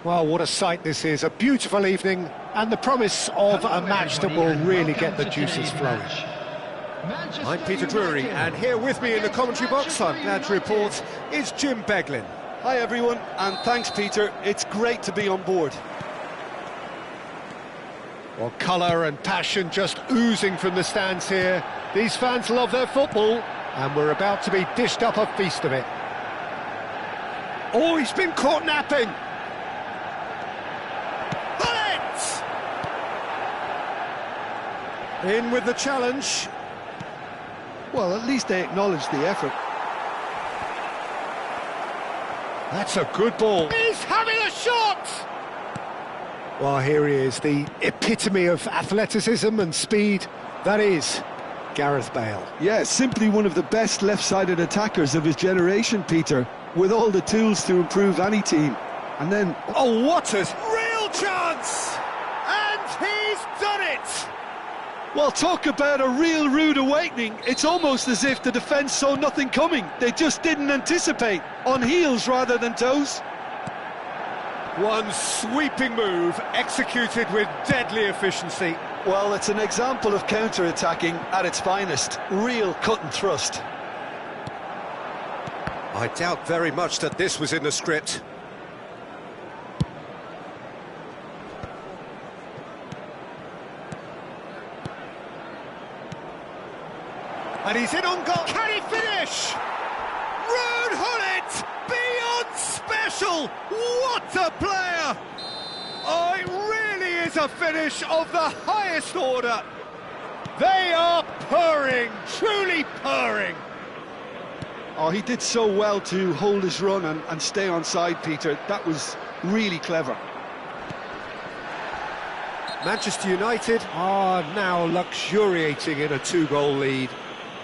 Well, what a sight this is, a beautiful evening and the promise of a match that will really get the juices flowing. I'm Peter Drury, and here with me in the commentary box, I'm glad to report, is Jim Beglin. Hi everyone, and thanks Peter, it's great to be on board. Well, colour and passion just oozing from the stands here. These fans love their football, and we're about to be dished up a feast of it. Oh, he's been caught napping! In with the challenge. Well, at least they acknowledge the effort. That's a good ball. He's having a shot! Well, here he is, the epitome of athleticism and speed. That is Gareth Bale. Yeah, simply one of the best left-sided attackers of his generation, Peter, with all the tools to improve any team. And then... Oh, what a real chance! And he's done it! Well, talk about a real rude awakening. It's almost as if the defence saw nothing coming. They just didn't anticipate, on heels rather than toes. One sweeping move, executed with deadly efficiency. Well, it's an example of counter-attacking at its finest. Real cut and thrust. I doubt very much that this was in the script. And he's in on goal. Can he finish? Ruud Gullit, beyond special. What a player! Oh, it really is a finish of the highest order. They are purring, truly purring. Oh, he did so well to hold his run and stay on side, Peter. That was really clever. Manchester United are now luxuriating in a two-goal lead.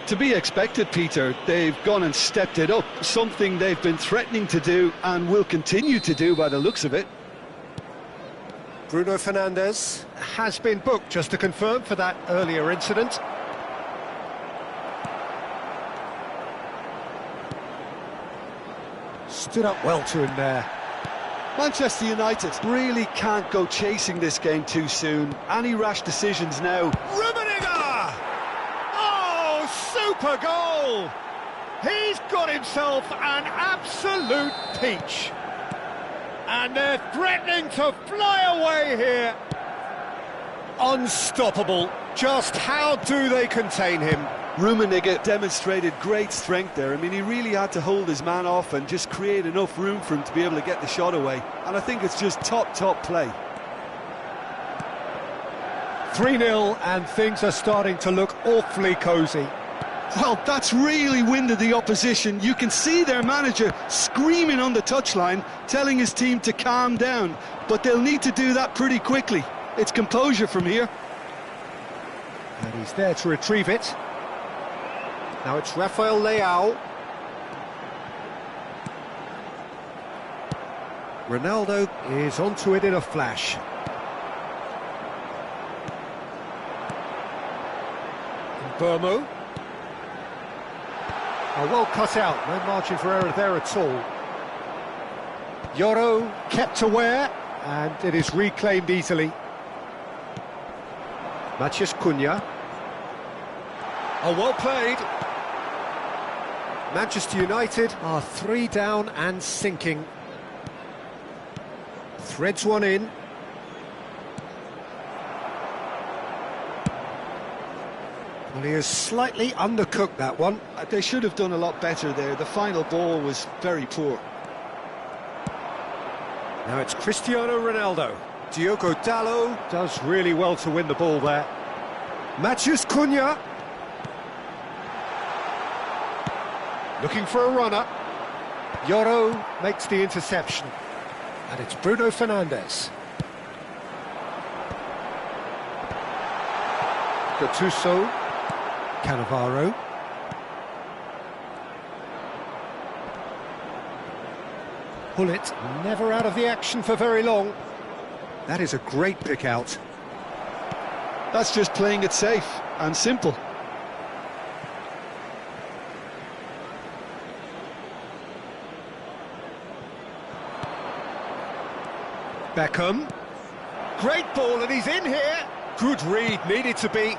To be expected, Peter. They've gone and stepped it up, something they've been threatening to do and will continue to do by the looks of it. Bruno Fernandes has been booked, just to confirm, for that earlier incident. Stood up well to him there. Manchester United really can't go chasing this game too soon. Any rash decisions now. Super goal! He's got himself an absolute peach. And they're threatening to fly away here. Unstoppable. Just how do they contain him? Rummenigge demonstrated great strength there. I mean, he really had to hold his man off and just create enough room for him to be able to get the shot away. And I think it's just top play. 3-0 and things are starting to look awfully cosy. Well, that's really winded the opposition. You can see their manager screaming on the touchline, telling his team to calm down. But they'll need to do that pretty quickly. It's composure from here. And he's there to retrieve it. Now it's Rafael Leao. Ronaldo is onto it in a flash. Burmo. Oh, well cut out, no margin for error there at all. Yoro kept aware, and it is reclaimed easily. Matheus Cunha. Oh, well played. Manchester United are 3 down and sinking. Threads one in. Well, he has slightly undercooked that one. They should have done a lot better there. The final ball was very poor. Now it's Cristiano Ronaldo. Diogo Dalot does really well to win the ball there. Matheus Cunha. Looking for a runner. Yoro makes the interception. And it's Bruno Fernandes. Gattuso. Cannavaro. Gullit never out of the action for very long. That is a great pick out. That's just playing it safe and simple. Beckham. Great ball, and he's in here. Good read, needed to be.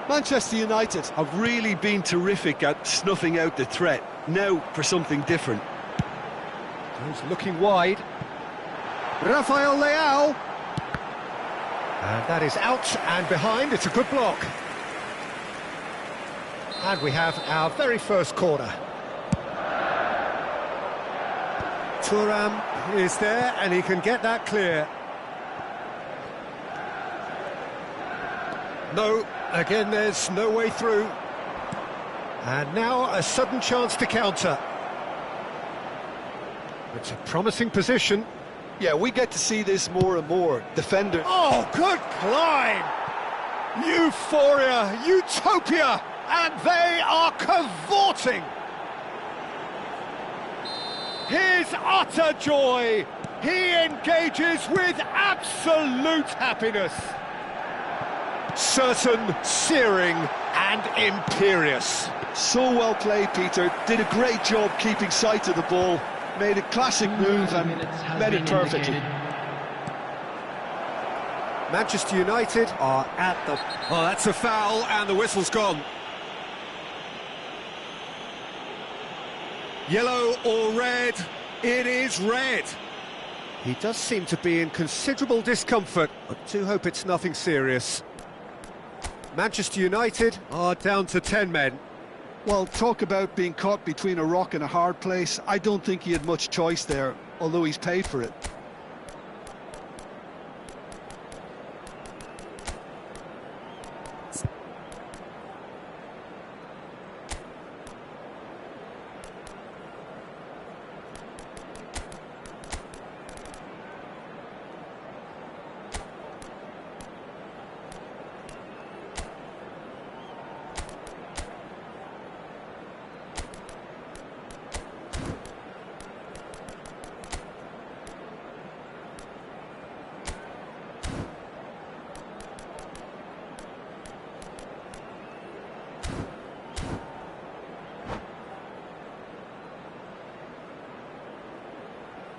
Manchester United have really been terrific at snuffing out the threat. Now for something different. He's looking wide. Rafael Leao. And that is out and behind. It's a good block. And we have our very first corner. Thuram is there, and he can get that clear. No, again, there's no way through. And now a sudden chance to counter. It's a promising position. Yeah, we get to see this more and more. Defender. Oh, good climb! Euphoria, utopia, and they are cavorting. His utter joy. He engages with absolute happiness. Certain, searing, and imperious. So well played, Peter. Did a great job keeping sight of the ball. Made a classic move and made it perfectly. Manchester United are at the... Oh, that's a foul, and the whistle's gone. Yellow or red? It is red. He does seem to be in considerable discomfort. I do hope it's nothing serious. Manchester United are down to 10 men. Well, talk about being caught between a rock and a hard place. I don't think he had much choice there, although he's paid for it.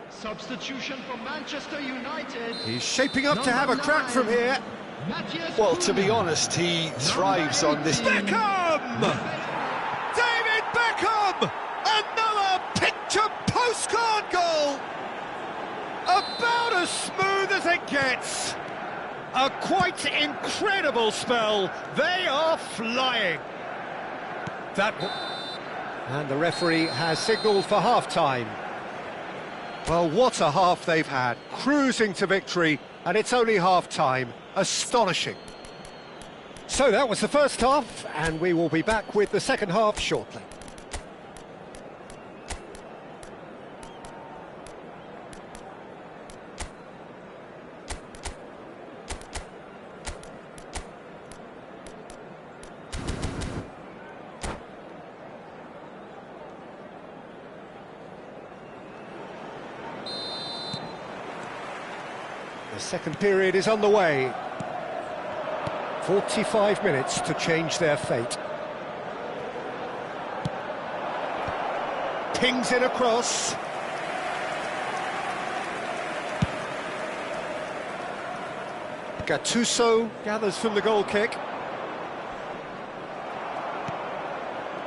Substitution for Manchester United. He's shaping up to have a crack from here. Well, to be honest, he thrives on this. Beckham! David Beckham! Another picture postcard goal! About as smooth as it gets. A quite incredible spell. They are flying. And the referee has signalled for half-time. Well, what a half they've had. Cruising to victory, and it's only half-time. Astonishing. So that was the first half, and we will be back with the second half shortly. The second period is on the way. 45 minutes to change their fate. Pings in across. Gattuso gathers from the goal kick.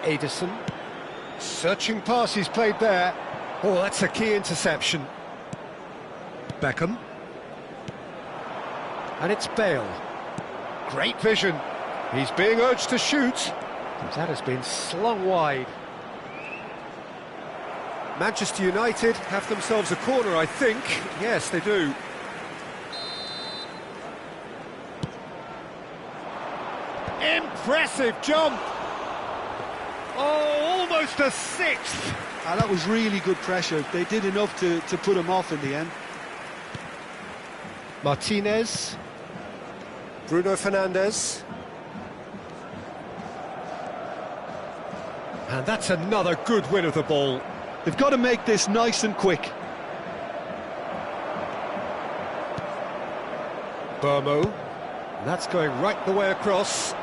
Ederson. Searching pass he's played there. Oh, that's a key interception. Beckham. And it's Bale. Great vision. He's being urged to shoot. That has been slung wide. Manchester United have themselves a corner, I think. Yes, they do. Impressive jump. Oh, almost a sixth. That was really good pressure. They did enough to put him off in the end. Martinez. Bruno Fernandes. And that's another good win of the ball. They've got to make this nice and quick. Burmo. And that's going right the way across.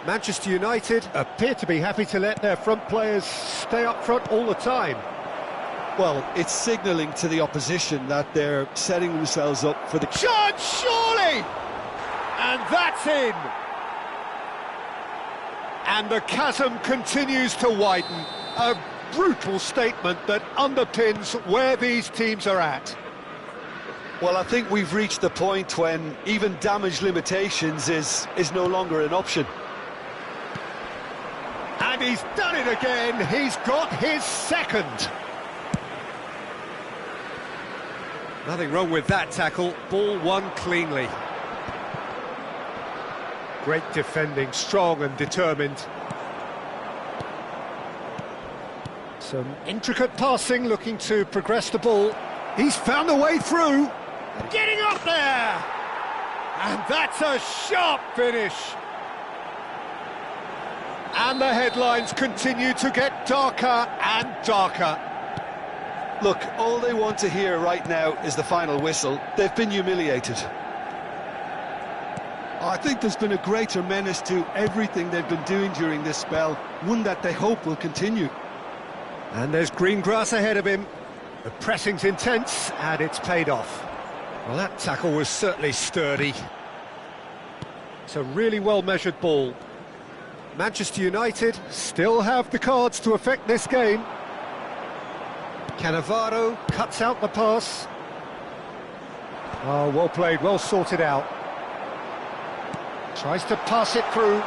Manchester United appear to be happy to let their front players stay up front all the time. Well, it's signalling to the opposition that they're setting themselves up for the... Shot, surely! And that's in! And the chasm continues to widen. A brutal statement that underpins where these teams are at. Well, I think we've reached the point when even damage limitations is no longer an option. And he's done it again. He's got his second. Nothing wrong with that tackle. Ball won cleanly. Great defending, strong and determined. Some intricate passing, looking to progress the ball. He's found a way through. Getting up there! And that's a sharp finish. And the headlines continue to get darker and darker. Look, all they want to hear right now is the final whistle. They've been humiliated. I think there's been a greater menace to everything they've been doing during this spell, one that they hope will continue. And there's green grass ahead of him. The pressing's intense, and it's paid off. Well, that tackle was certainly sturdy. It's a really well-measured ball. Manchester United still have the cards to affect this game. Cannavaro cuts out the pass. Oh, well played, well sorted out. Tries to pass it through.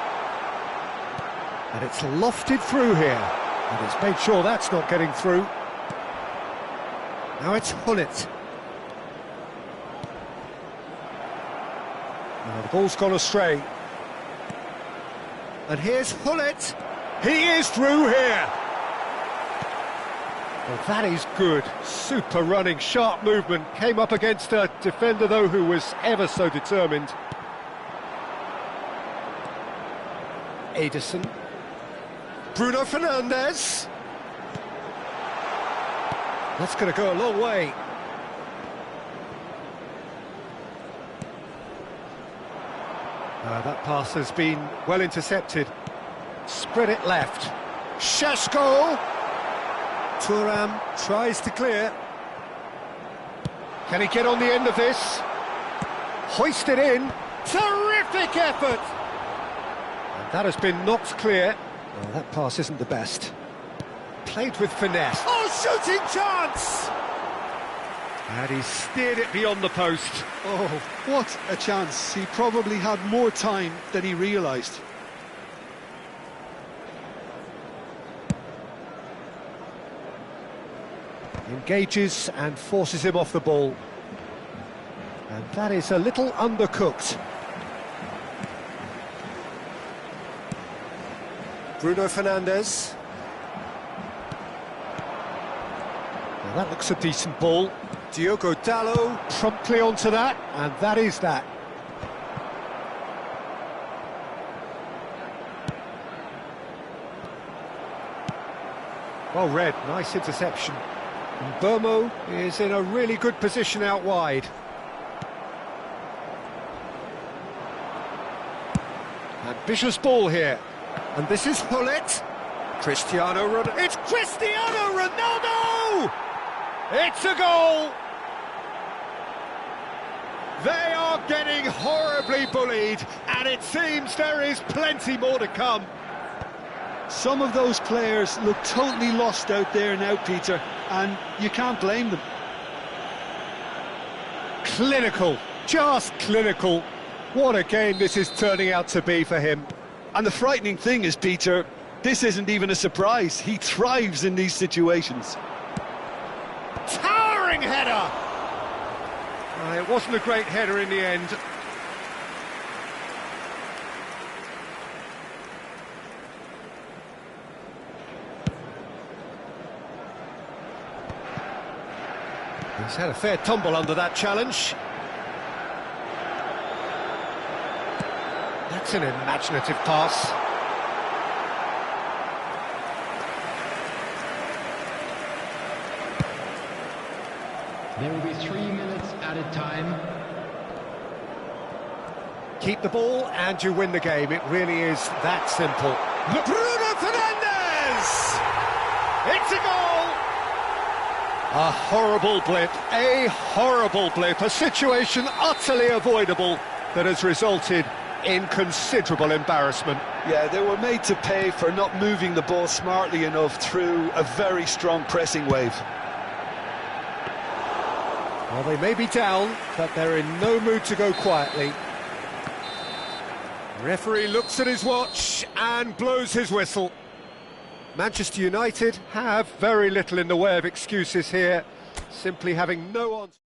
And it's lofted through here. And it's made sure that's not getting through. Now it's Hullet. Now the ball's gone astray. And here's Hullet. He is through here. Well, that is good. Super running, sharp movement. Came up against a defender, though, who was ever so determined. Ederson. Bruno Fernandes. That's going to go a long way. That pass has been well intercepted. Spread it left. Šeško. Thuram tries to clear. Can he get on the end of this? Hoist it in. Terrific effort! And that has been knocked clear. Well, that pass isn't the best. Played with finesse. Oh, shooting chance! And he steered it beyond the post. Oh, what a chance. He probably had more time than he realised. Engages and forces him off the ball. And that is a little undercooked. Bruno Fernandes. Now that looks a decent ball. Diogo Dalot promptly onto that, and that is that. Well read, nice interception. And Burmo is in a really good position out wide. Ambitious ball here. And this is Hullet. Cristiano Ronaldo. It's Cristiano Ronaldo! It's a goal! They are getting horribly bullied, and it seems there is plenty more to come. Some of those players look totally lost out there now, Peter, and you can't blame them. Clinical, just clinical. What a game this is turning out to be for him. And the frightening thing is, Peter, this isn't even a surprise. He thrives in these situations. Towering header! It wasn't a great header in the end. He's had a fair tumble under that challenge. That's an imaginative pass. There will be 3 minutes added time. Keep the ball and you win the game. It really is that simple. Bruno Fernandes! It's a goal! A horrible blip, a situation utterly avoidable that has resulted in considerable embarrassment. Yeah, they were made to pay for not moving the ball smartly enough through a very strong pressing wave. Well, they may be down, but they're in no mood to go quietly. The referee looks at his watch and blows his whistle. Manchester United have very little in the way of excuses here, simply having no answer.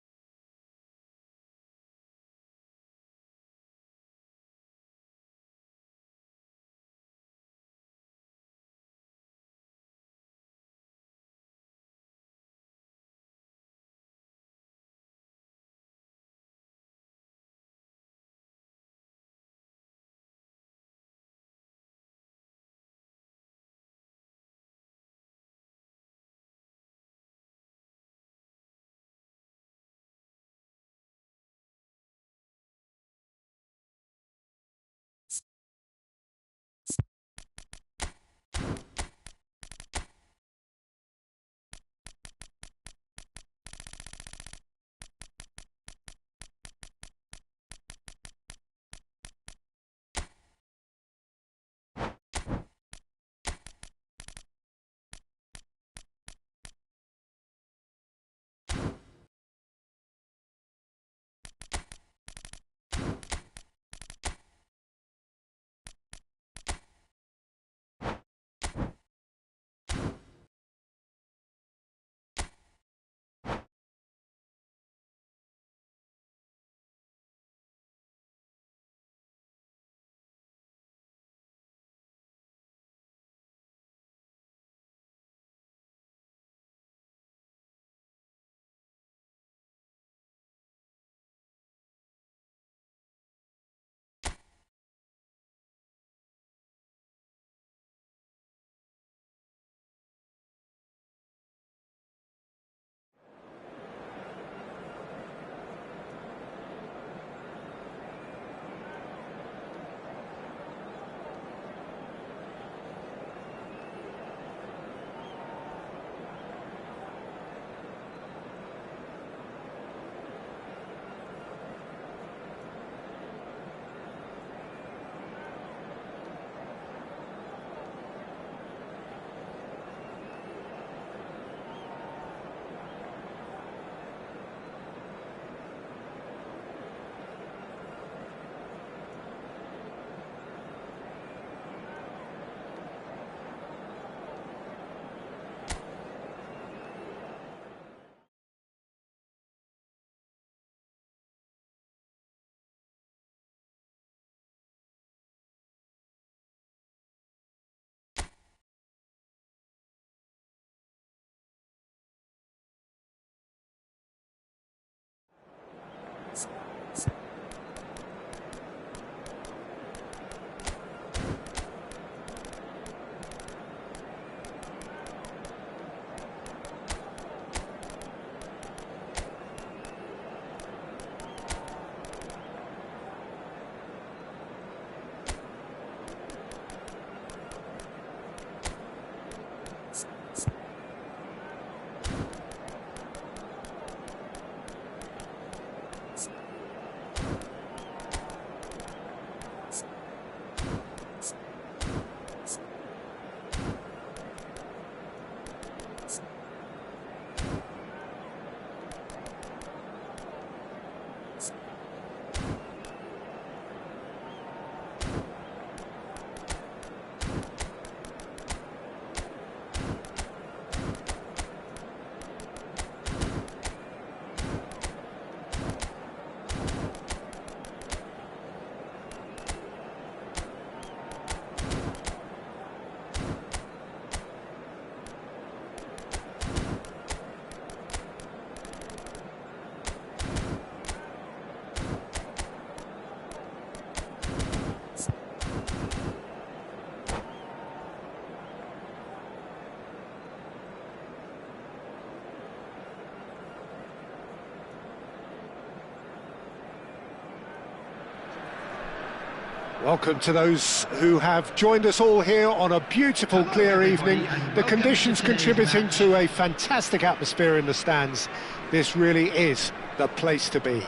Welcome to those who have joined us all here on a beautiful, clear evening. The conditions contributing to a fantastic atmosphere in the stands. This really is the place to be.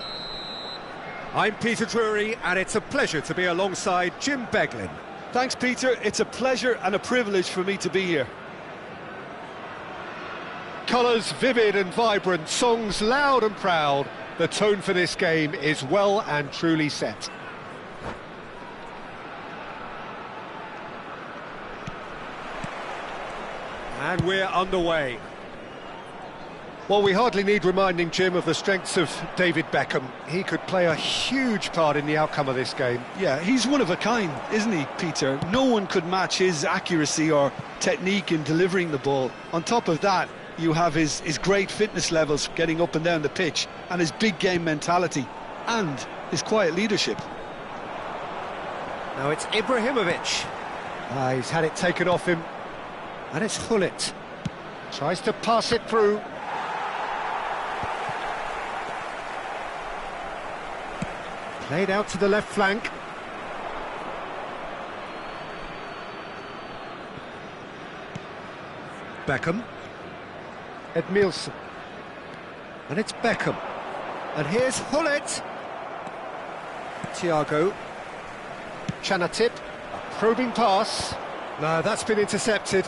I'm Peter Drury, and it's a pleasure to be alongside Jim Beglin. Thanks, Peter. It's a pleasure and a privilege for me to be here. Colours vivid and vibrant, songs loud and proud. The tone for this game is well and truly set. And we're underway. Well, we hardly need reminding, Jim, of the strengths of David Beckham. He could play a huge part in the outcome of this game. Yeah, he's one of a kind, isn't he, Peter? No one could match his accuracy or technique in delivering the ball. On top of that, you have his great fitness levels getting up and down the pitch, and his big game mentality, and his quiet leadership. Now it's Ibrahimovic. He's had it taken off him. And it's Hullet. Tries to pass it through. Played out to the left flank. Beckham. Edmilson. And it's Beckham. And here's Hullet. Thiago. Chanatip. A probing pass. No, that's been intercepted.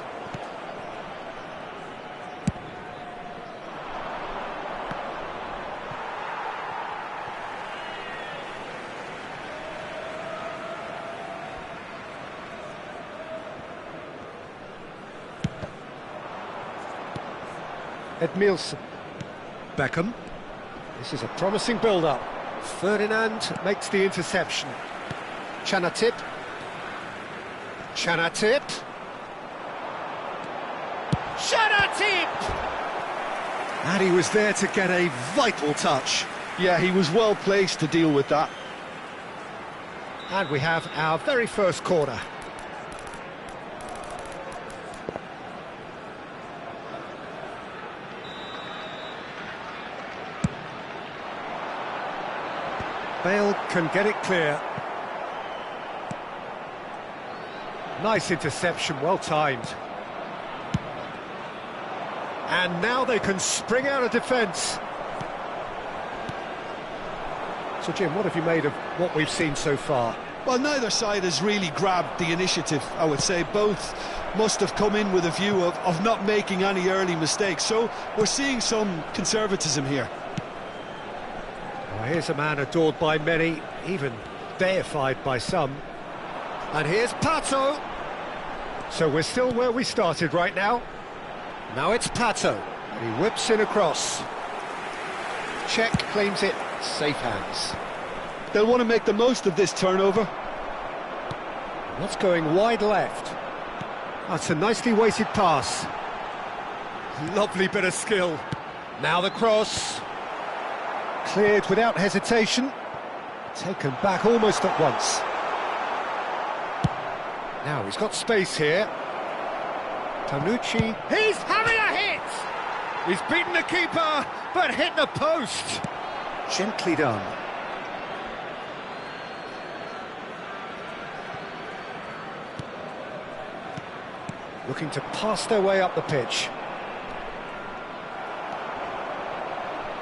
Edmilson. Beckham. This is a promising build-up. Ferdinand makes the interception. Chanatip. Chanatip. Chanatip! And he was there to get a vital touch. Yeah, he was well placed to deal with that. And we have our very first corner. Bale can get it clear. Nice interception, well timed. And now they can spring out of defence. So, Jim, what have you made of what we've seen so far? Well, neither side has really grabbed the initiative, I would say. Both must have come in with a view of not making any early mistakes. So we're seeing some conservatism here. Well, here's a man adored by many, even deified by some. And here's Pato. So we're still where we started right now. Now it's Pato. And he whips in across. Czech claims it, safe hands. They'll want to make the most of this turnover. That's going wide left. That's a nicely weighted pass. Lovely bit of skill. Now the cross. Cleared without hesitation. Taken back almost at once. Now he's got space here. Tanucci. He's having a hit! He's beaten the keeper, but hit the post. Gently done. Looking to pass their way up the pitch.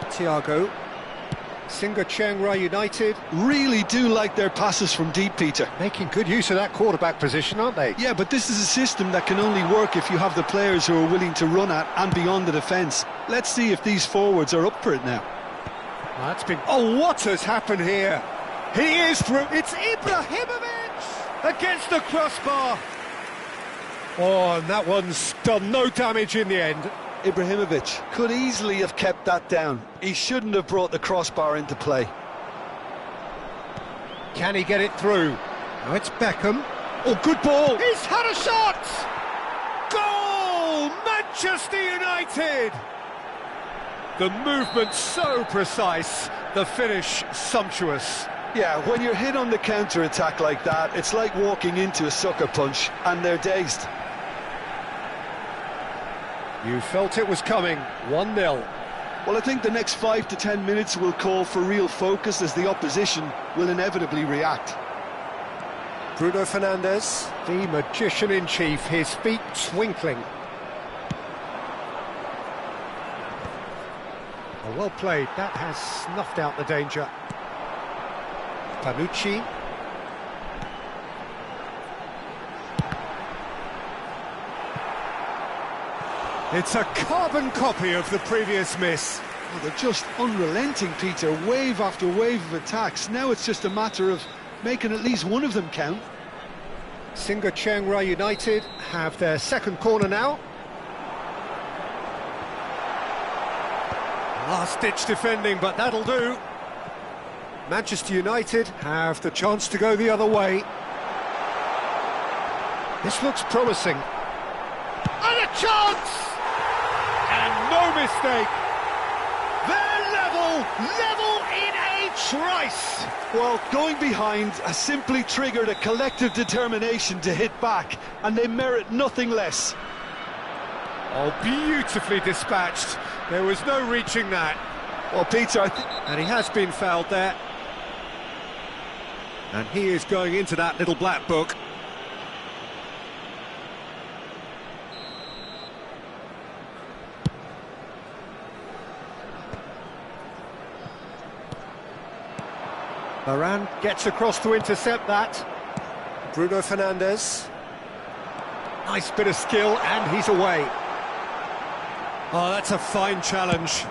Thiago. Singa Chiang Rai United. Really do like their passes from deep, Peter. Making good use of that quarterback position, aren't they? Yeah, but this is a system that can only work if you have the players who are willing to run at and beyond the defence. Let's see if these forwards are up for it now. Well, that's been... Oh, what has happened here? He is through. It's Ibrahimovic against the crossbar. Oh, and that one's done no damage in the end. Ibrahimovic could easily have kept that down. He shouldn't have brought the crossbar into play. Can he get it through? Now it's Beckham. Oh, good ball. He's had a shot. Goal! Manchester United. The movement so precise, the finish sumptuous. Yeah, when you're hit on the counter-attack like that, it's like walking into a sucker punch, and they're dazed. You felt it was coming. 1-0. Well, I think the next 5 to 10 minutes will call for real focus as the opposition will inevitably react. Bruno Fernandes, the magician-in-chief, his feet twinkling. Oh, well played, that has snuffed out the danger. Panucci. It's a carbon copy of the previous miss. Oh, they're just unrelenting, Peter, wave after wave of attacks. Now it's just a matter of making at least one of them count. Singa Chiang Rai United have their second corner now. Last-ditch defending, but that'll do. Manchester United have the chance to go the other way. This looks promising. And a chance! And no mistake. They're level in a trice. Well, going behind has simply triggered a collective determination to hit back, and they merit nothing less. Oh, beautifully dispatched. There was no reaching that. Well, Peter, and he has been fouled there. And he is going into that little black book. Varane gets across to intercept that. Bruno Fernandes. Nice bit of skill, and he's away. Oh, that's a fine challenge.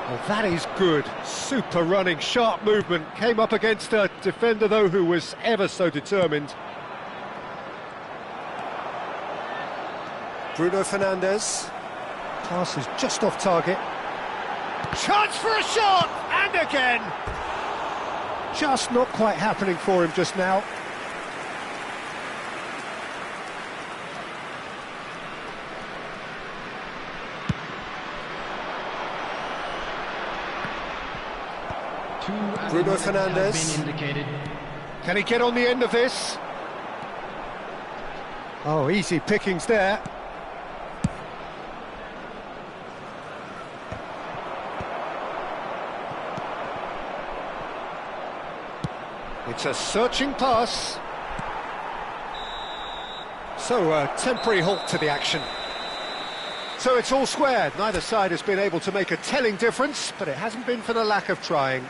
Well, that is good. Super running, sharp movement. Came up against a defender, though, who was ever so determined. Bruno Fernandes. Pass is just off target. Chance for a shot! And again! Just not quite happening for him just now. Bruno Fernandes. Can he get on the end of this? Oh, easy pickings there. It's a searching pass. So a temporary halt to the action. So it's all squared. Neither side has been able to make a telling difference, but it hasn't been for the lack of trying.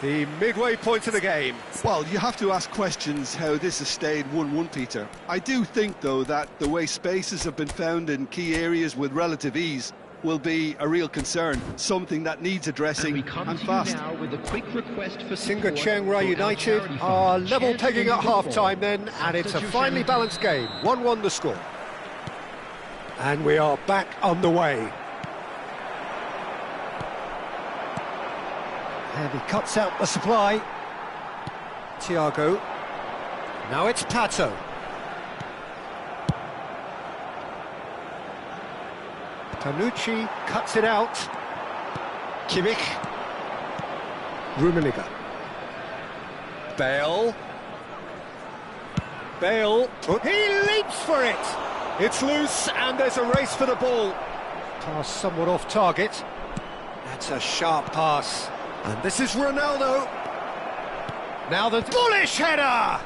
The midway point of the game. Well, you have to ask questions how this has stayed 1-1, Peter. I do think, though, that the way spaces have been found in key areas with relative ease will be a real concern, something that needs addressing and fast. Now with a quick request for Singa Chiang Rai United are level pegging at half-time then, and it's a finely balanced game. 1-1 the score. And we are back on the way. And he cuts out the supply. Thiago. Now it's Pato. Panucci cuts it out. Kimmich. Rummenigge. Bale. Bale. He leaps for it! It's loose and there's a race for the ball. Pass somewhat off target. That's a sharp pass. And this is Ronaldo. Now the bullish header!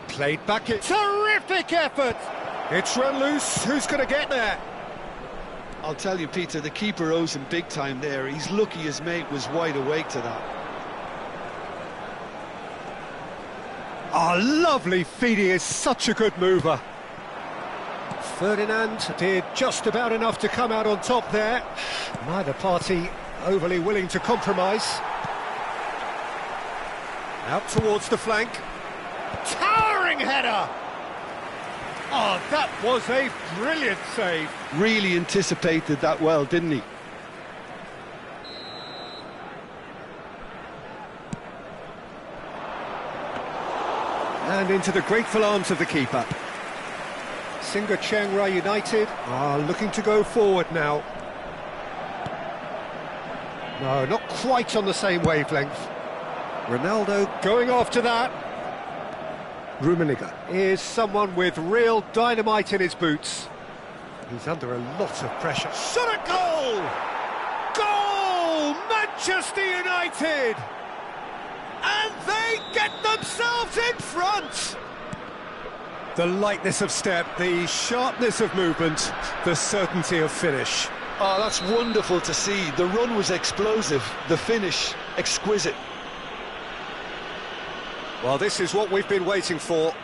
Played back it. Terrific effort! It's run loose. Who's going to get there? I'll tell you, Peter, the keeper owes him big time there. He's lucky his mate was wide awake to that. Oh, lovely feed. He is such a good mover. Ferdinand did just about enough to come out on top there. Neither party overly willing to compromise. Out towards the flank. Towering header! Oh, that was a brilliant save. Really anticipated that well, didn't he? And into the grateful arms of the keeper. Singa Chiang Rai United are looking to go forward now. No, not quite on the same wavelength. Ronaldo going after that. Rummenigge is someone with real dynamite in his boots. He's under a lot of pressure. Shot at goal! Goal! Manchester United! And they get themselves in front! The lightness of step, the sharpness of movement, the certainty of finish. Oh, that's wonderful to see. The run was explosive, the finish exquisite. Well, this is what we've been waiting for.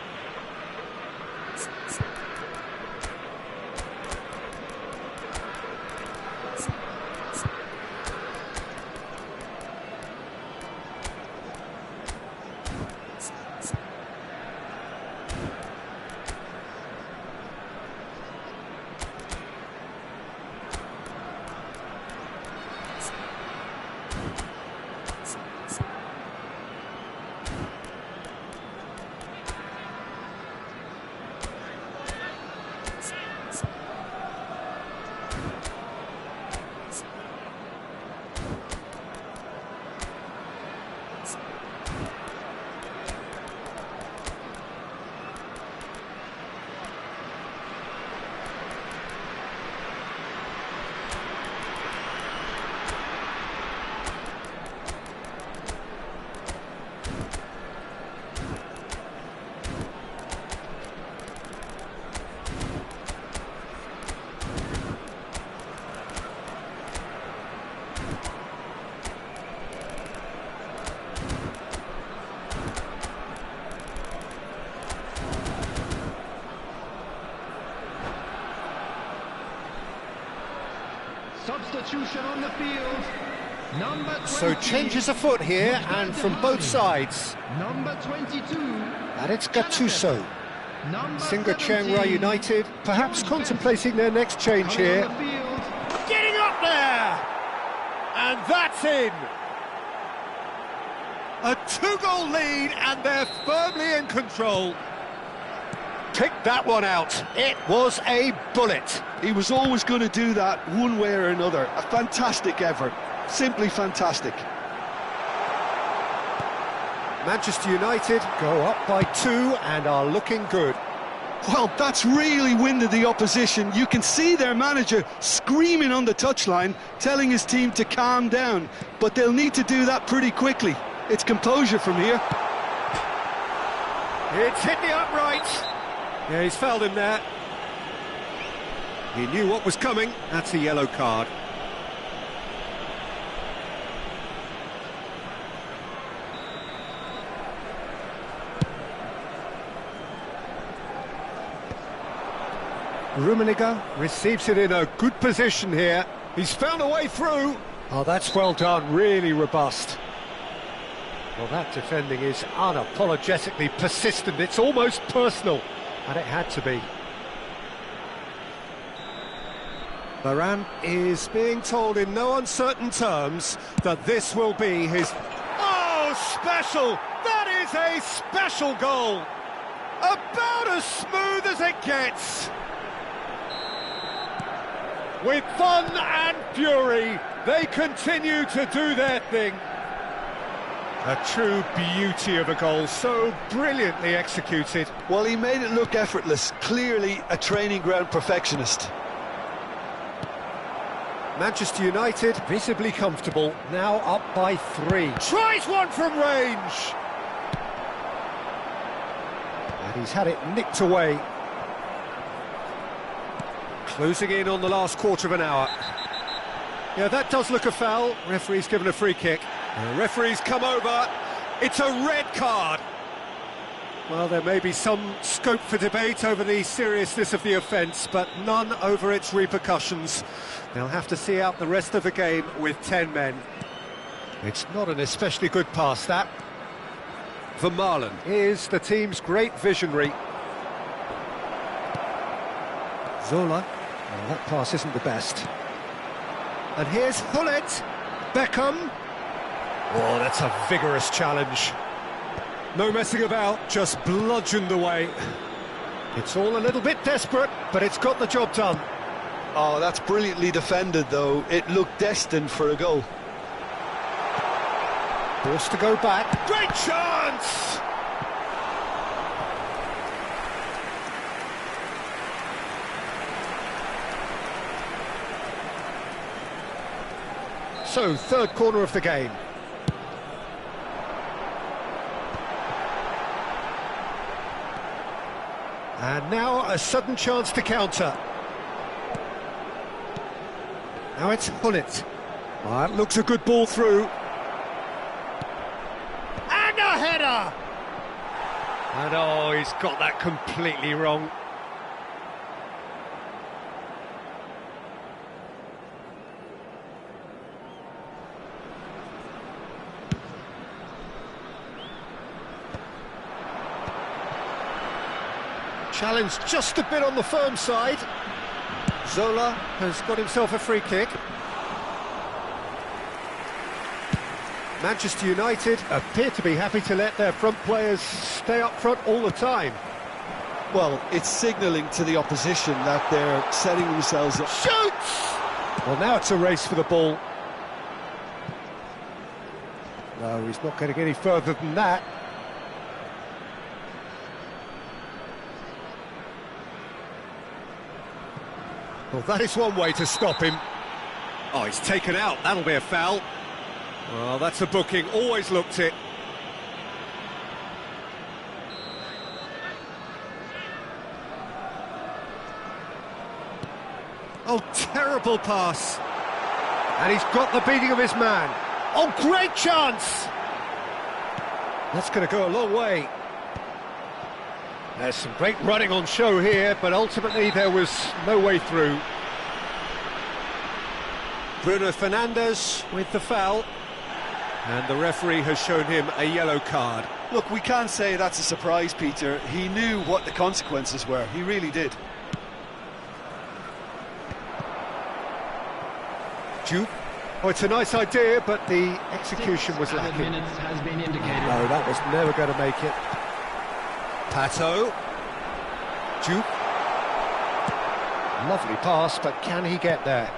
Substitution on the field. Number 20. So changes afoot here, and from both sides. Number 22. And it's Gattuso. Singa Chiangrai United, perhaps contemplating their next change here. Getting up there! And that's in! A two-goal lead, and they're firmly in control. Picked that one out. It was a bullet. He was always going to do that one way or another. A fantastic effort, simply fantastic. Manchester United go up by 2 and are looking good. Well, that's really winded the opposition. You can see their manager screaming on the touchline, telling his team to calm down. But they'll need to do that pretty quickly. It's composure from here. It's hit the uprights. Yeah, he's fouled him there. He knew what was coming. That's a yellow card. Rummenigge receives it in a good position here. He's found a way through. Oh, that's well done, really robust. Well, that defending is unapologetically persistent. It's almost personal, and it had to be. Varane is being told in no uncertain terms that this will be his... Oh, special! That is a special goal! About as smooth as it gets! With fun and fury, they continue to do their thing. A true beauty of a goal, so brilliantly executed. Well, he made it look effortless. Clearly a training ground perfectionist. Manchester United visibly comfortable, now up by 3. Tries one from range! And he's had it nicked away. Closing in on the last quarter of an hour. Yeah, that does look a foul. Referee's given a free kick. The referee's come over. It's a red card. Well, there may be some scope for debate over the seriousness of the offence, but none over its repercussions. They'll have to see out the rest of the game with 10 men. It's not an especially good pass, that. Vermaelen is the team's great visionary. Zola. Well, that pass isn't the best. And here's Hullet. Beckham. Oh, that's a vigorous challenge. No messing about, just bludgeoned away. It's all a little bit desperate, but it's got the job done. Oh, that's brilliantly defended, though. It looked destined for a goal. Forced to go back. Great chance! So, third corner of the game. And now a sudden chance to counter. Now it's Hullet. That looks a good ball through. And a header! And oh, he's got that completely wrong. Challenge just a bit on the firm side. Zola has got himself a free kick. Manchester United appear to be happy to let their front players stay up front all the time. Well, it's signalling to the opposition that they're setting themselves up. Shoots! Well, now it's a race for the ball. No, he's not getting any further than that. Well, that is one way to stop him. Oh, he's taken out. That'll be a foul. Well, that's a booking. Always looked it. Oh, terrible pass. And he's got the beating of his man. Oh, great chance! That's going to go a long way. There's some great running on show here, but ultimately there was no way through. Bruno Fernandes with the foul, and the referee has shown him a yellow card. Look, we can't say that's a surprise, Peter. He knew what the consequences were. He really did. Duke. Oh, it's a nice idea, but the execution was 6 added lacking. minutes has been indicated. No, that was never going to make it. Pato. Duke. Lovely pass, but can he get there?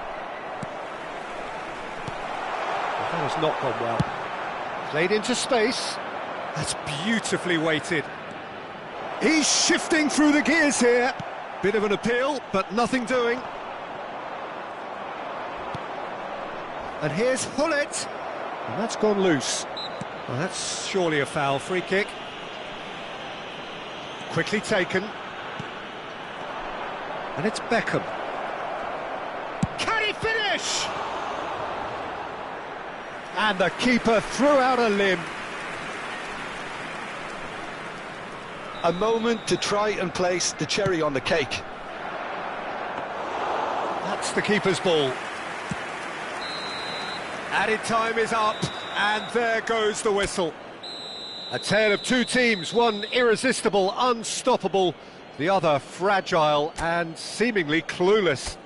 Well, that has not gone well. Played into space. That's beautifully weighted. He's shifting through the gears here. Bit of an appeal, but nothing doing. And here's Hullet. And that's gone loose. Well, that's surely a foul. Free kick. Quickly taken. And it's Beckham. Can he finish? And the keeper threw out a limb. A moment to try and place the cherry on the cake. That's the keeper's ball. Added time is up, and there goes the whistle. A tale of two teams, one irresistible, unstoppable, the other fragile and seemingly clueless.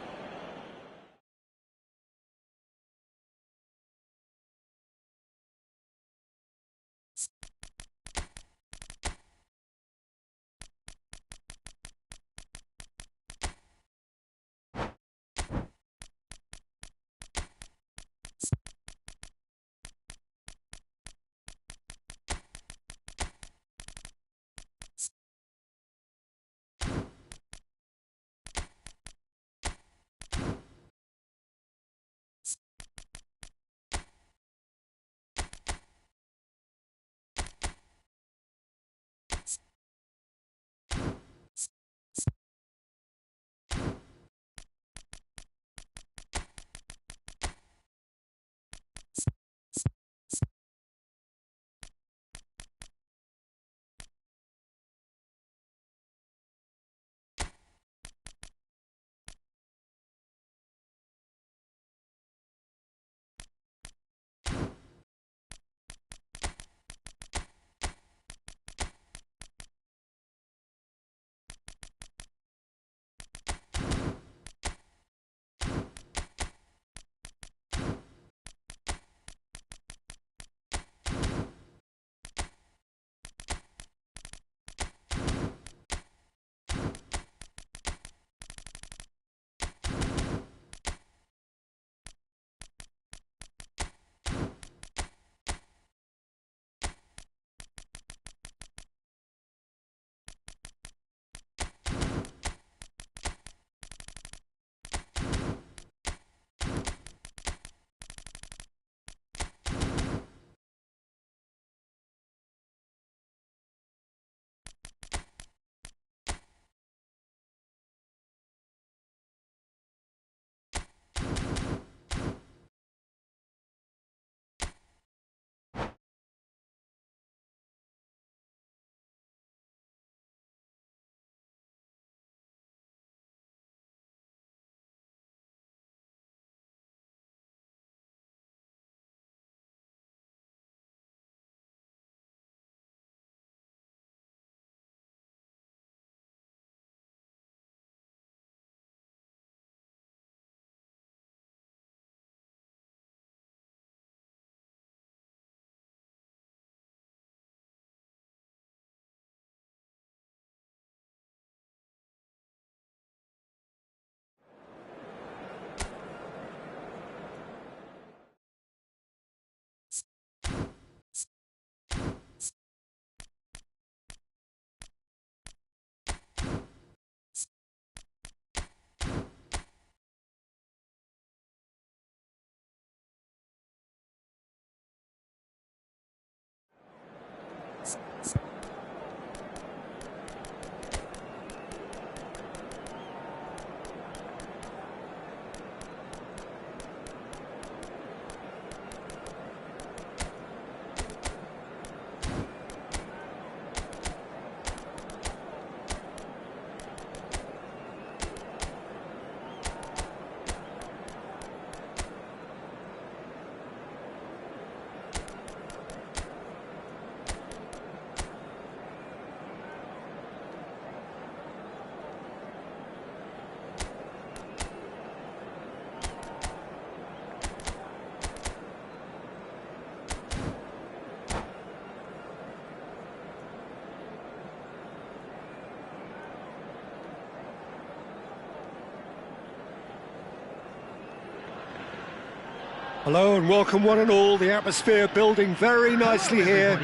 Hello and welcome one and all. The atmosphere building very nicely here.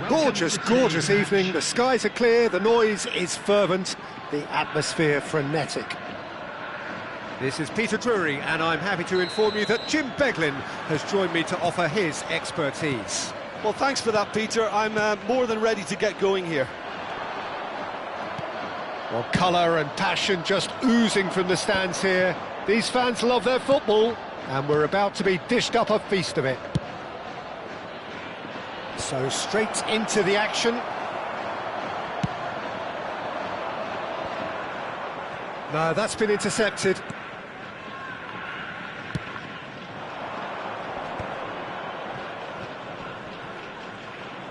Gorgeous, gorgeous evening. The skies are clear, the noise is fervent, the atmosphere frenetic. This is Peter Drury, and I'm happy to inform you that Jim Beglin has joined me to offer his expertise. Well, thanks for that, Peter. I'm more than ready to get going here. Well, colour and passion just oozing from the stands here. These fans love their football, and we're about to be dished up a feast of it. So straight into the action. No, that's been intercepted.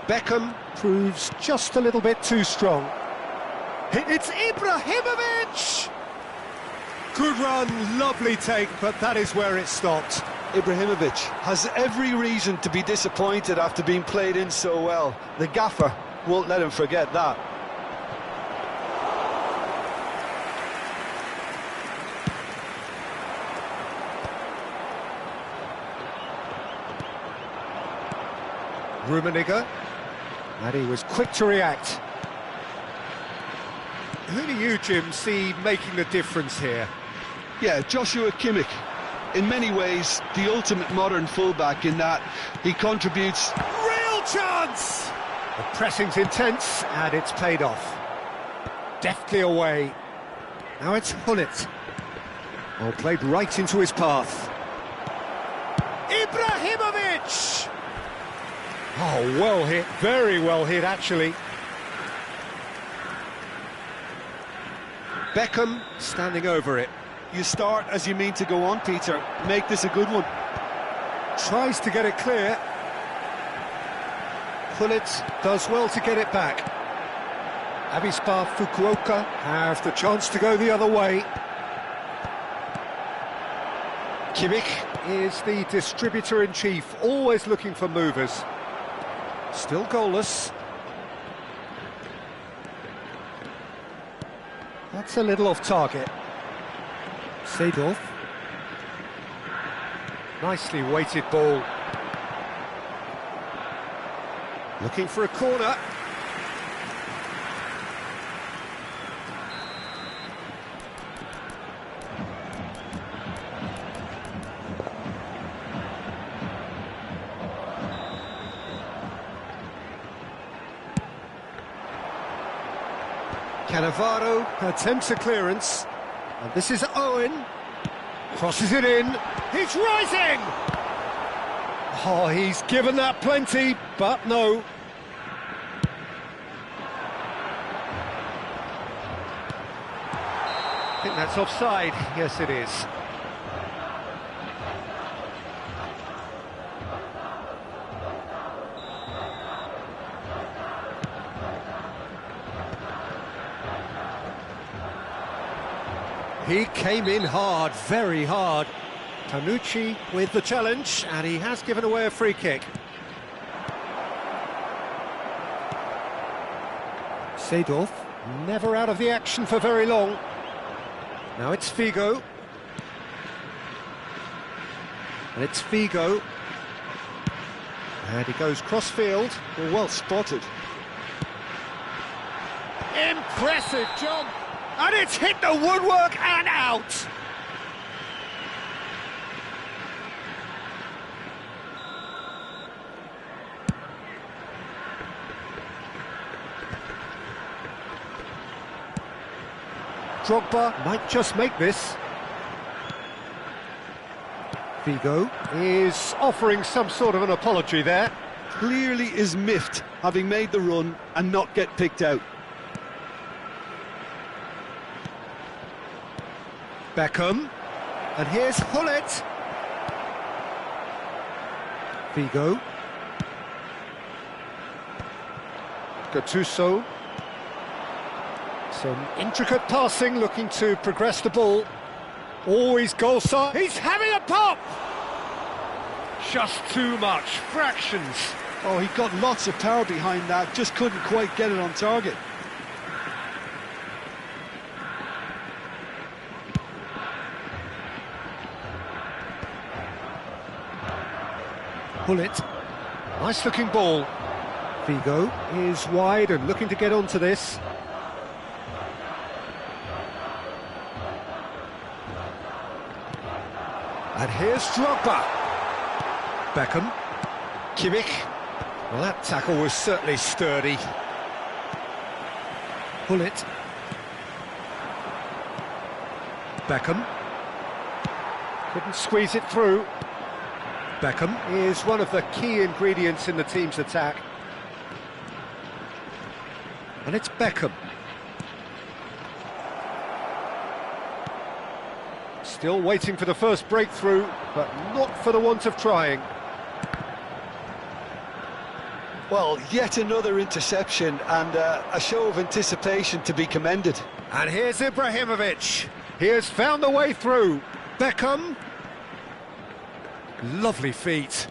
Beckham proves just a little bit too strong. It's Ibrahimovic! Good run, lovely take, but that is where it stopped. Ibrahimovic has every reason to be disappointed after being played in so well. The gaffer won't let him forget that. Rummenigge, and he was quick to react. Who do you, Jim, see making the difference here? Yeah, Joshua Kimmich. In many ways, the ultimate modern fullback in that he contributes. Real chance! The pressing's intense, and it's paid off. Deftly away. Now it's Hullet. Well, played right into his path. Ibrahimovic! Oh, well hit, very well hit, actually. Beckham standing over it. You start as you mean to go on, Peter. Make this a good one. Tries to get it clear. Hullet does well to get it back. Abispa Fukuoka have the chance to go the other way. Kimmich is the distributor-in-chief, always looking for movers. Still goalless. That's a little off target. Seedorf. Nicely weighted ball. Looking for a corner. Cannavaro attempts a clearance, and this is Owen, crosses it in, he's rising! Oh, he's given that plenty, but no. I think that's offside, yes it is. He came in hard, very hard. Tanucci with the challenge, and he has given away a free kick. Seedorf, never out of the action for very long. Now it's Figo. And it's Figo. And he goes cross-field. Well spotted. Impressive job. And it's hit the woodwork and out! Drogba might just make this. Figo is offering some sort of an apology there. Clearly is miffed, having made the run and not get picked out. Beckham, and here's Hullet. Figo. Gattuso. Some intricate passing, looking to progress the ball. Always goal side. He's having a pop! Just too much, fractions. Oh, he got lots of power behind that, just couldn't quite get it on target. Pull it. Nice looking ball. Figo is wide and looking to get onto this. And here's Drogba. Beckham. Kimmich. Well, that tackle was certainly sturdy. Pull it. Beckham. Couldn't squeeze it through. Beckham is one of the key ingredients in the team's attack. And it's Beckham. Still waiting for the first breakthrough, but not for the want of trying. Well, yet another interception and a show of anticipation to be commended. And here's Ibrahimovic. He has found the way through. Beckham. Lovely feet.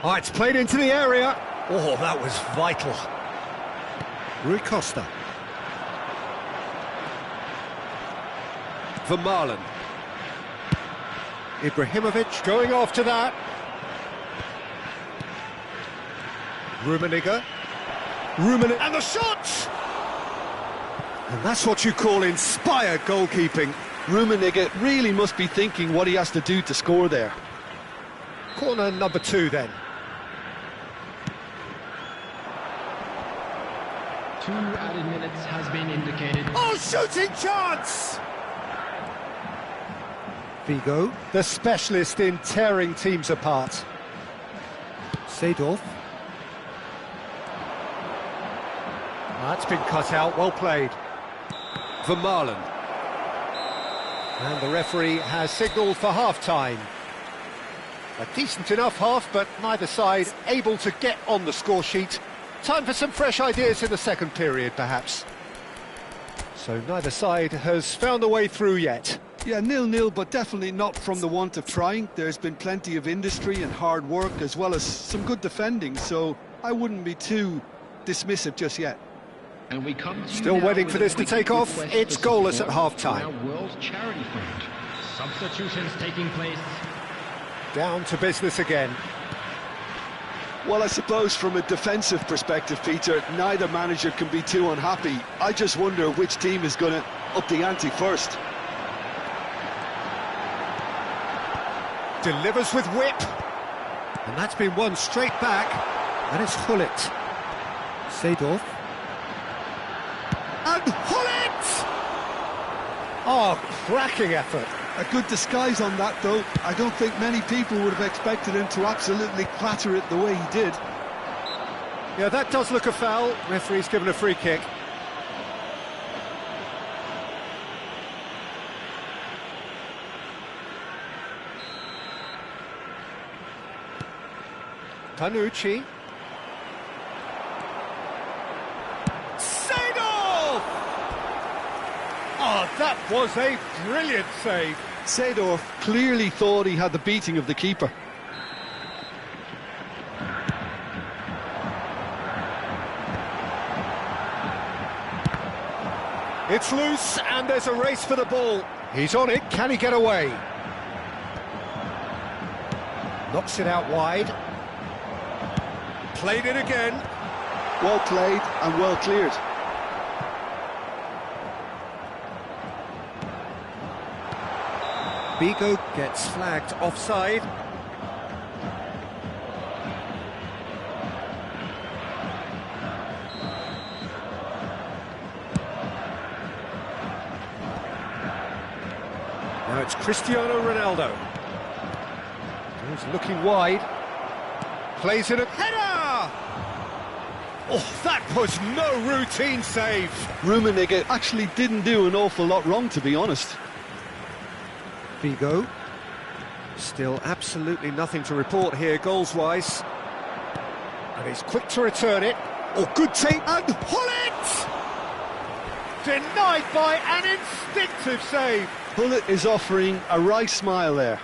Oh, it's played into the area. Oh, that was vital. Rui Costa. Vermaelen. Ibrahimovic going after that. Rummenigge. And the shot! And that's what you call inspired goalkeeping. Rummenigge really must be thinking what he has to do to score there. Corner number 2 then. 2 added minutes has been indicated. Oh, shooting chance! Figo, the specialist in tearing teams apart. Seedorf. That's been cut out, well played. Vermaelen. And the referee has signalled for half-time. A decent enough half, but neither side able to get on the score sheet. Time for some fresh ideas in the second period, perhaps. So neither side has found a way through yet. Yeah, 0-0, but definitely not from the want of trying. There's been plenty of industry and hard work, as well as some good defending, so I wouldn't be too dismissive just yet. And we come to Still waiting for this to take off. It's goalless at half-time. World Charity Fund. Substitutions taking place. Down to business again. Well, I suppose from a defensive perspective, Peter, neither manager can be too unhappy. I just wonder which team is going to up the ante first. Delivers with whip. And that's been won straight back. And it's Hullet. Seedorf. And Hullet! Oh, cracking effort. A good disguise on that, though. I don't think many people would have expected him to absolutely clatter it the way he did. Yeah, that does look a foul. Referee's given a free kick. Tanucci. Seedorf! Oh, that was a brilliant save. Seedorf clearly thought he had the beating of the keeper. It's loose and there's a race for the ball. He's on it, can he get away? Knocks it out wide. Played it again. Well played and well cleared. Figo gets flagged offside. Now it's Cristiano Ronaldo. He's looking wide. Plays it a header! Oh, that was no routine save. Rummenigge actually didn't do an awful lot wrong, to be honest. Figo. Still absolutely nothing to report here, goals-wise. And he's quick to return it. Oh, good take. And Hullet! Denied by an instinctive save. Hullet is offering a right smile there.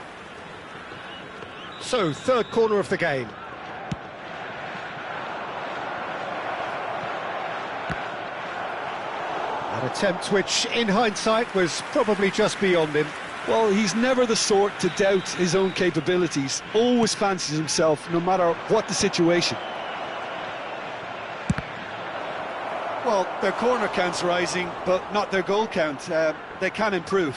So, third corner of the game. An attempt which, in hindsight, was probably just beyond him. Well, he's never the sort to doubt his own capabilities. Always fancies himself, no matter what the situation. Well, their corner count's rising, but not their goal count. They can improve.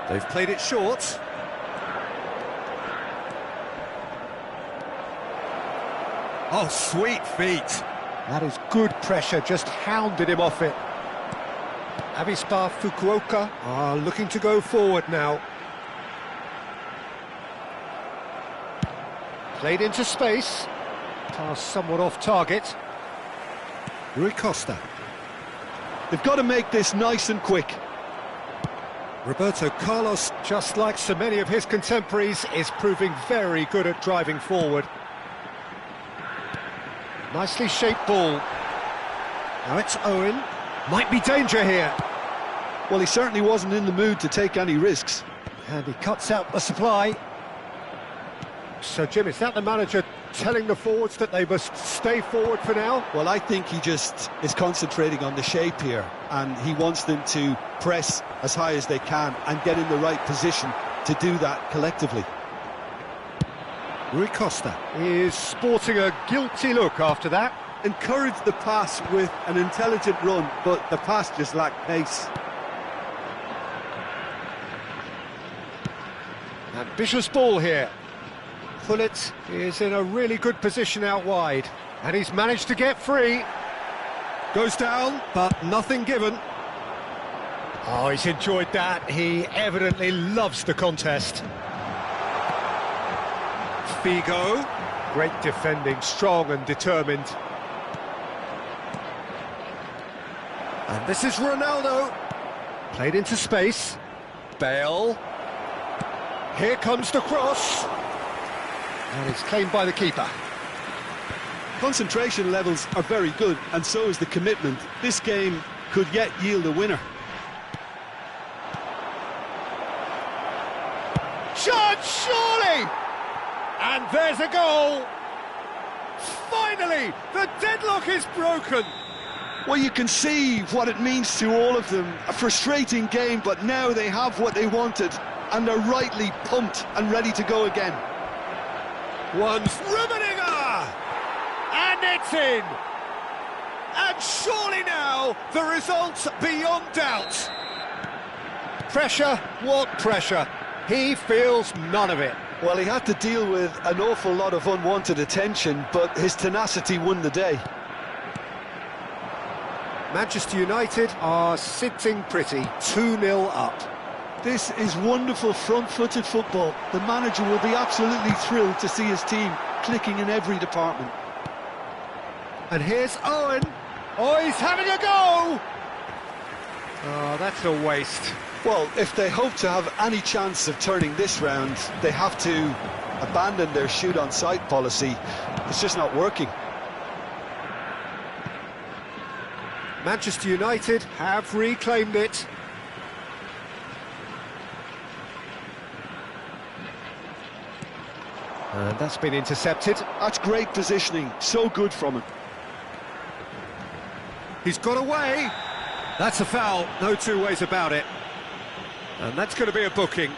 They've played it short. Oh, sweet feet. That is good pressure, just hounded him off it. Avispa Fukuoka are looking to go forward now. Played into space. Pass somewhat off target. Rui Costa. They've got to make this nice and quick. Roberto Carlos, just like so many of his contemporaries, is proving very good at driving forward. Nicely shaped ball. Now it's Owen. Might be danger here. Well, he certainly wasn't in the mood to take any risks. And he cuts out the supply. So, Jim, is that the manager telling the forwards that they must stay forward for now? Well, I think he just is concentrating on the shape here, and he wants them to press as high as they can and get in the right position to do that collectively. Rui Costa is sporting a guilty look after that. Encourage the pass with an intelligent run, but the pass just lacked pace. Ambitious ball here. Pullet is in a really good position out wide, and he's managed to get free. Goes down, but nothing given. Oh, he's enjoyed that. He evidently loves the contest. Figo. Great defending, strong and determined. And this is Ronaldo. Played into space. Bale. Here comes the cross. And it's claimed by the keeper. Concentration levels are very good, and so is the commitment. This game could yet yield a winner. Shot, surely! And there's a goal! Finally, the deadlock is broken! Well, you can see what it means to all of them. A frustrating game, but now they have what they wanted, and they're rightly pumped and ready to go again. One's Rummenigge! And it's in! And surely now, the result's beyond doubt. Pressure, what pressure? He feels none of it. Well, he had to deal with an awful lot of unwanted attention, but his tenacity won the day. Manchester United are sitting pretty, 2-0 up. This is wonderful front-footed football. The manager will be absolutely thrilled to see his team clicking in every department. And here's Owen. Oh, he's having a go! Oh, that's a waste. Well, if they hope to have any chance of turning this round, they have to abandon their shoot-on-sight policy. It's just not working. Manchester United have reclaimed it. And that's been intercepted. That's great positioning, so good from him. He's got away. That's a foul, no two ways about it. And that's going to be a booking.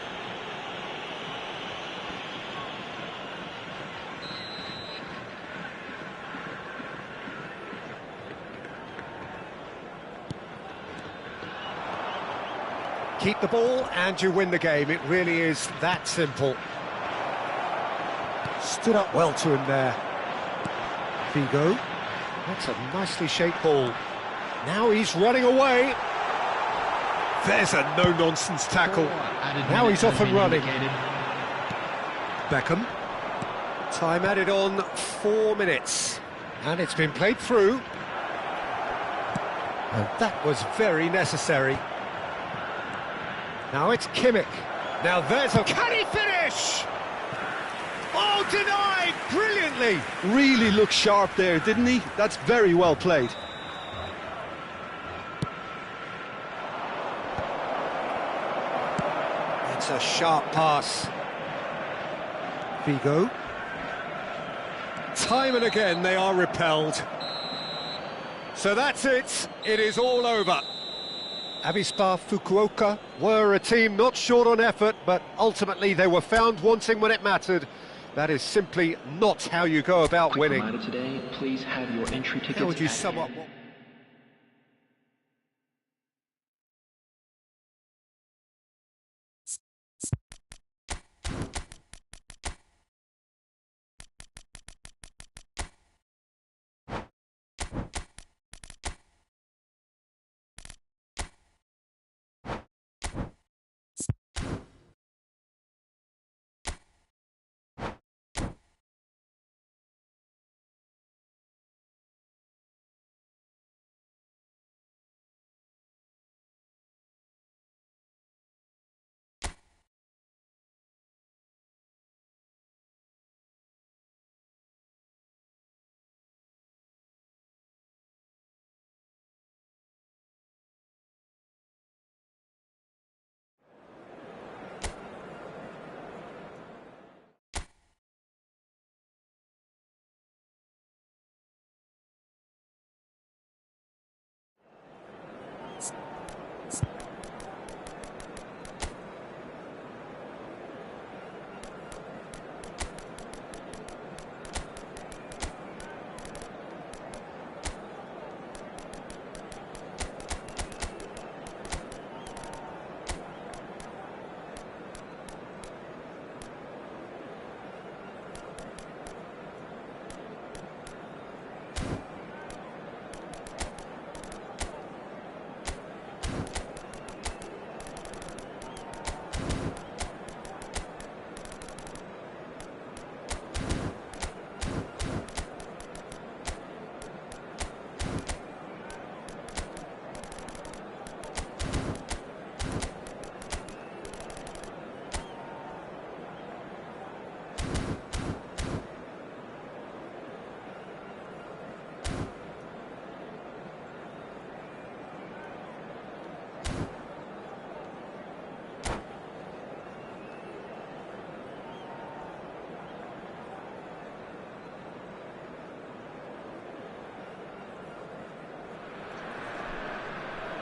Keep the ball and you win the game. It really is that simple. Stood up well to him there. Figo. That's a nicely shaped ball. Now he's running away. There's a no-nonsense tackle. Now he's off and running. Beckham. Time added on 4 minutes. And it's been played through. And that was very necessary. Now it's Kimmich. Now there's a... Can he finish? Oh, denied brilliantly. Really looked sharp there, didn't he? That's very well played. It's a sharp pass. Figo. time and again they are repelled. So that's it. It is all over. Avispa Fukuoka were a team not short on effort, but ultimately they were found wanting when it mattered. That is simply not how you go about winning. Today, please have your entry tickets. How would you sum up?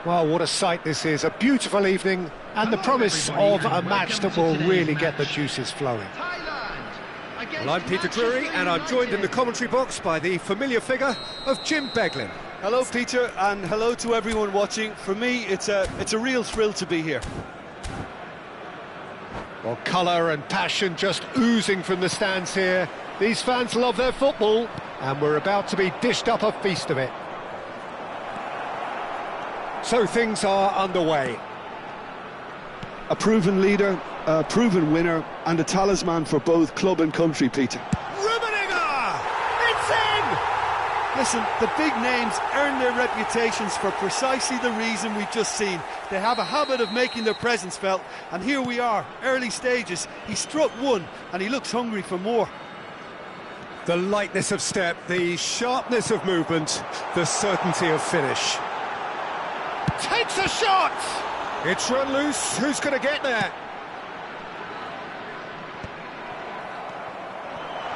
Well, what a sight this is. A beautiful evening and the promise of a match that will really get the juices flowing. Well, I'm Peter Drury, and I'm joined in the commentary box by the familiar figure of Jim Beglin. Hello, Peter, and hello to everyone watching. For me, it's a real thrill to be here. Well, colour and passion just oozing from the stands here. These fans love their football, and we're about to be dished up a feast of it. So things are underway. A proven leader, a proven winner, and a talisman for both club and country, Peter. Rummenigge! It's in! Listen, the big names earn their reputations for precisely the reason we've just seen. They have a habit of making their presence felt, and here we are, early stages. He struck one, and he looks hungry for more. The lightness of step, the sharpness of movement, the certainty of finish. Takes a shot! It's run loose, who's going to get there?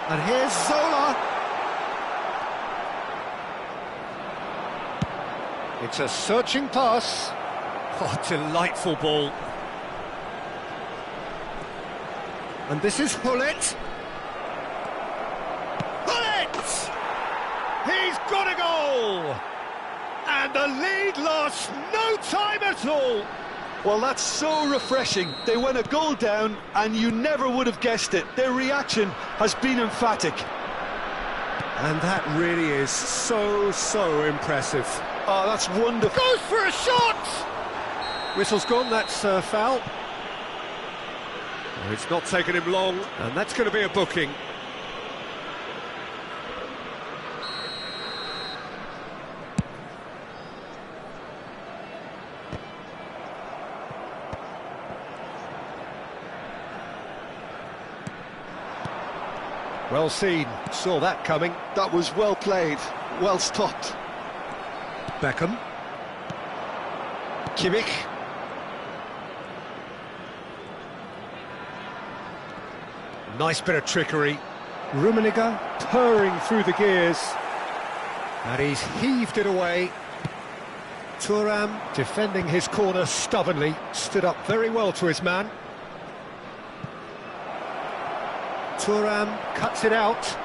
And here's Zola. It's a searching pass. Oh, delightful ball. And this is Hullet. Hullet! He's got a goal! And the lead lost no time at all. Well, that's so refreshing. They went a goal down, and you never would have guessed it. Their reaction has been emphatic. And that really is so impressive. Oh, that's wonderful. Goes for a shot! Whistle's gone, that's foul. It's not taken him long, and that's going to be a booking. Well seen, saw that coming. That was well played, well stopped. Beckham. Kimmich. Nice bit of trickery. Rummenigge purring through the gears. And he's heaved it away. Thuram defending his corner stubbornly, stood up very well to his man. Thuram cuts it out.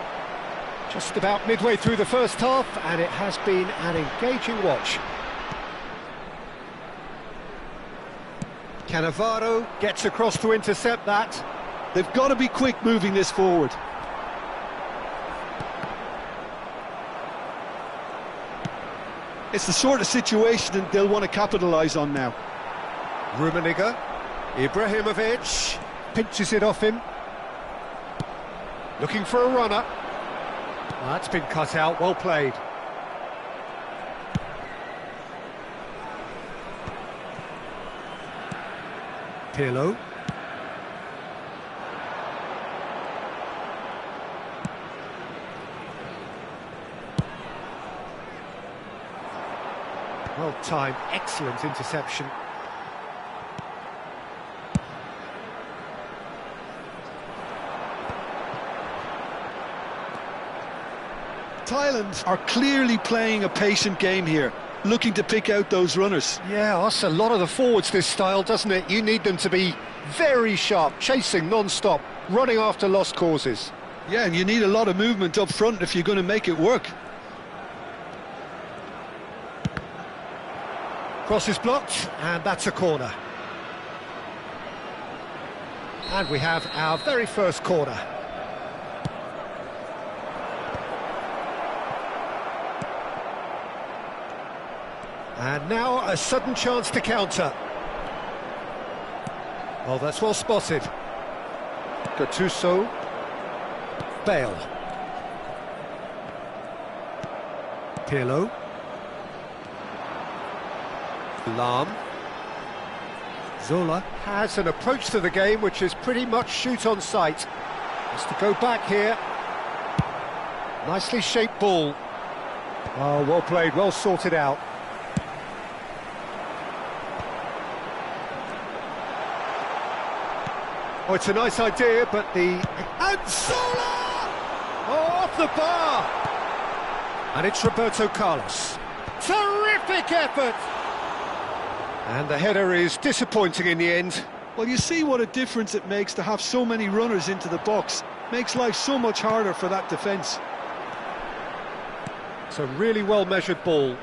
Just about midway through the first half, and it has been an engaging watch. Cannavaro gets across to intercept that. They've got to be quick moving this forward. It's the sort of situation that they'll want to capitalise on now. Rummenigge, Ibrahimovic, pinches it off him. Looking for a runner. That's been cut out, well played. Pirlo. Well timed, excellent interception. Thailand are clearly playing a patient game here, looking to pick out those runners. Yeah, that's a lot of the forwards, this style, doesn't it? You need them to be very sharp, chasing non-stop, running after lost causes. Yeah, and you need a lot of movement up front if you're going to make it work. Cross is blocked, and that's a corner. And we have our very first corner. And now a sudden chance to counter. Oh, that's well spotted. Gattuso. Bale. Pirlo. Lahm. Zola has an approach to the game which is pretty much shoot on sight. Has to go back here. Nicely shaped ball. Oh, well played, well sorted out. Oh, it's a nice idea, but the... And Zola! Oh, off the bar! And it's Roberto Carlos. Terrific effort! And the header is disappointing in the end. Well, you see what a difference it makes to have so many runners into the box. Makes life so much harder for that defence. It's a really well-measured ball.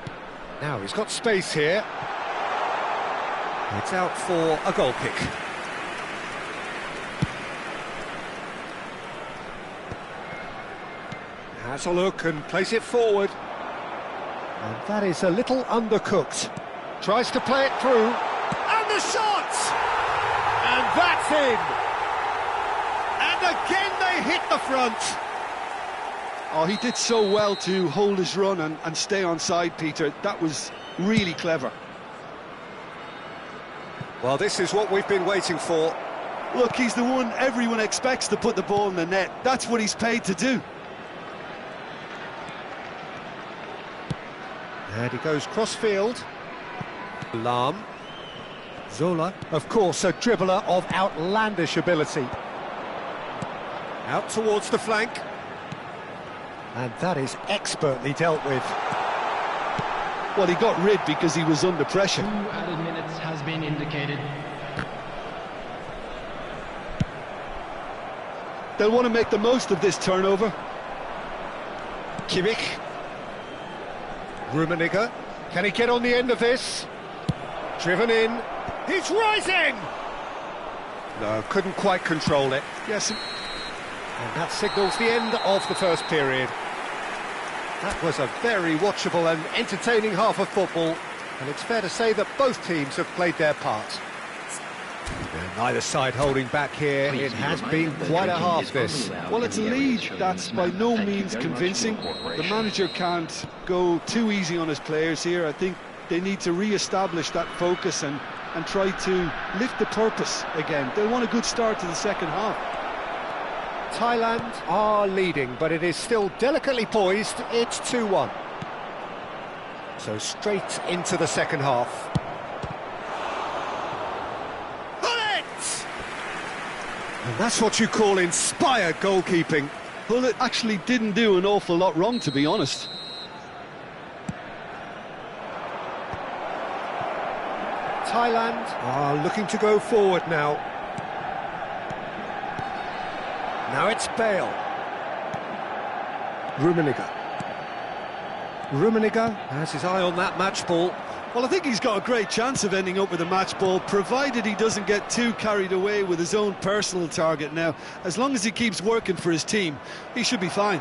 Now, he's got space here. It's out for a goal kick. Has a look and plays it forward. And that is a little undercooked. Tries to play it through. And the shot! And that's in! And again they hit the front. Oh, he did so well to hold his run and stay on side, Peter. That was really clever. Well, this is what we've been waiting for. Look, he's the one everyone expects to put the ball in the net. That's what he's paid to do. And he goes cross-field. Lahm. Zola, of course, a dribbler of outlandish ability. Out towards the flank. And that is expertly dealt with. Well, he got rid because he was under pressure. 2 added minutes has been indicated. They'll want to make the most of this turnover. Kimmich. Rummenigge. Can he get on the end of this? Driven in. He's rising! No, couldn't quite control it. Yes. And that signals the end of the first period. That was a very watchable and entertaining half of football, and it's fair to say that both teams have played their part. And neither side holding back here. It has been quite a half, this. Well, it's a lead that's by no means convincing. The manager can't go too easy on his players here. I think they need to re-establish that focus and try to lift the purpose again. They'll want a good start to the second half. Thailand are leading, but it is still delicately poised. It's 2-1. So straight into the second half. And that's what you call inspired goalkeeping. Hullet actually didn't do an awful lot wrong, to be honest. Thailand are looking to go forward now. Now it's Bale. Rummenigge has his eye on that match ball. Well, I think he's got a great chance of ending up with a match ball, provided he doesn't get too carried away with his own personal target now. As long as he keeps working for his team, he should be fine.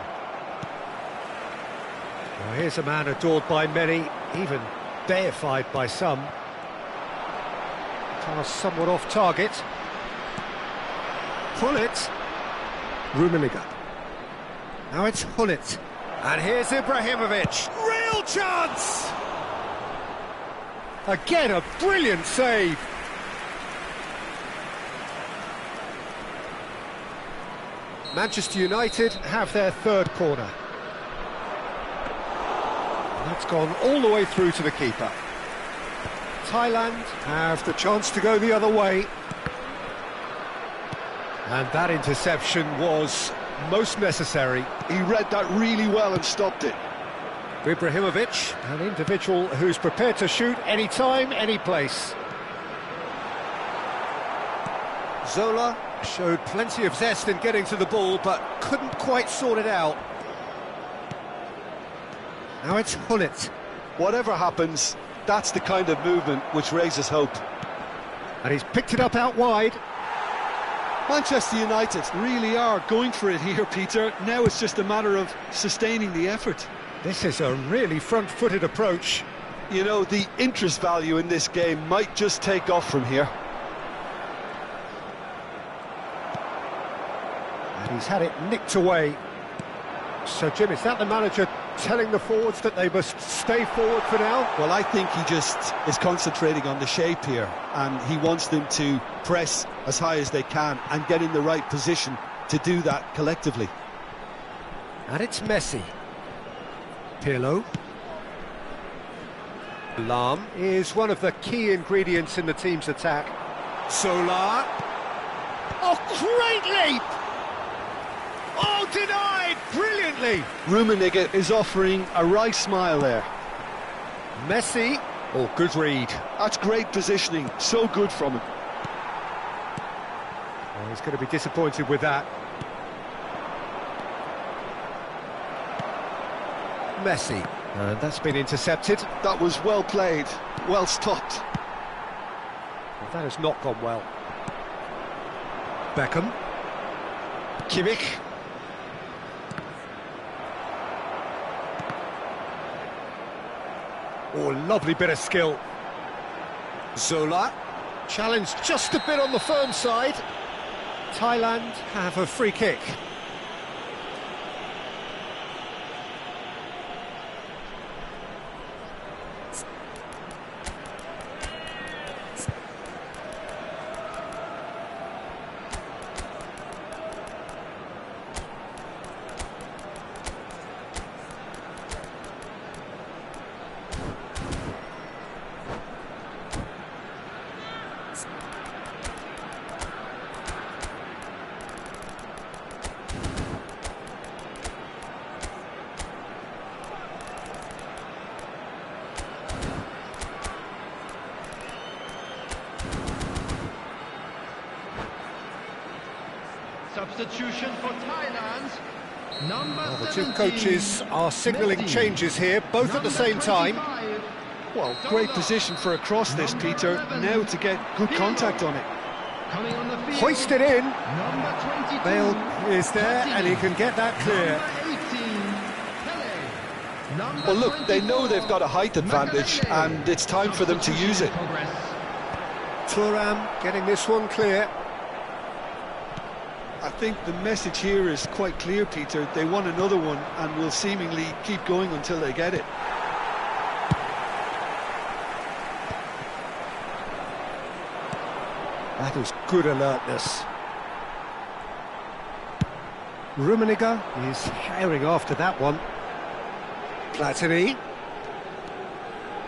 Well, here's a man adored by many, even deified by some. Pass somewhat off target. Hullet. Rummenigge. Now it's Hullet. And here's Ibrahimovic. Real chance! Again, a brilliant save. Manchester United have their third corner. And that's gone all the way through to the keeper. Thailand have the chance to go the other way. And that interception was most necessary. He read that really well and stopped it. Ibrahimovic, an individual who's prepared to shoot any time, any place. Zola showed plenty of zest in getting to the ball, but couldn't quite sort it out. Now it's Hullet. Whatever happens, that's the kind of movement which raises hope. And he's picked it up out wide. Manchester United really are going for it here, Peter. Now it's just a matter of sustaining the effort. This is a really front-footed approach. You know, the interest value in this game might just take off from here. And he's had it nicked away. So, Jim, is that the manager telling the forwards that they must stay forward for now? Well, I think he just is concentrating on the shape here, and he wants them to press as high as they can and get in the right position to do that collectively. And it's Messi. Pirlo. Lahm is one of the key ingredients in the team's attack. Solar. Oh, great leap! Oh, denied brilliantly! Rummenigge is offering a right smile there. Messi. Oh, good read. That's great positioning, so good from him. Oh, he's going to be disappointed with that. Messi, and that's been intercepted. That was well played, well stopped. Well, that has not gone well. Beckham. Kimmich. Oh, lovely bit of skill. Zola. Challenged just a bit on the firm side. Thailand have a free kick. Substitution for Thailand. Number The two 17, coaches are signalling Messi. changes here, both at the same time. 25, Well, great position for a cross this, Peter. Now to get good contact on it. coming on the field. Hoisted in. Number 22. Bale is there, and he can get that clear. Number 18, Pele. Number Well, look, they know 24, they've got a height advantage, Magalhaes. and it's time for them to use it. Progress. Thuram getting this one clear. I think the message here is quite clear, Peter. They want another one and will seemingly keep going until they get it. That is good alertness. Rummenigge is herring after that one. Platini.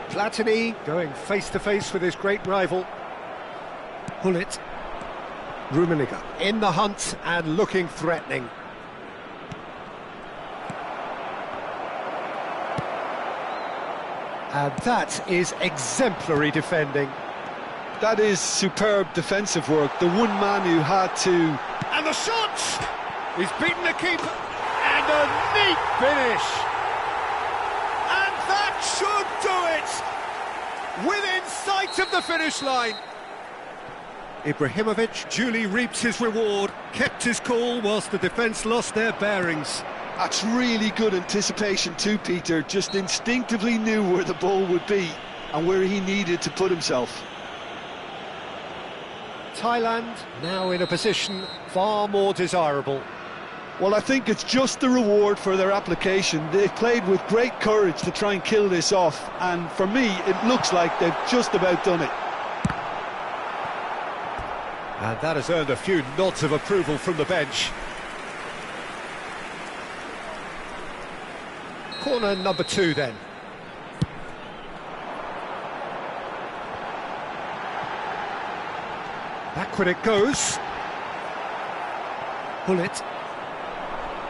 Platini going face-to-face with his great rival. Hullet. Rummenigge in the hunt and looking threatening. And that is exemplary defending. That is superb defensive work. The one man who had to... And the shot! He's beaten the keeper. And a neat finish. And that should do it. Within sight of the finish line. Ibrahimovic duly reaps his reward, kept his cool whilst the defence lost their bearings. That's really good anticipation too, Peter. Just instinctively knew where the ball would be and where he needed to put himself. Thailand now in a position far more desirable. Well, I think it's just the reward for their application. They've played with great courage to try and kill this off, and for me, it looks like they've just about done it. And that has earned a few nods of approval from the bench. Corner number 2 then. Backward it goes. Pull it.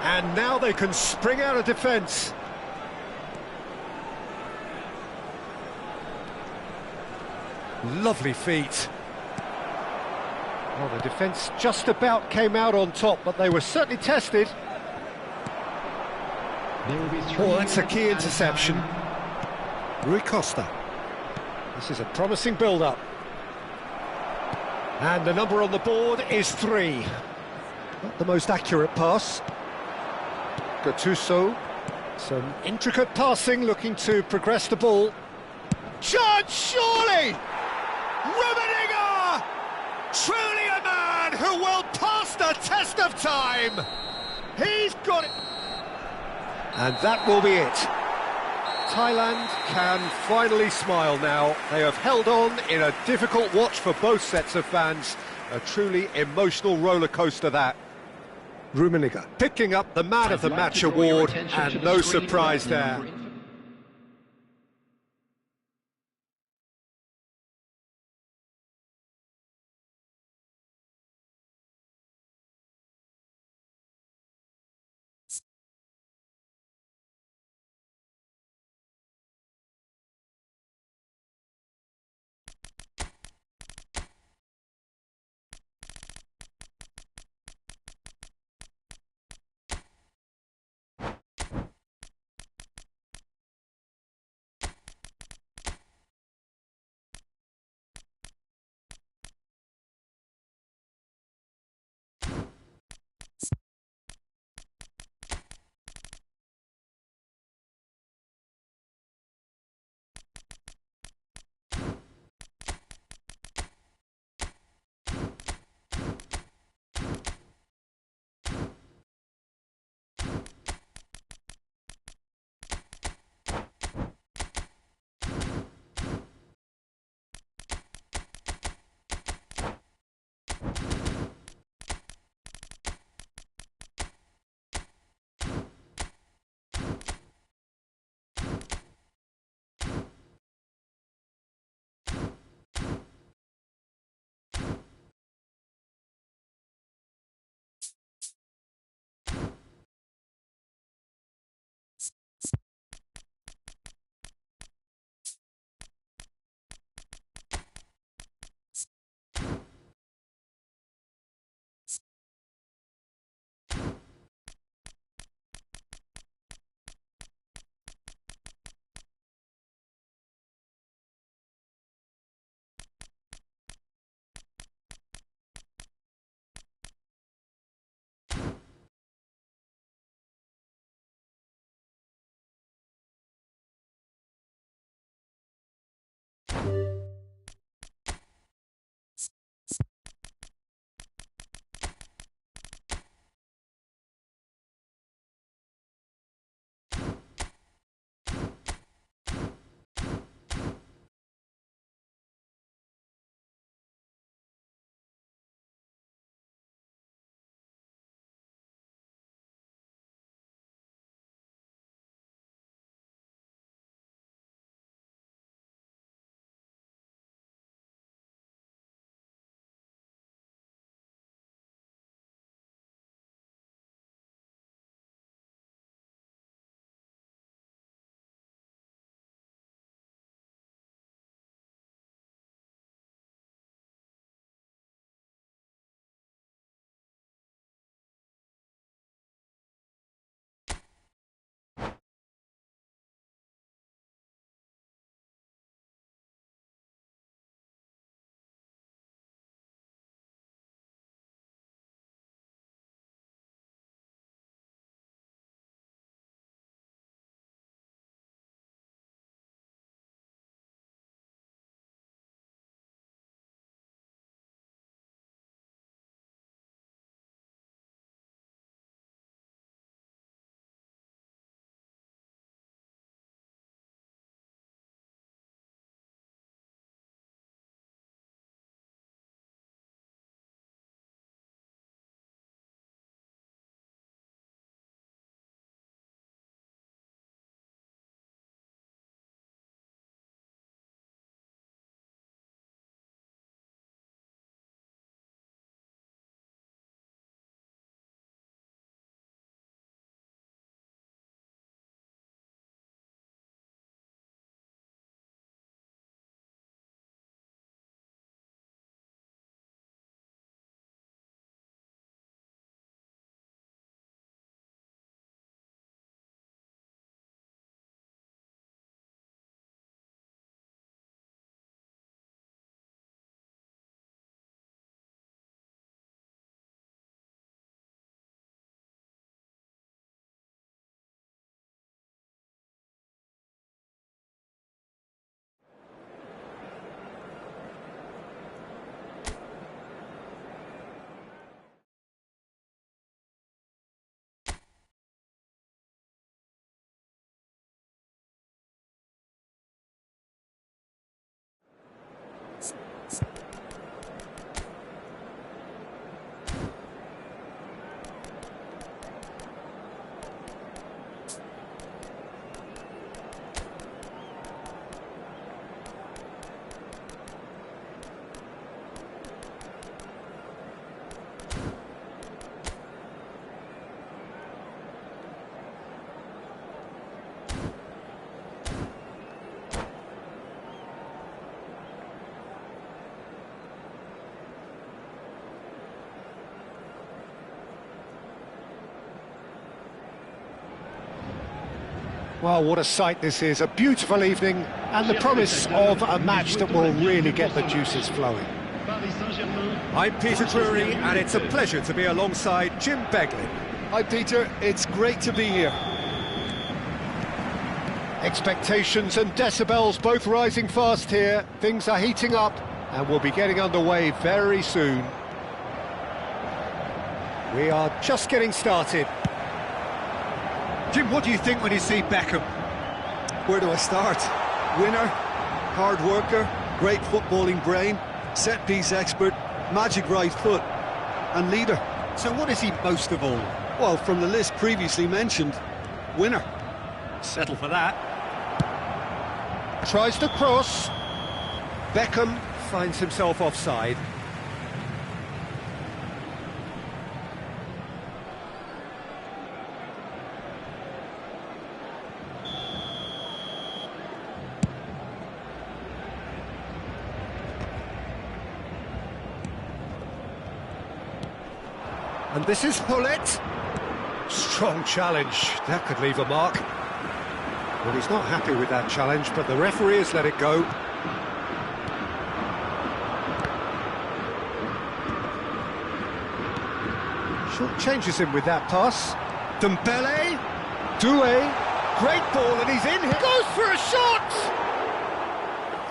And now they can spring out of defence. Lovely feet. Well, the defence just about came out on top, but they were certainly tested. There will be 3 Oh, that's a minutes key added interception. time. Rui Costa. This is a promising build-up. And the number on the board is 3. Not the most accurate pass. Gattuso. Some intricate passing, looking to progress the ball. Chance, surely! Rummenigge! Truly a man who will pass the test of time! He's got it! And that will be it. Thailand can finally smile now. They have held on in a difficult watch for both sets of fans. A truly emotional roller coaster, that. Rummenigge picking up the Man of the Match award, and no surprise there. Well, what a sight this is, a beautiful evening, and the promise of a match that will really get the juices flowing. I'm Peter Drury, and it's a pleasure to be alongside Jim Beglin. Hi Peter, it's great to be here. Expectations and decibels both rising fast here. Things are heating up, and we'll be getting underway very soon. We are just getting started. Jim, what do you think when you see Beckham? Where do I start? Winner, hard worker, great footballing brain, set-piece expert, magic right foot, and leader. So what is he most of all? Well, from the list previously mentioned, winner. Settle for that. Tries to cross. Beckham finds himself offside. And this is Hullet. Strong challenge. That could leave a mark. Well, he's not happy with that challenge, but the referee has let it go. Short changes him with that pass. Dembele. Doué. Great ball, and he's in here. Goes for a shot!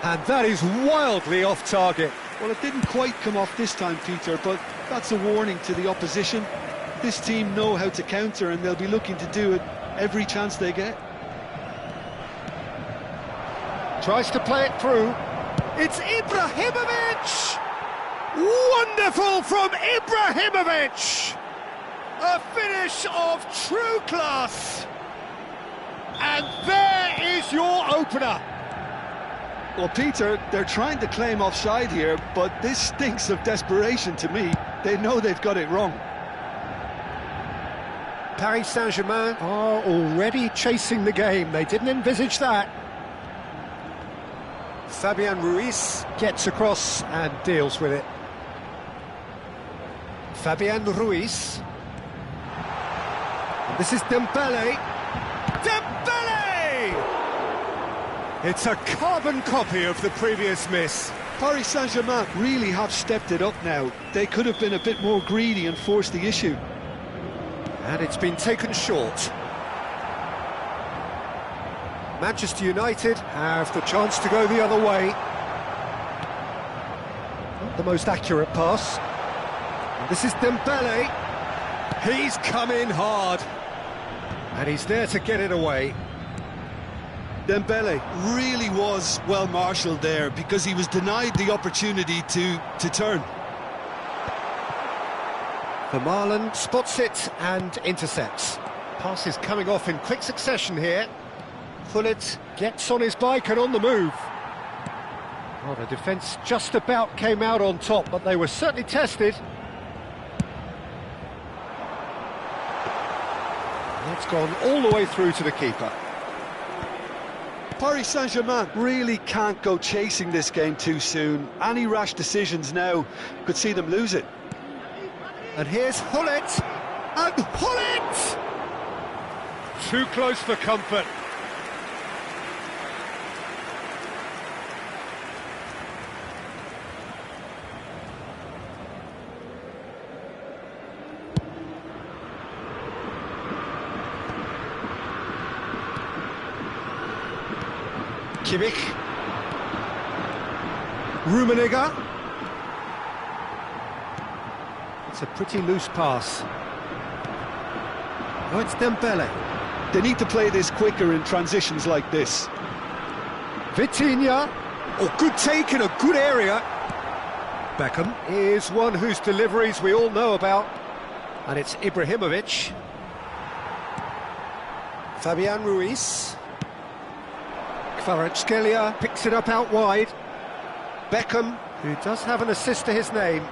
And that is wildly off target. Well, it didn't quite come off this time, Peter, but that's a warning to the opposition. This team know how to counter, and they'll be looking to do it every chance they get. Tries to play it through. It's Ibrahimovic! Wonderful from Ibrahimovic! A finish of true class! And there is your opener. Well, Peter, they're trying to claim offside here, but this stinks of desperation to me. They know they've got it wrong. Paris Saint-Germain are already chasing the game. They didn't envisage that. Fabian Ruiz Gets across and deals with it. Fabian Ruiz. And this is Dembele. Dembele! It's a carbon copy of the previous miss. Paris Saint-Germain really have stepped it up now. They could have been a bit more greedy and forced the issue. And it's been taken short. Manchester United have the chance to go the other way. Not the most accurate pass. And this is Dembele. He's come in hard. And he's there to get it away. Dembele really was well marshalled there because he was denied the opportunity to turn. Vermaelen spots it and intercepts. Pass is coming off in quick succession here. Hullet gets on his bike and on the move. Well, the defence just about came out on top, but they were certainly tested. That's gone all the way through to the keeper. Paris Saint-Germain really can't go chasing this game too soon. Any rash decisions now could see them lose it. And here's Hullet. And Hullet! Too close for comfort. Kimmich. Rummenigge. It's a pretty loose pass. Oh, it's Dembele. They need to play this quicker in transitions like this. Vitinha. Oh, good take in a good area. Beckham is one whose deliveries we all know about. And it's Ibrahimovic. Fabian Ruiz. Kvaratskhelia picks it up out wide. Beckham. Who does have an assist to his name.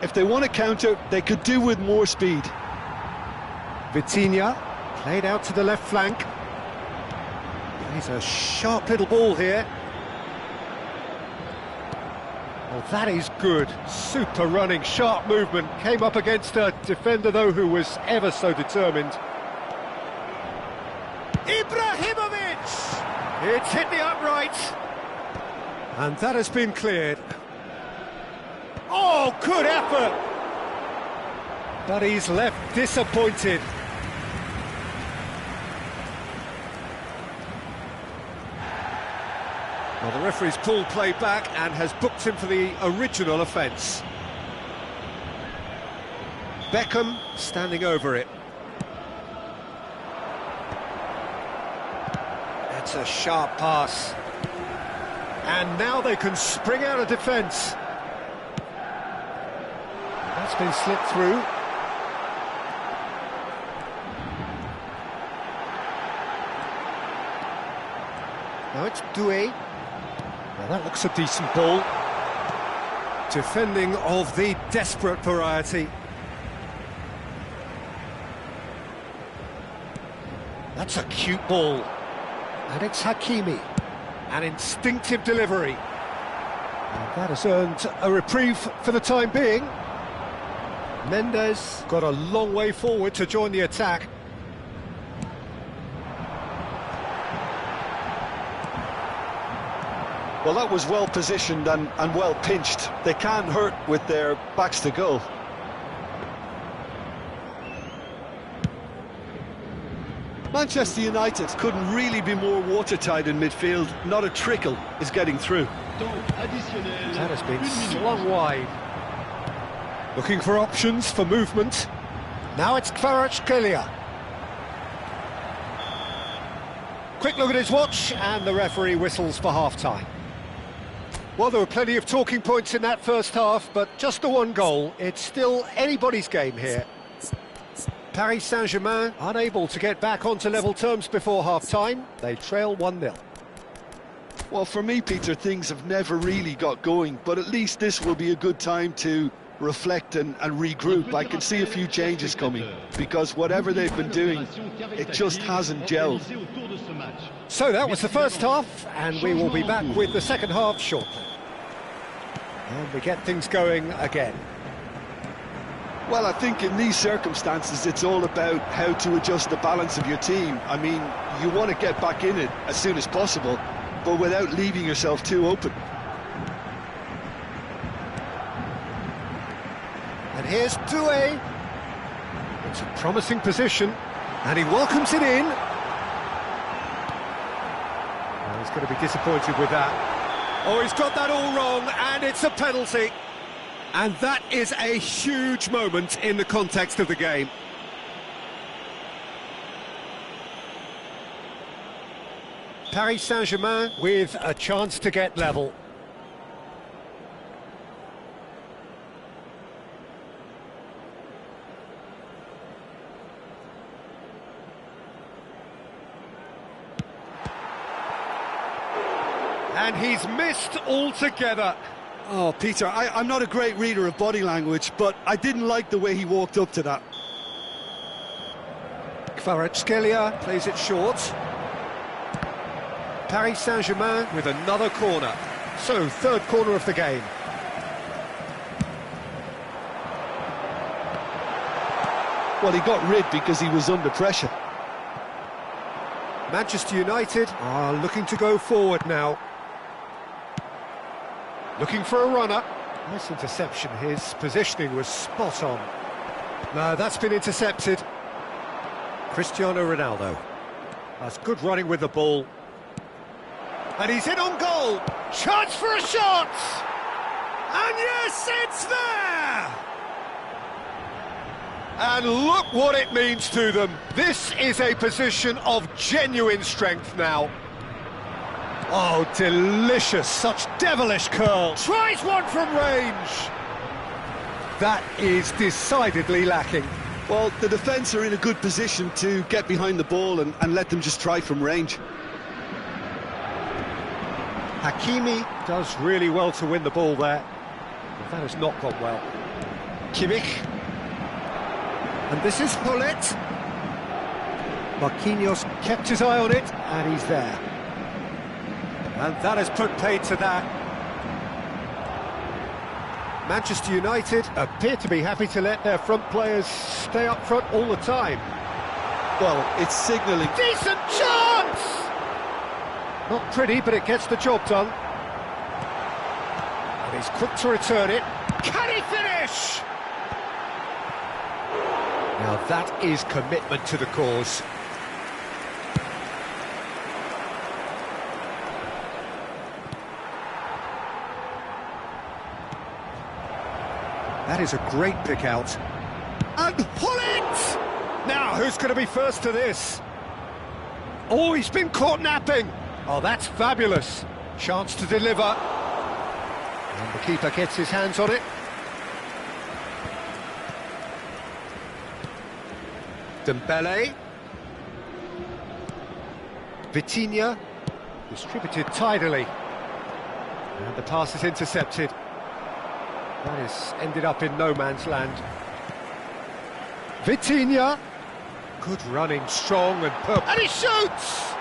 If they want to counter, they could do with more speed. Vitinha played out to the left flank. He's a sharp little ball here. Oh, that is good. Super running, sharp movement. Came up against a defender, though, who was ever so determined. Ibrahimovic! It's hit the upright. And that has been cleared. Oh, good effort! But he's left disappointed. Well, the referee's pulled play back and has booked him for the original offence. Beckham standing over it. That's a sharp pass. And now they can spring out of defence. That's been slipped through. Now it's Doué. Well, that looks a decent ball. Defending of the desperate variety. That's a cute ball. And it's Hakimi. An instinctive delivery. And that has earned a reprieve for the time being. Mendes got a long way forward to join the attack. Well, that was well positioned and well pinched. They can't hurt with their backs to goal. Manchester United couldn't really be more watertight in midfield. Not a trickle is getting through. That has been slung wide. Looking for options for movement. Now it's Kvaratskhelia. Quick look at his watch, and the referee whistles for half-time. Well, there were plenty of talking points in that first half, but just the one goal. It's still anybody's game here. Paris Saint-Germain unable to get back onto level terms before half-time. They trail 1-0. Well, for me, Peter, things have never really got going, but at least this will be a good time to reflect and regroup. I can see a few changes coming, because whatever they've been doing, it just hasn't gelled. So that was the first half, and we will be back with the second half shortly. And we get things going again. Well, I think in these circumstances, it's all about how to adjust the balance of your team. I mean, you want to get back in it as soon as possible, but without leaving yourself too open. And here's Doué. It's a promising position, and he welcomes it in. Well, he's going to be disappointed with that. Oh, he's got that all wrong, and it's a penalty. And that is a huge moment in the context of the game. Paris Saint-Germain with a chance to get level. And he's missed altogether. Oh, Peter, I'm not a great reader of body language, but I didn't like the way he walked up to that. Kvaratskhelia plays it short. Paris Saint-Germain with another corner. So, third corner of the game. Well, he got rid because he was under pressure. Manchester United are looking to go forward now. Looking for a runner. Nice interception. His positioning was spot on. No, that's been intercepted. Cristiano Ronaldo. That's good running with the ball. And he's in on goal. Chance for a shot! And yes, it's there! And look what it means to them. This is a position of genuine strength now. Oh, delicious, such devilish curl. Tries one from range. That is decidedly lacking. Well, the defence are in a good position to get behind the ball and let them just try from range. Hakimi does really well to win the ball there. But that has not gone well. Kimmich. And this is Hullet. Marquinhos kept his eye on it, and he's there. And that has put paid to that. Manchester United appear to be happy to let their front players stay up front all the time. Well, it's signalling. Decent chance! Not pretty, but it gets the job done. And he's quick to return it. Can he finish? Now that is commitment to the cause. That is a great pick out. And pull it! Now, who's going to be first to this? Oh, he's been caught napping. Oh, that's fabulous. Chance to deliver. And the keeper gets his hands on it. Dembele. Vitinha. Distributed tidily. And the pass is intercepted. That has ended up in no man's land. Vitinha. Good running, strong and purple. And he shoots!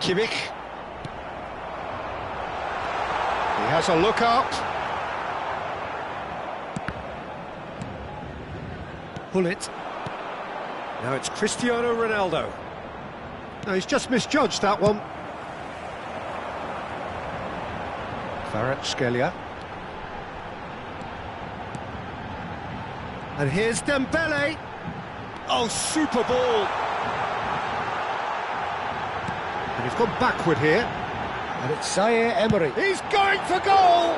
Kimmich. He has a look up. Pull it. Now it's Cristiano Ronaldo. No, he's just misjudged that one. Kvaratskhelia. And here's Dembele. Oh, super ball. And he's gone backward here. And it's Zaire Emery. He's going for goal!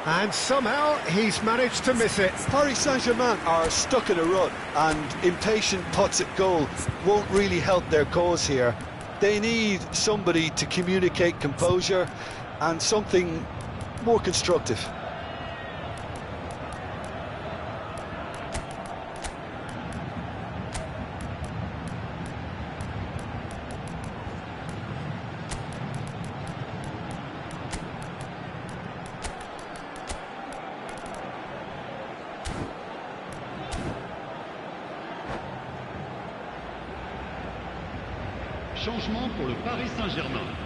And somehow he's managed to miss it. Paris Saint-Germain are stuck in a rut, and impatient putts at goal won't really help their cause here. They need somebody to communicate composure and something more constructive. Changement pour le Paris Saint-Germain.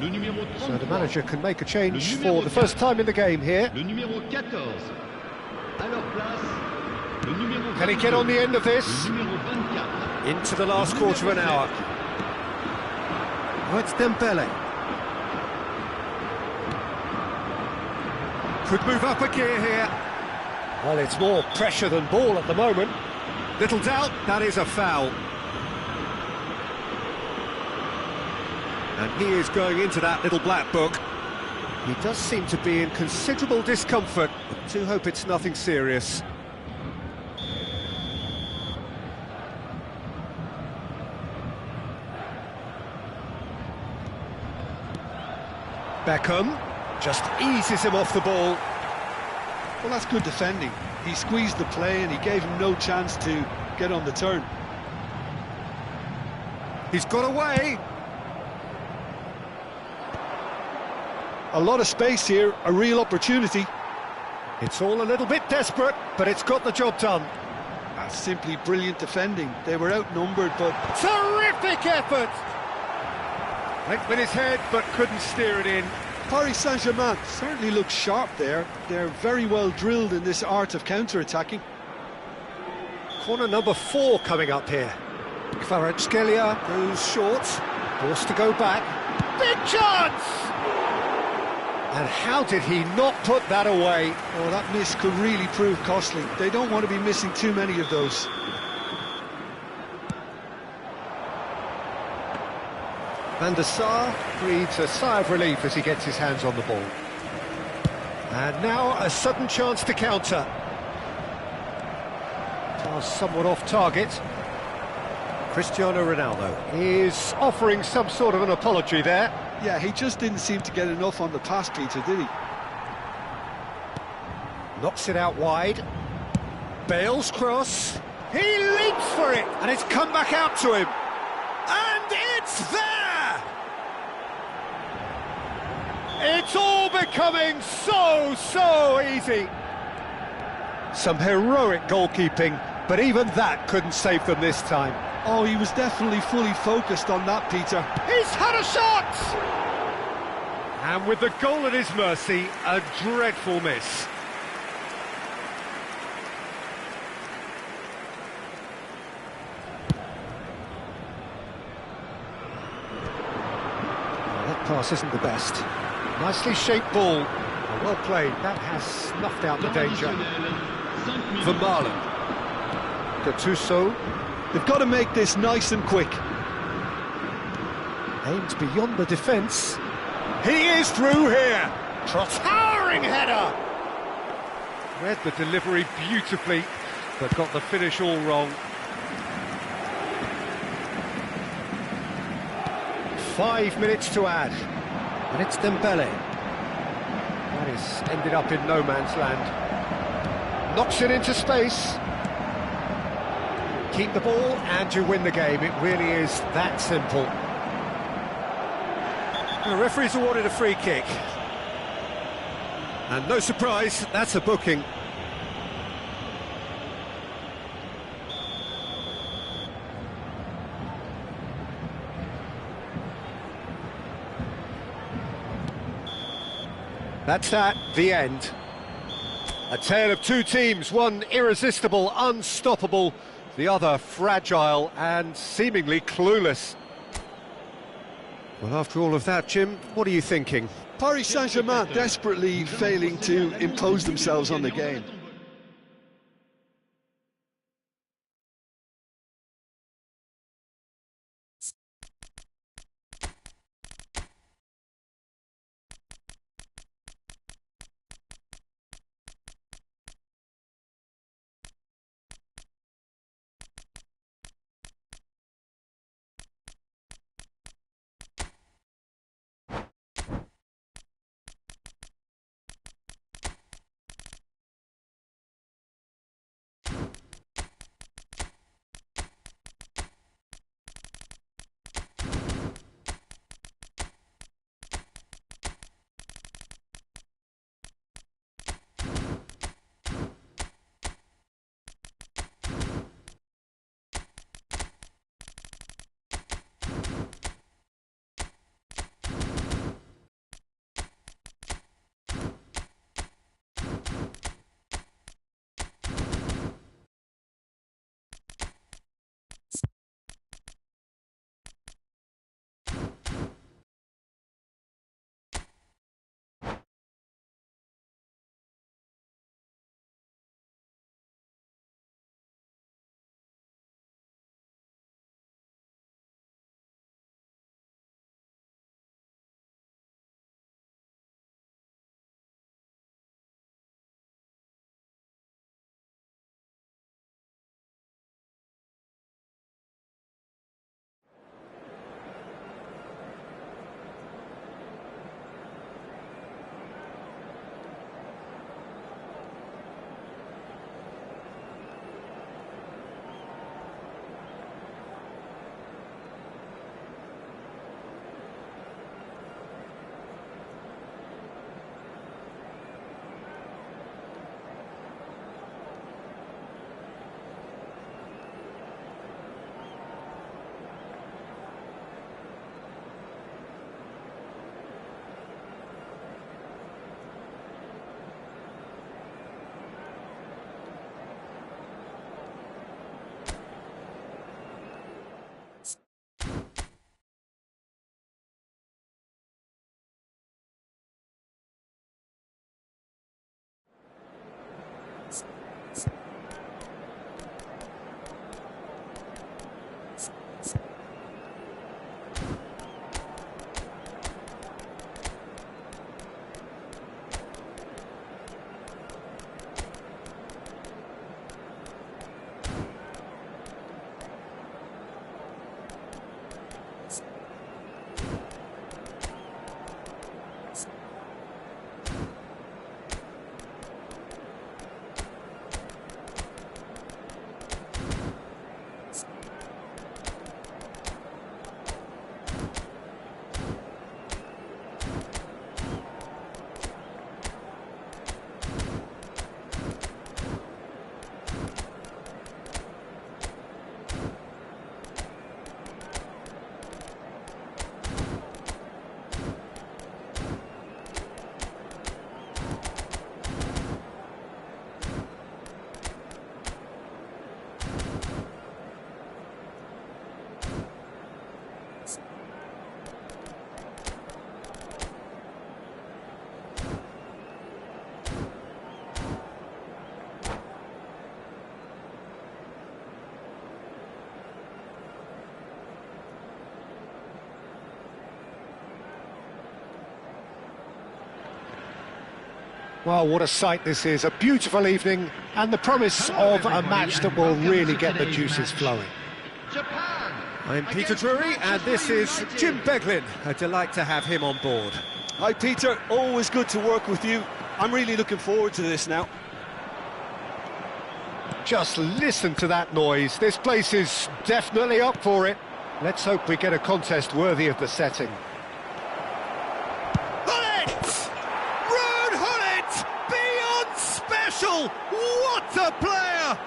Le numéro 33. So the manager can make a change for the first time in the game here. Le numéro 14. À leur place, le numéro 22. Can he get on the end of this? Le numéro 24. Into the last quarter of an hour. Oh, it's Dembele. Could move up a gear here. Well, it's more pressure than ball at the moment. Little doubt, that is a foul. And he is going into that little black book. He does seem to be in considerable discomfort. I do hope it's nothing serious. Beckham just eases him off the ball. Well, that's good defending. He squeezed the play and he gave him no chance to get on the turn. He's got away. A lot of space here, a real opportunity. It's all a little bit desperate, but it's got the job done. That's simply brilliant defending. They were outnumbered, but... Terrific effort! Went with his head, but couldn't steer it in. Paris Saint-Germain certainly looks sharp there. They're very well drilled in this art of counter-attacking. Corner number 4 coming up here. Kvaratskhelia goes short, forced to go back. Big chance! And how did he not put that away? Oh, that miss could really prove costly. They don't want to be missing too many of those. Van der Sar breathes a sigh of relief as he gets his hands on the ball. And now a sudden chance to counter. Pass somewhat off target. Cristiano Ronaldo is offering some sort of an apology there. Yeah, he just didn't seem to get enough on the pass, Peter, did he? Knocks it out wide. Bale's cross. He leaps for it! And it's come back out to him. And it's there! It's all becoming so easy. Some heroic goalkeeping, but even that couldn't save them this time. Oh, he was definitely fully focused on that, Peter. He's had a shot! And with the goal at his mercy, a dreadful miss. Pass isn't the best. Nicely shaped ball. Well played. That has snuffed out the danger. Vermaelen. Gattuso. They've got to make this nice and quick. Aimed beyond the defence. He is through here. Towering header. Read the delivery beautifully, but got the finish all wrong. 5 minutes to add, and it's Dembele. That is ended up in no man's land. Knocks it into space. Keep the ball and you win the game. It really is that simple. The referee's awarded a free kick. And no surprise, that's a booking. That's that, the end. A tale of two teams, one irresistible, unstoppable, the other fragile and seemingly clueless. Well, after all of that, Jim, what are you thinking? Paris Saint-Germain desperately failing to impose themselves on the game. Well, what a sight this is, a beautiful evening, and the promise of a match that will really get the juices flowing. Japan. I'm Peter Drury, and this is Jim Beglin. A delight to have him on board. Hi Peter, always good to work with you. I'm really looking forward to this now. Just listen to that noise. This place is definitely up for it. Let's hope we get a contest worthy of the setting. Hullet! Rude Hullet! Beyond special! What a player!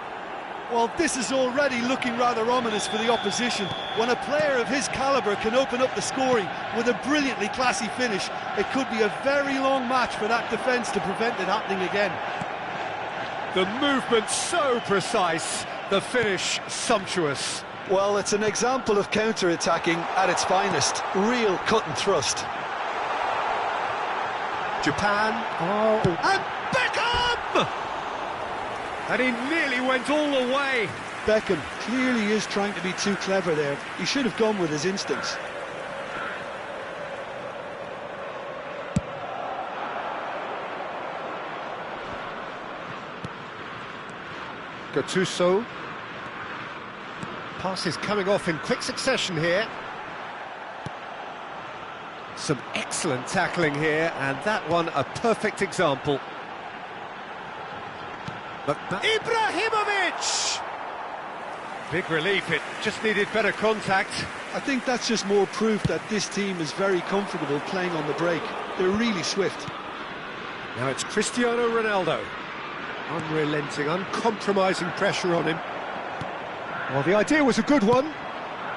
Well, this is already looking rather ominous for the opposition. When a player of his calibre can open up the scoring with a brilliantly classy finish, it could be a very long match for that defence to prevent it happening again. The movement so precise, the finish sumptuous. Well, it's an example of counter-attacking at its finest. Real cut and thrust. Japan, And Beckham! And he nearly went all the way. Beckham clearly is trying to be too clever there. He should have gone with his instincts. Gattuso. Pass is coming off in quick succession here. Some excellent tackling here, and that one a perfect example. Ibrahimovic! Big relief, it just needed better contact. I think that's just more proof that this team is very comfortable playing on the break. They're really swift. Now it's Cristiano Ronaldo. Unrelenting, uncompromising pressure on him. Well, the idea was a good one.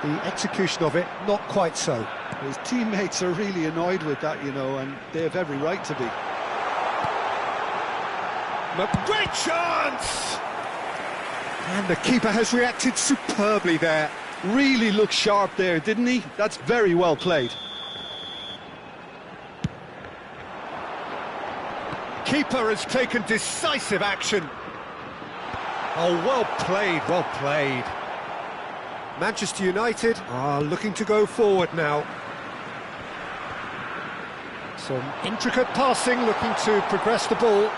The execution of it, not quite so. His teammates are really annoyed with that, you know, and they have every right to be. Great chance! And the keeper has reacted superbly there. Really looked sharp there, didn't he? That's very well played. Keeper has taken decisive action. Oh, well played, well played. Manchester United are looking to go forward now. Some intricate passing, looking to progress the ball.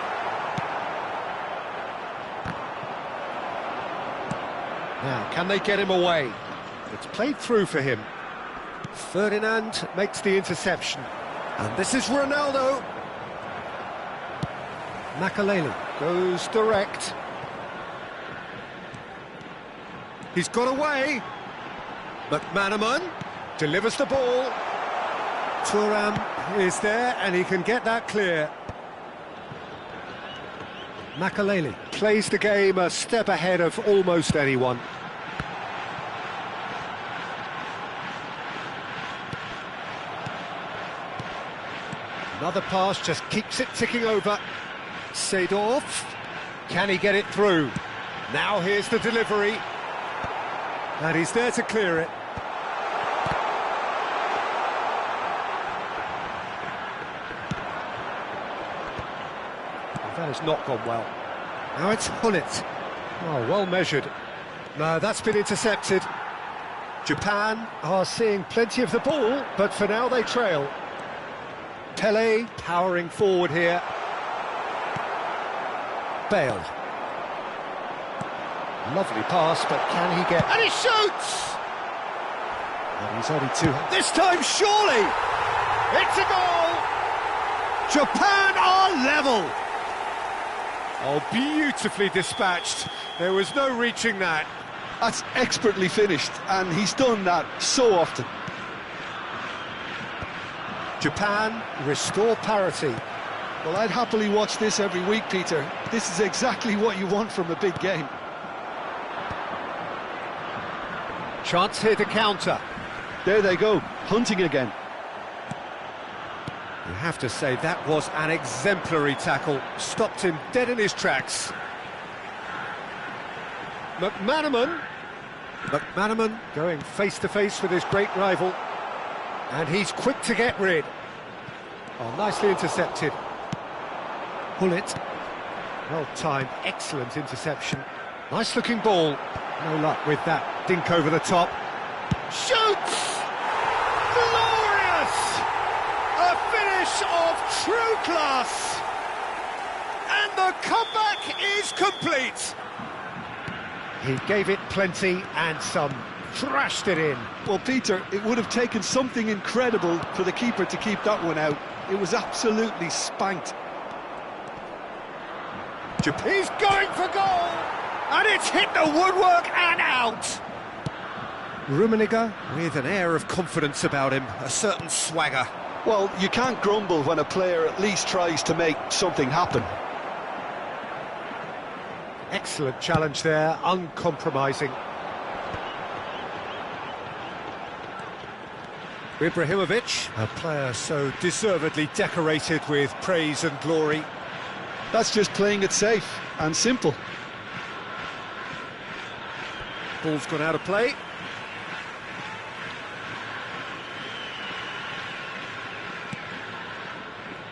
Now, can they get him away? It's played through for him. Ferdinand makes the interception. And this is Ronaldo. Makaleli goes direct. He's got away. McManaman delivers the ball. Thuram is there, and he can get that clear. Makaleli plays the game a step ahead of almost anyone. Another pass just keeps it ticking over. Seedorf, can he get it through? Now here's the delivery. And he's there to clear it. That has not gone well. Now it's Hullet. Oh, well measured. No, that's been intercepted. Japan are seeing plenty of the ball, but for now they trail. Pele powering forward here. Bale. Lovely pass, but can he get... And he shoots! And he's only two. This time, surely! It's a goal! Japan are level! Oh, beautifully dispatched. There was no reaching that. That's expertly finished, and he's done that so often. Japan restore parity. Well, I'd happily watch this every week, Peter. This is exactly what you want from a big game. Chance here to counter. There they go, hunting again. You have to say that was an exemplary tackle. Stopped him dead in his tracks. McManaman going face-to-face with his great rival. And he's quick to get rid. Oh, nicely intercepted. Hullet. Well timed, excellent interception. Nice looking ball. No luck with that dink over the top. Shoots! Glorious! A finish of true class! comeback is complete. He gave it plenty and some, thrashed it in. Well, Peter, it would have taken something incredible for the keeper to keep that one out. It was absolutely spanked. He's going for goal, and it's hit the woodwork and out. Rummenigge with an air of confidence about him, a certain swagger. Well, you can't grumble when a player at least tries to make something happen. Excellent challenge there, uncompromising. Ibrahimovic, a player so deservedly decorated with praise and glory. That's just playing it safe and simple. Ball's gone out of play.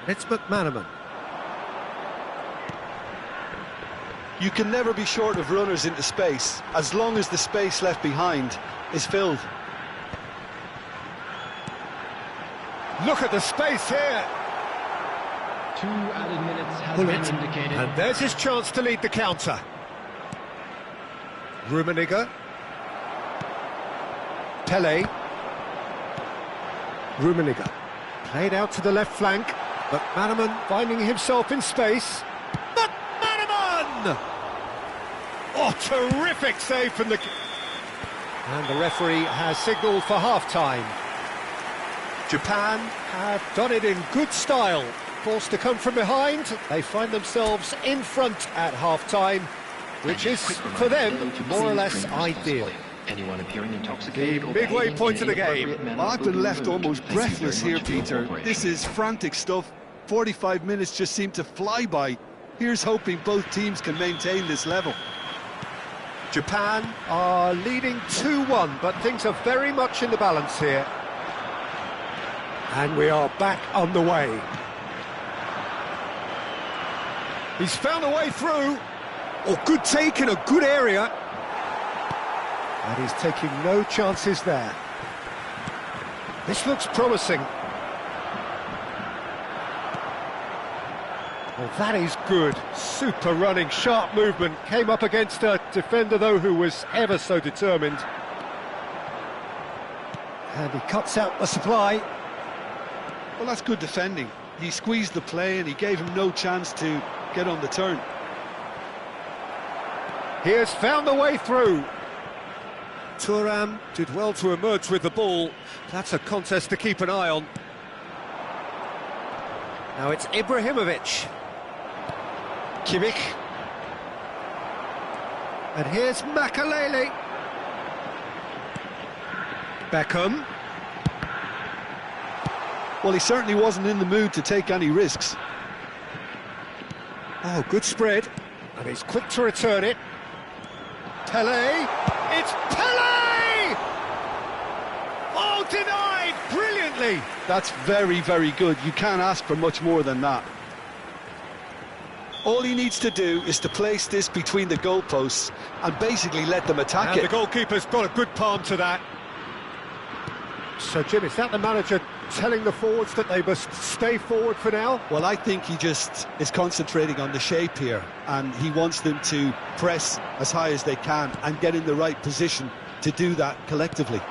It's McManaman. You can never be short of runners into space, as long as the space left behind is filled. Look at the space here. 2 added minutes has been indicated. And there's his chance to lead the counter. Rummenigge. Pele. Rummenigge. Played out to the left flank. McManaman finding himself in space. McManaman! Oh, terrific save from the... And the referee has signalled for half-time. Japan have done it in good style. Forced to come from behind, they find themselves in front at half-time, which is, for them, more or less ideal. Anyone appearing intoxicated or midway point of the game. Well, I've been left almost breathless here, Peter. This is frantic stuff. 45 minutes just seem to fly by. Here's hoping both teams can maintain this level. Japan are leading 2-1, but things are very much in the balance here. And we are back on the way. He's found a way through. Oh, good take in a good area. And he's taking no chances there. This looks promising. Well, that is good. Super running, sharp movement. Came up against a defender, though, who was ever so determined. And he cuts out the supply. Well, that's good defending. He squeezed the play and he gave him no chance to get on the turn. He has found a way through. Thuram did well to emerge with the ball. That's a contest to keep an eye on. Now it's Ibrahimovic. Kimmich. And here's Makalele. Beckham. Well, he certainly wasn't in the mood to take any risks. Oh, good spread. And he's quick to return it. Pele. It's Pele! Oh, denied brilliantly. That's very, very good. You can't ask for much more than that. All he needs to do is to place this between the goalposts and basically let them attack And it. the goalkeeper's got a good palm to that. So, Jim, is that the manager telling the forwards that they must stay forward for now? Well, I think he just is concentrating on the shape here, and he wants them to press as high as they can and get in the right position to do that collectively.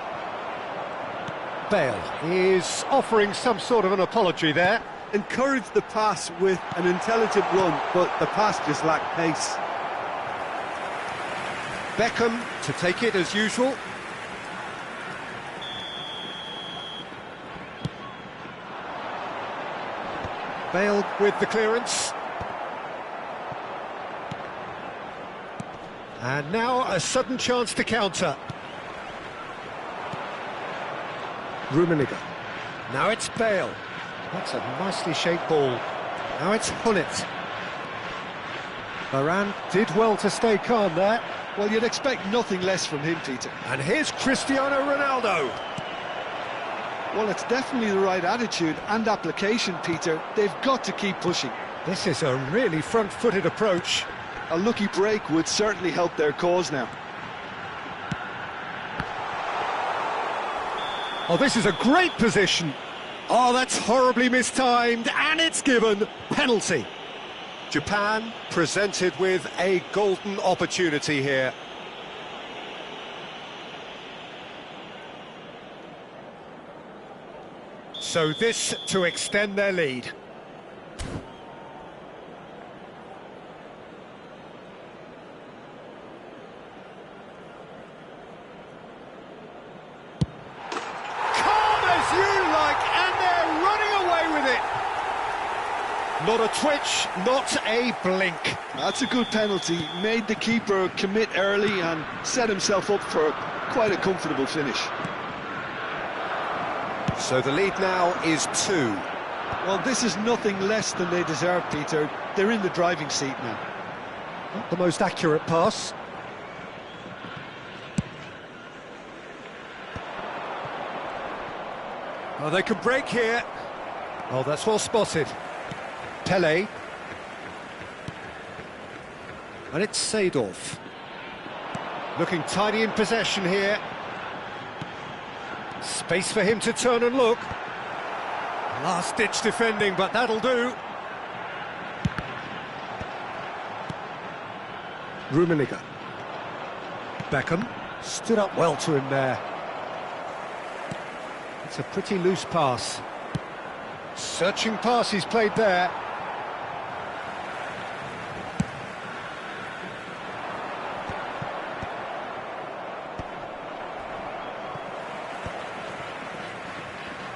Bale is offering some sort of an apology there. Encouraged the pass with an intelligent run, but the pass just lacked pace. Beckham to take it as usual. Bale with the clearance. And now a sudden chance to counter. Rummenigge. Now it's Bale. That's a nicely shaped ball. Now it's Hullet. Varane did well to stay calm there. Well, you'd expect nothing less from him, Peter. And here's Cristiano Ronaldo. Well, it's definitely the right attitude and application, Peter. They've got to keep pushing. This is a really front-footed approach. A lucky break would certainly help their cause now. Oh, this is a great position. Oh, that's horribly mistimed, and it's given penalty. Japan presented with a golden opportunity here. So this to extend their lead. Calm as you like, and they're running away with it. Not a twitch, not a blink. That's a good penalty. Made the keeper commit early and set himself up for quite a comfortable finish. So the lead now is 2. Well, this is nothing less than they deserve, Peter. They're in the driving seat now. Not the most accurate pass. Oh, they could break here. Oh, that's well spotted. Pele. And it's Seedorf. Looking tidy in possession here. Space for him to turn and look. Last-ditch defending, but that'll do. Rummenigge. Beckham stood up well to him there. It's a pretty loose pass. Searching pass he's played there.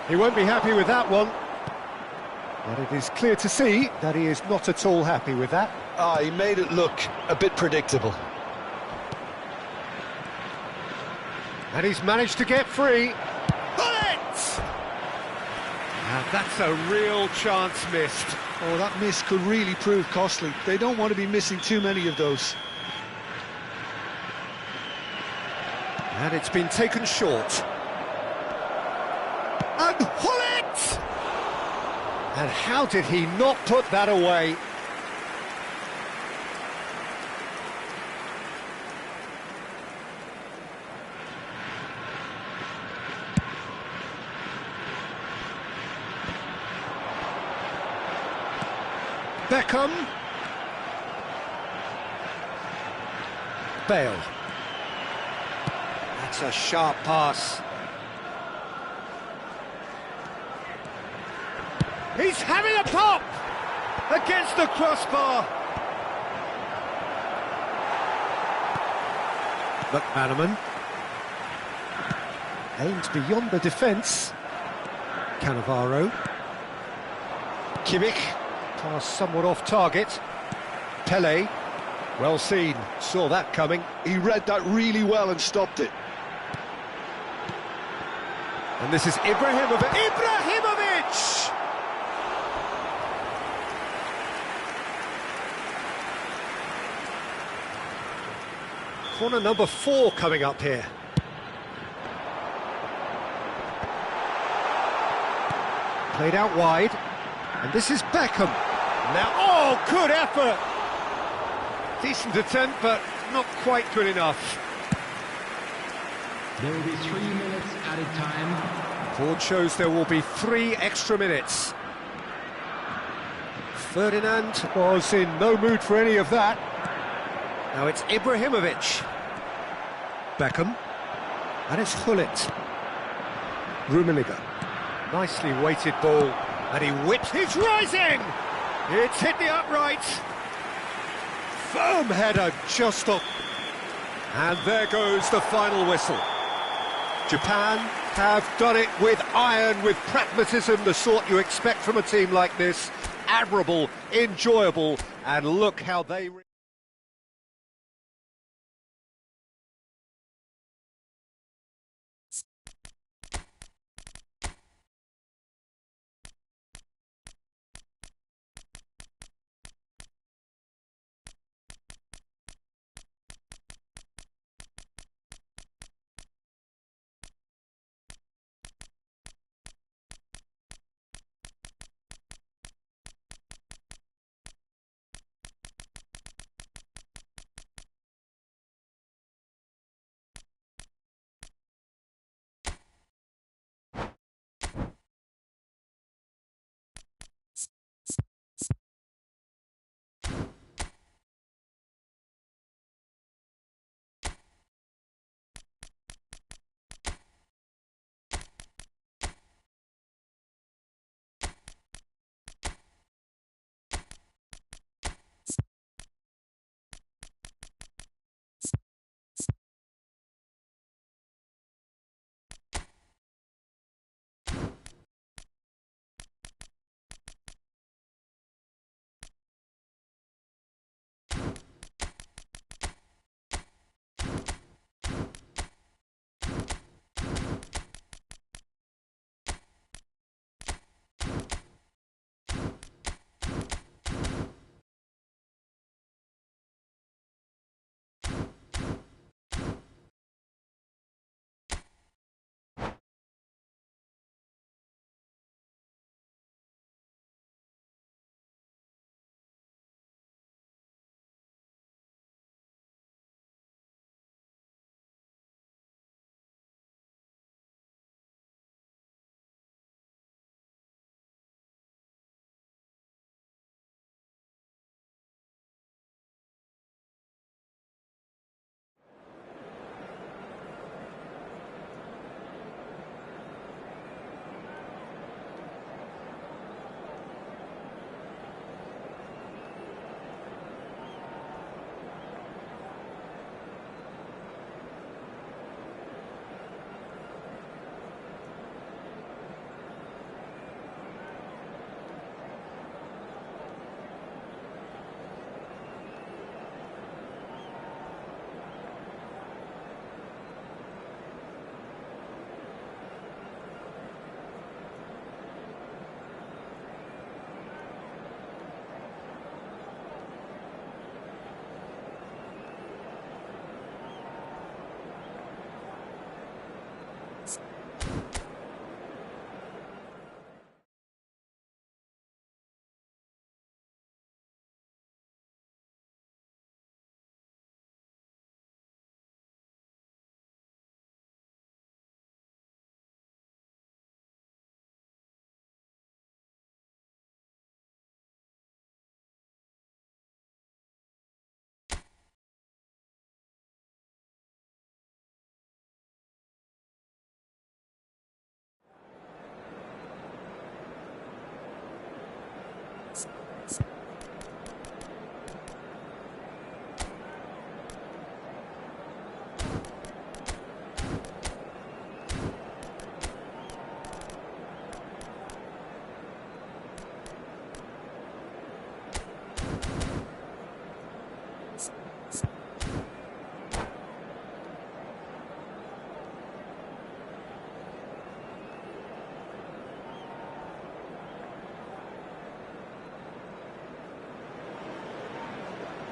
He won't be happy with that one. But it is clear to see that he is not at all happy with that. He made it look a bit predictable. And he's managed to get free. Bullet! And that's a real chance missed. Oh, that miss could really prove costly. They don't want to be missing too many of those. And it's been taken short. And Hullet! And how did he not put that away? Beckham. Bale. That's a sharp pass. He's having a pop against the crossbar. McManaman. Aimed beyond the defence. Cannavaro. Kimmich. Pass somewhat off target. Pele. Well seen. Saw that coming. He read that really well and stopped it. And this is Ibrahimovic. Ibrahimovic! Corner number 4 coming up here. Played out wide. And this is Beckham. Now, oh, good effort! Decent attempt, but not quite good enough. There will be 3 minutes added time. Board shows there will be 3 extra minutes. Ferdinand was in no mood for any of that. Now it's Ibrahimovic. Beckham. And it's Hullet. Rummenigge. Nicely weighted ball. And he whips. He's rising! It's hit the upright. Firm header just up. And there goes the final whistle. Japan have done it with iron, with pragmatism, the sort you expect from a team like this. Admirable, enjoyable, and look how they...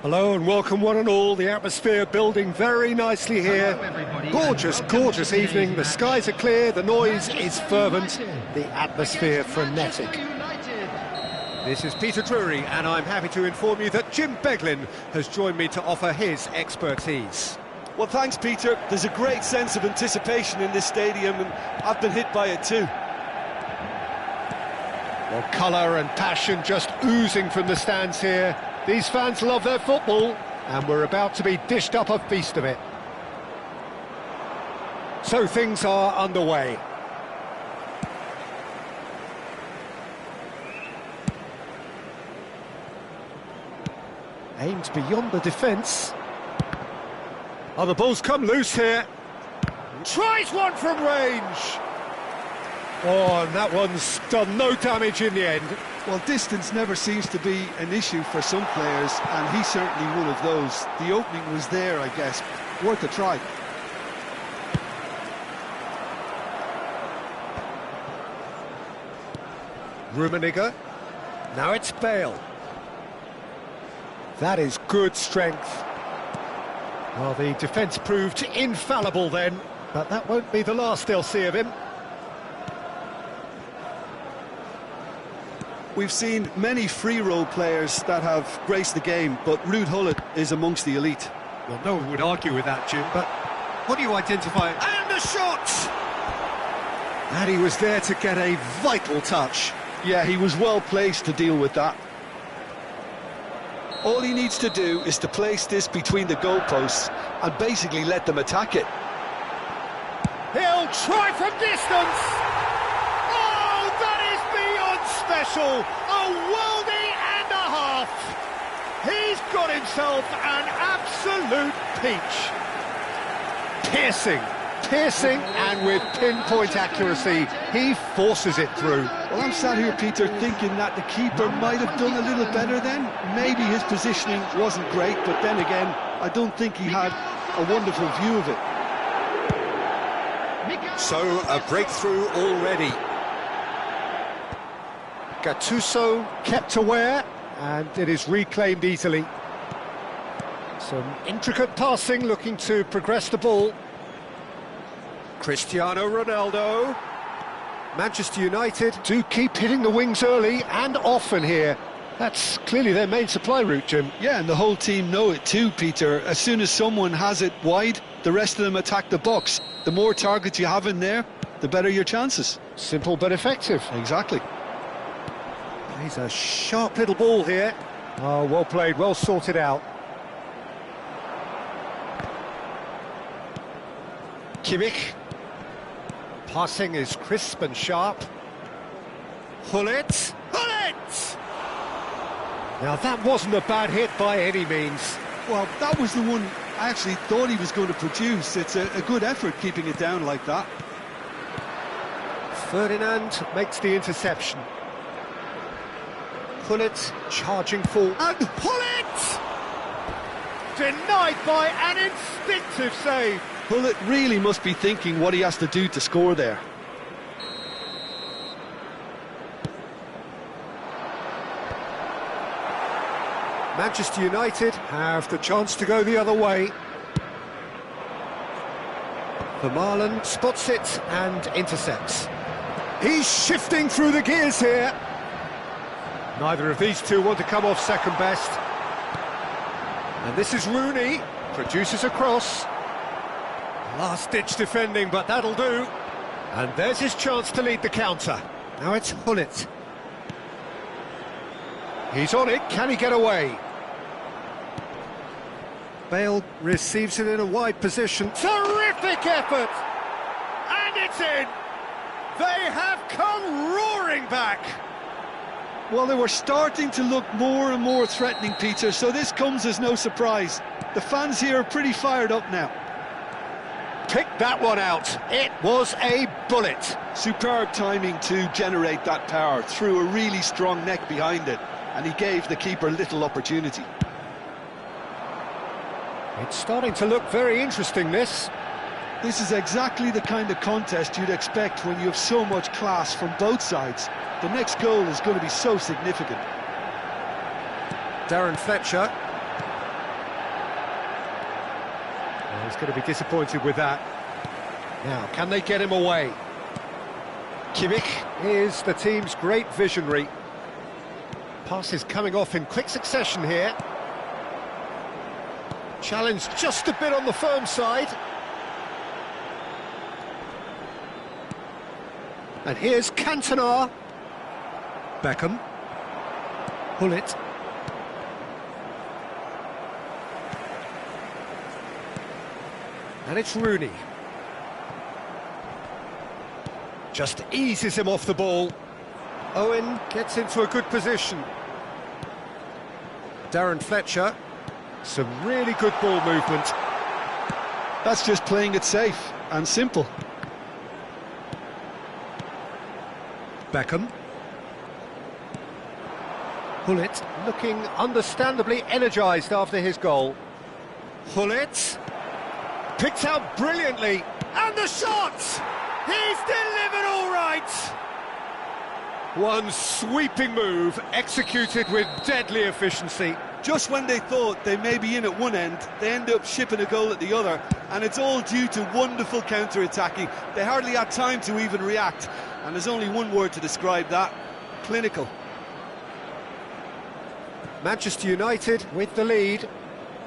Hello and welcome one and all. The atmosphere building very nicely here. Hello, everybody, Gorgeous, and welcome gorgeous to today's evening. The match. skies are clear, the noise is fervent, the atmosphere Against frenetic. Manchester United. This is Peter Drury, and I'm happy to inform you that Jim Beglin has joined me to offer his expertise. Well, thanks, Peter. There's a great sense of anticipation in this stadium, and I've been hit by it too. Well, colour and passion just oozing from the stands here. These fans love their football, and we're about to be dished up a feast of it. So things are underway. Aimed beyond the defence. Oh, the ball's come loose here. Tries one from range. Oh, and that one's done no damage in the end. Well, distance never seems to be an issue for some players, and he's certainly one of those. The opening was there, I guess. Worth a try. Rummenigge. Now it's Bale. That is good strength. Well, the defence proved infallible then, but that won't be the last they'll see of him. We've seen many free role players that have graced the game, but Ruud Gullit is amongst the elite. Well, no one would argue with that, Jim, but what do you identify? And a shot! And he was there to get a vital touch. Yeah, he was well placed to deal with that. All he needs to do is to place this between the goalposts and basically let them attack it. He'll try from distance! Oh, that is beyond special! A worldie and a half! He's got himself an absolute peach. Piercing, and with pinpoint accuracy, he forces it through. Well, I'm sat here, Peter, thinking that the keeper might have done a little better then. Maybe his positioning wasn't great, but then again, I don't think he had a wonderful view of it. So, a breakthrough already. Gattuso kept aware, and it is reclaimed easily. Some intricate passing, looking to progress the ball. Cristiano Ronaldo. Manchester United do keep hitting the wings early and often here. That's clearly their main supply route, Jim. Yeah, and the whole team know it too, Peter. As soon as someone has it wide, the rest of them attack the box. The more targets you have in there, the better your chances. Simple but effective. Exactly. He's a sharp little ball here. Oh, well played, well sorted out. Kimmich. Passing is crisp and sharp. Gullit. Now that wasn't a bad hit by any means. Well, that was the one I actually thought he was going to produce. It's a good effort keeping it down like that. Ferdinand makes the interception. Gullit charging forward. And Gullit! Denied by an instinctive save. Gullit really must be thinking what he has to do to score there. Manchester United have the chance to go the other way. Vermaelen spots it and intercepts. He's shifting through the gears here. Neither of these two want to come off second best. And this is Rooney, produces a cross. Last-ditch defending, but that'll do. And there's his chance to lead the counter. Now it's Gullit. He's on it, can he get away? Bale receives it in a wide position. Terrific effort! And it's in! They have come roaring back! Well, they were starting to look more and more threatening, Peter, so this comes as no surprise. The fans here are pretty fired up now. Pick that one out. It was a bullet. Superb timing to generate that power, threw a really strong neck behind it, and he gave the keeper little opportunity. It's starting to look very interesting, this. This is exactly the kind of contest you'd expect when you have so much class from both sides. The next goal is going to be so significant. Darren Fletcher. Well, he's going to be disappointed with that. Now, can they get him away? Kimmich is the team's great visionary. Passes coming off in quick succession here. Challenge just a bit on the firm side. And here's Cantona. Beckham. Hullet. And it's Rooney. Just eases him off the ball. Owen gets into a good position. Darren Fletcher. Some really good ball movement. That's just playing it safe and simple. Beckham. Hullet looking understandably energised after his goal. Hullet picked out brilliantly, and the shot! He's delivered all right! One sweeping move executed with deadly efficiency. Just when they thought they may be in at one end, they end up shipping a goal at the other, and it's all due to wonderful counter-attacking. They hardly had time to even react, and there's only one word to describe that: clinical. Manchester United with the lead.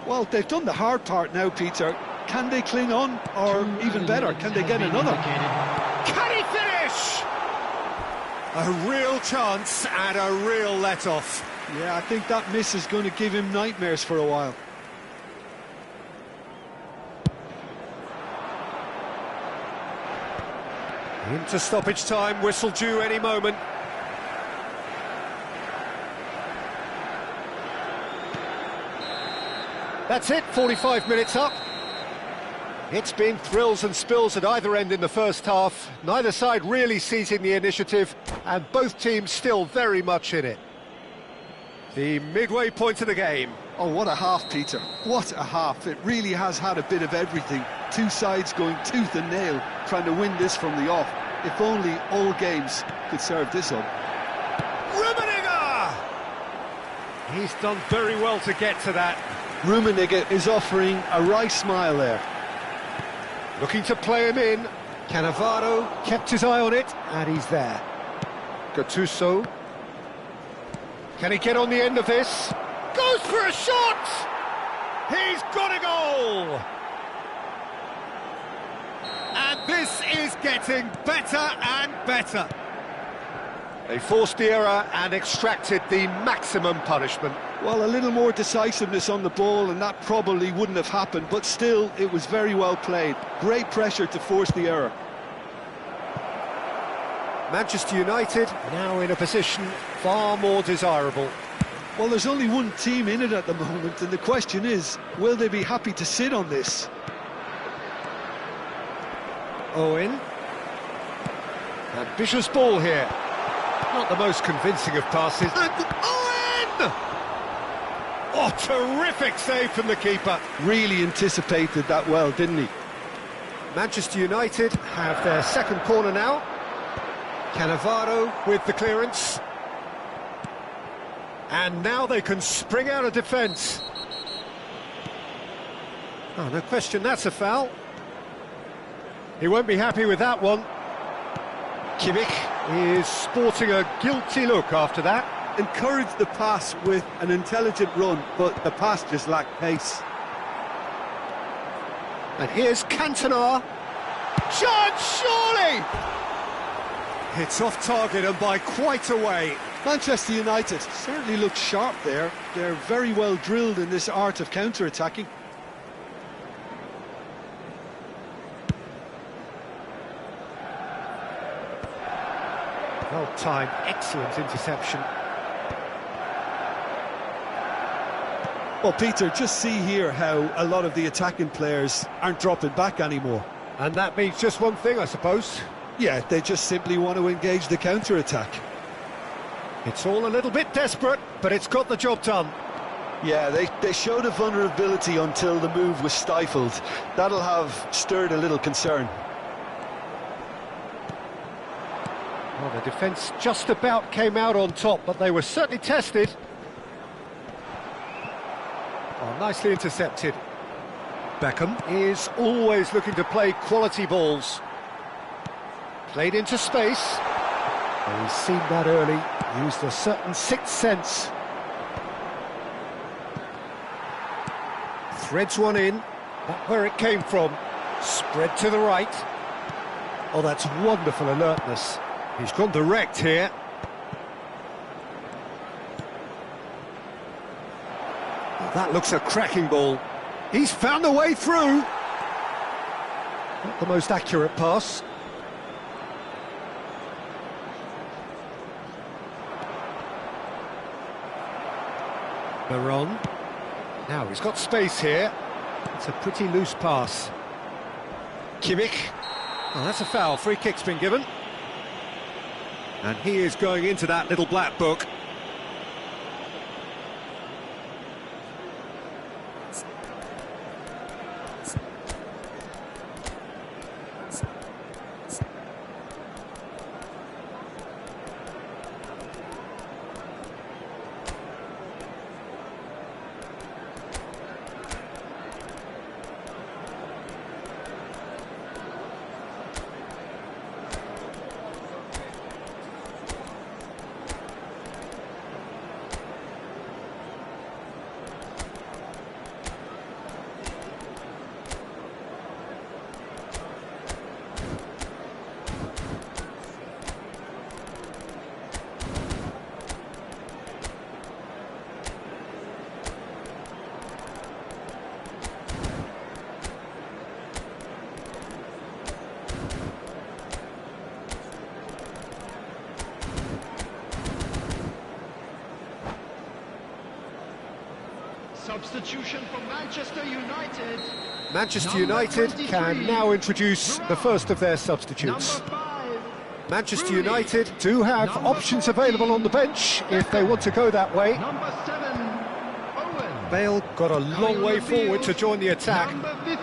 Well, they've done the hard part now, Peter. Can they cling on, or even better, can they get another? Can he finish? A real chance and a real let-off. Yeah, I think that miss is going to give him nightmares for a while. Into stoppage time, whistle due any moment. That's it, 45 minutes up. It's been thrills and spills at either end in the first half. Neither side really seizing the initiative, and both teams still very much in it. The midway point of the game. Oh, what a half, Peter. What a half. It really has had a bit of everything. Two sides going tooth and nail, trying to win this from the off. If only all games could serve this up. Rummenigge! He's done very well to get to that. Rummenigge is offering a wry smile there. Looking to play him in. Cannavaro kept his eye on it, and he's there. Gattuso. Can he get on the end of this? Goes for a shot! He's got a goal! And this is getting better and better. They forced the error and extracted the maximum punishment. Well, a little more decisiveness on the ball and that probably wouldn't have happened, but still, it was very well played. Great pressure to force the error. Manchester United now in a position far more desirable. Well, there's only one team in it at the moment, and the question is, will they be happy to sit on this? Owen. Ambitious ball here. Not the most convincing of passes. And Owen! Oh, terrific save from the keeper. Really anticipated that well, didn't he? Manchester United have their second corner now. Cannavaro with the clearance. And now they can spring out of defence. Oh, no question, that's a foul. He won't be happy with that one. Kimmich is sporting a guilty look after that. Encouraged the pass with an intelligent run, but the pass just lacked pace. And here's Cantona. Chance, surely! It's off target and by quite a way. Manchester United certainly look sharp there. They're very well drilled in this art of counter-attacking. Well-timed, excellent interception. Well, Peter, just see here how a lot of the attacking players aren't dropping back anymore. And that means just one thing, I suppose. Yeah, they just simply want to engage the counter-attack. It's all a little bit desperate, but it's got the job done. Yeah, they showed a vulnerability until the move was stifled. That'll have stirred a little concern. Well, the defence just about came out on top, but they were certainly tested. Oh, nicely intercepted. Beckham is always looking to play quality balls. Played into space. Oh, he's seen that early, used a certain sixth sense. Threads one in, not where it came from. Spread to the right. Oh, that's wonderful alertness. He's gone direct here. Oh, that looks a cracking ball. He's found a way through. Not the most accurate pass. Baron. Now he's got space here. It's a pretty loose pass. Kimmich. Oh, that's a foul. Free kick's been given. And he is going into that little black book. Substitution for Manchester United. Manchester United can now introduce the first of their substitutes. Number 5. Manchester United do have options available on the bench if they want to go that way. Number 7. Owen. Bale got a long way forward to join the attack. Number 15.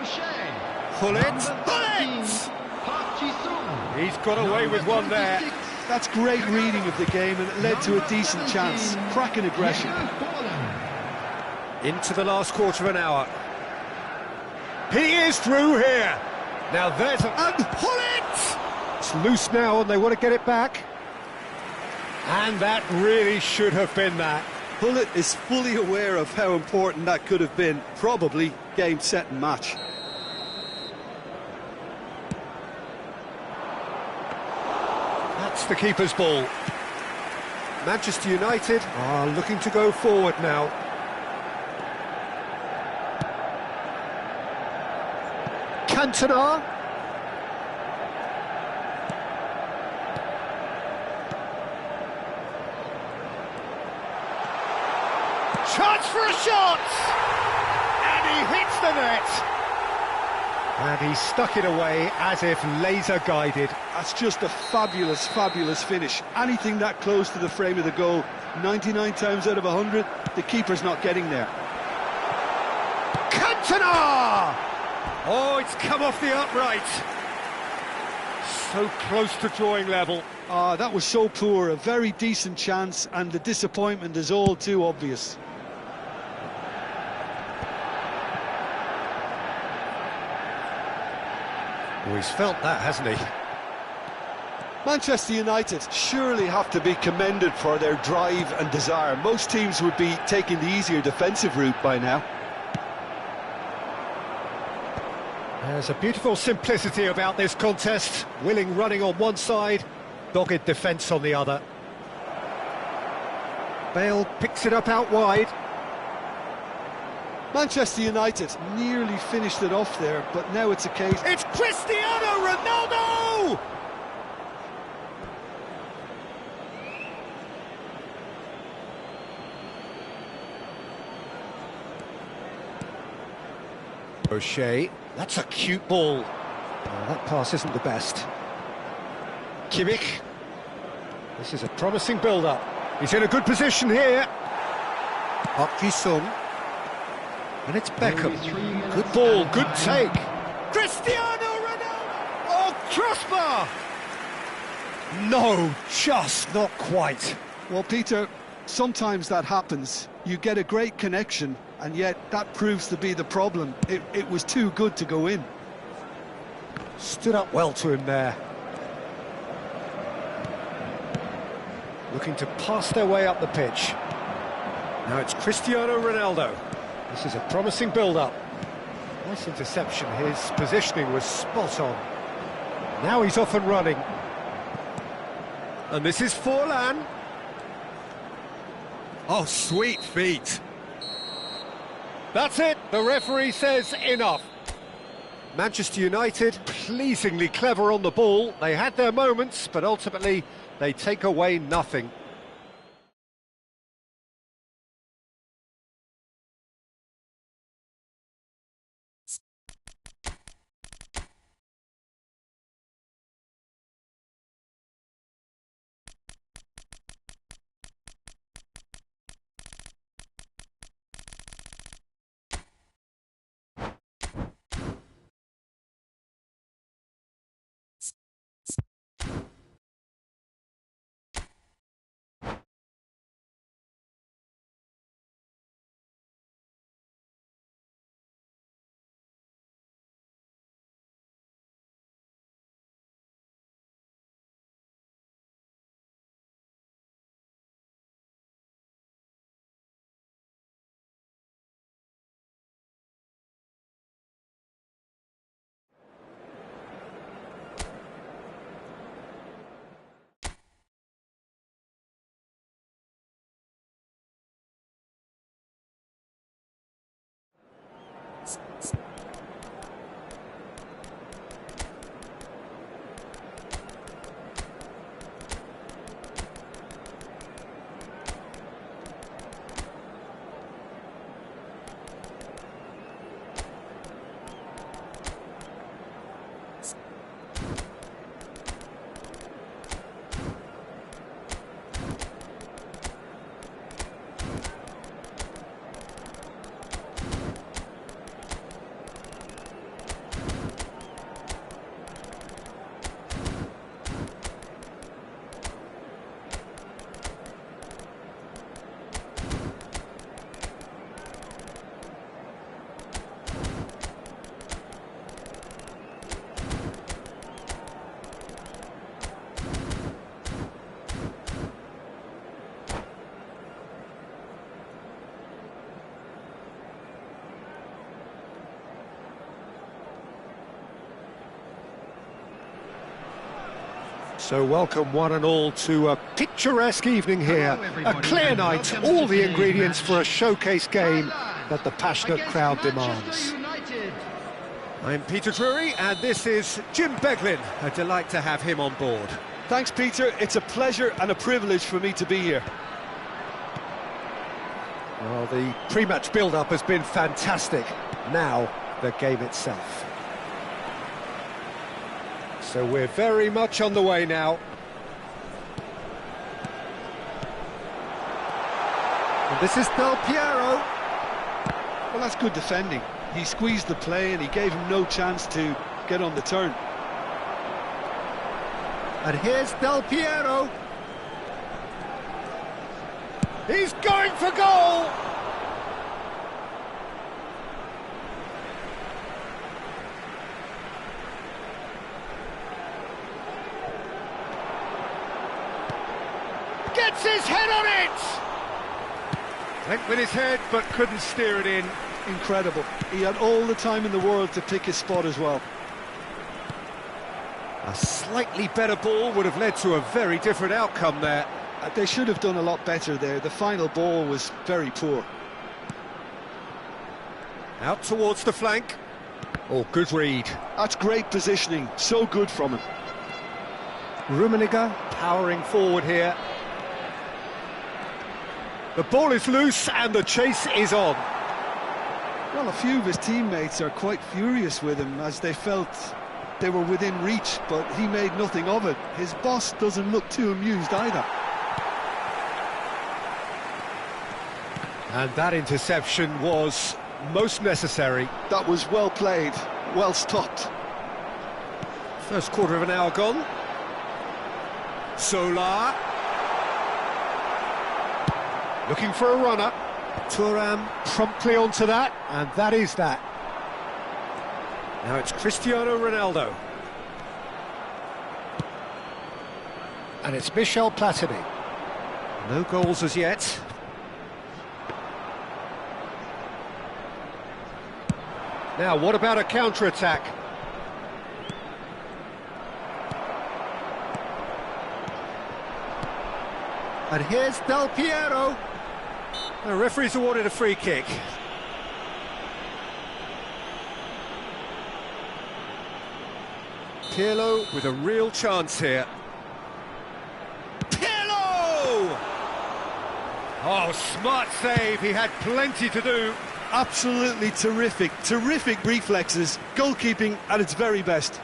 O'Shea. Pull it, Number pull 13, it! Park Ji-sung. He's got away with one there. 26, That's great reading of the game, and it led to a decent chance. Cracking aggression. Into the last quarter of an hour. He is through here. Now there's a... And pull it! It's loose now and they want to get it back. And that really should have been that. Pullet is fully aware of how important that could have been. Probably game, set and match. That's the keeper's ball. Manchester United are looking to go forward now. Cantona. Chance for a shot! And he hits the net! And he stuck it away as if laser guided. That's just a fabulous, fabulous finish. Anything that close to the frame of the goal, 99 times out of 100, the keeper's not getting there. Cantona! Oh, it's come off the upright. So close to drawing level. That was so poor, a very decent chance, and the disappointment is all too obvious. Oh, he's felt that, hasn't he? Manchester United surely have to be commended for their drive and desire. Most teams would be taking the easier defensive route by now. There's a beautiful simplicity about this contest. Willing running on one side, dogged defence on the other. Bale picks it up out wide. Manchester United nearly finished it off there, but now it's a case... It's Cristiano Ronaldo! O'Shea, that's a cute ball. Oh, that pass isn't the best. Kimmich. This is a promising build-up. He's in a good position here. Park Ji-sung. And it's Beckham. Good ball, good take. Cristiano Ronaldo! Oh, crossbar! No, just not quite. Well, Peter, sometimes that happens. You get a great connection, and yet that proves to be the problem. It was too good to go in. Stood up well to him there. Looking to pass their way up the pitch. Now it's Cristiano Ronaldo. This is a promising build-up. Nice interception, his positioning was spot on. Now he's off and running. And this is Forlan. Oh, sweet feet. That's it, the referee says enough. Manchester United, pleasingly clever on the ball. They had their moments, but ultimately they take away nothing. So welcome one and all to a picturesque evening here, a clear night, all the ingredients for a showcase game that the passionate crowd demands. I'm Peter Drury and this is Jim Beglin, a delight to have him on board. Thanks, Peter. It's a pleasure and a privilege for me to be here. Well, the pre-match build-up has been fantastic. Now, the game itself. So we're very much on the way now. And this is Del Piero. Well, that's good defending. He squeezed the play and he gave him no chance to get on the turn. And here's Del Piero. He's going for goal! Gets his head on it! Went with his head, but couldn't steer it in. Incredible. He had all the time in the world to pick his spot as well. A slightly better ball would have led to a very different outcome there. They should have done a lot better there. The final ball was very poor. Out towards the flank. Oh, good read. That's great positioning. So good from him. Rummenigge powering forward here. The ball is loose and the chase is on. Well, a few of his teammates are quite furious with him as they felt they were within reach, but he made nothing of it. His boss doesn't look too amused either. And that interception was most necessary. That was well played, well stopped. First quarter of an hour gone. Solar. Looking for a runner. Thuram promptly onto that, and that is that. Now it's Cristiano Ronaldo. And it's Michel Platini. No goals as yet. Now, what about a counter-attack? And here's Del Piero. The referee's awarded a free kick. Pirlo with a real chance here. Pirlo! Oh, smart save. He had plenty to do. Absolutely terrific, terrific reflexes, goalkeeping at its very best.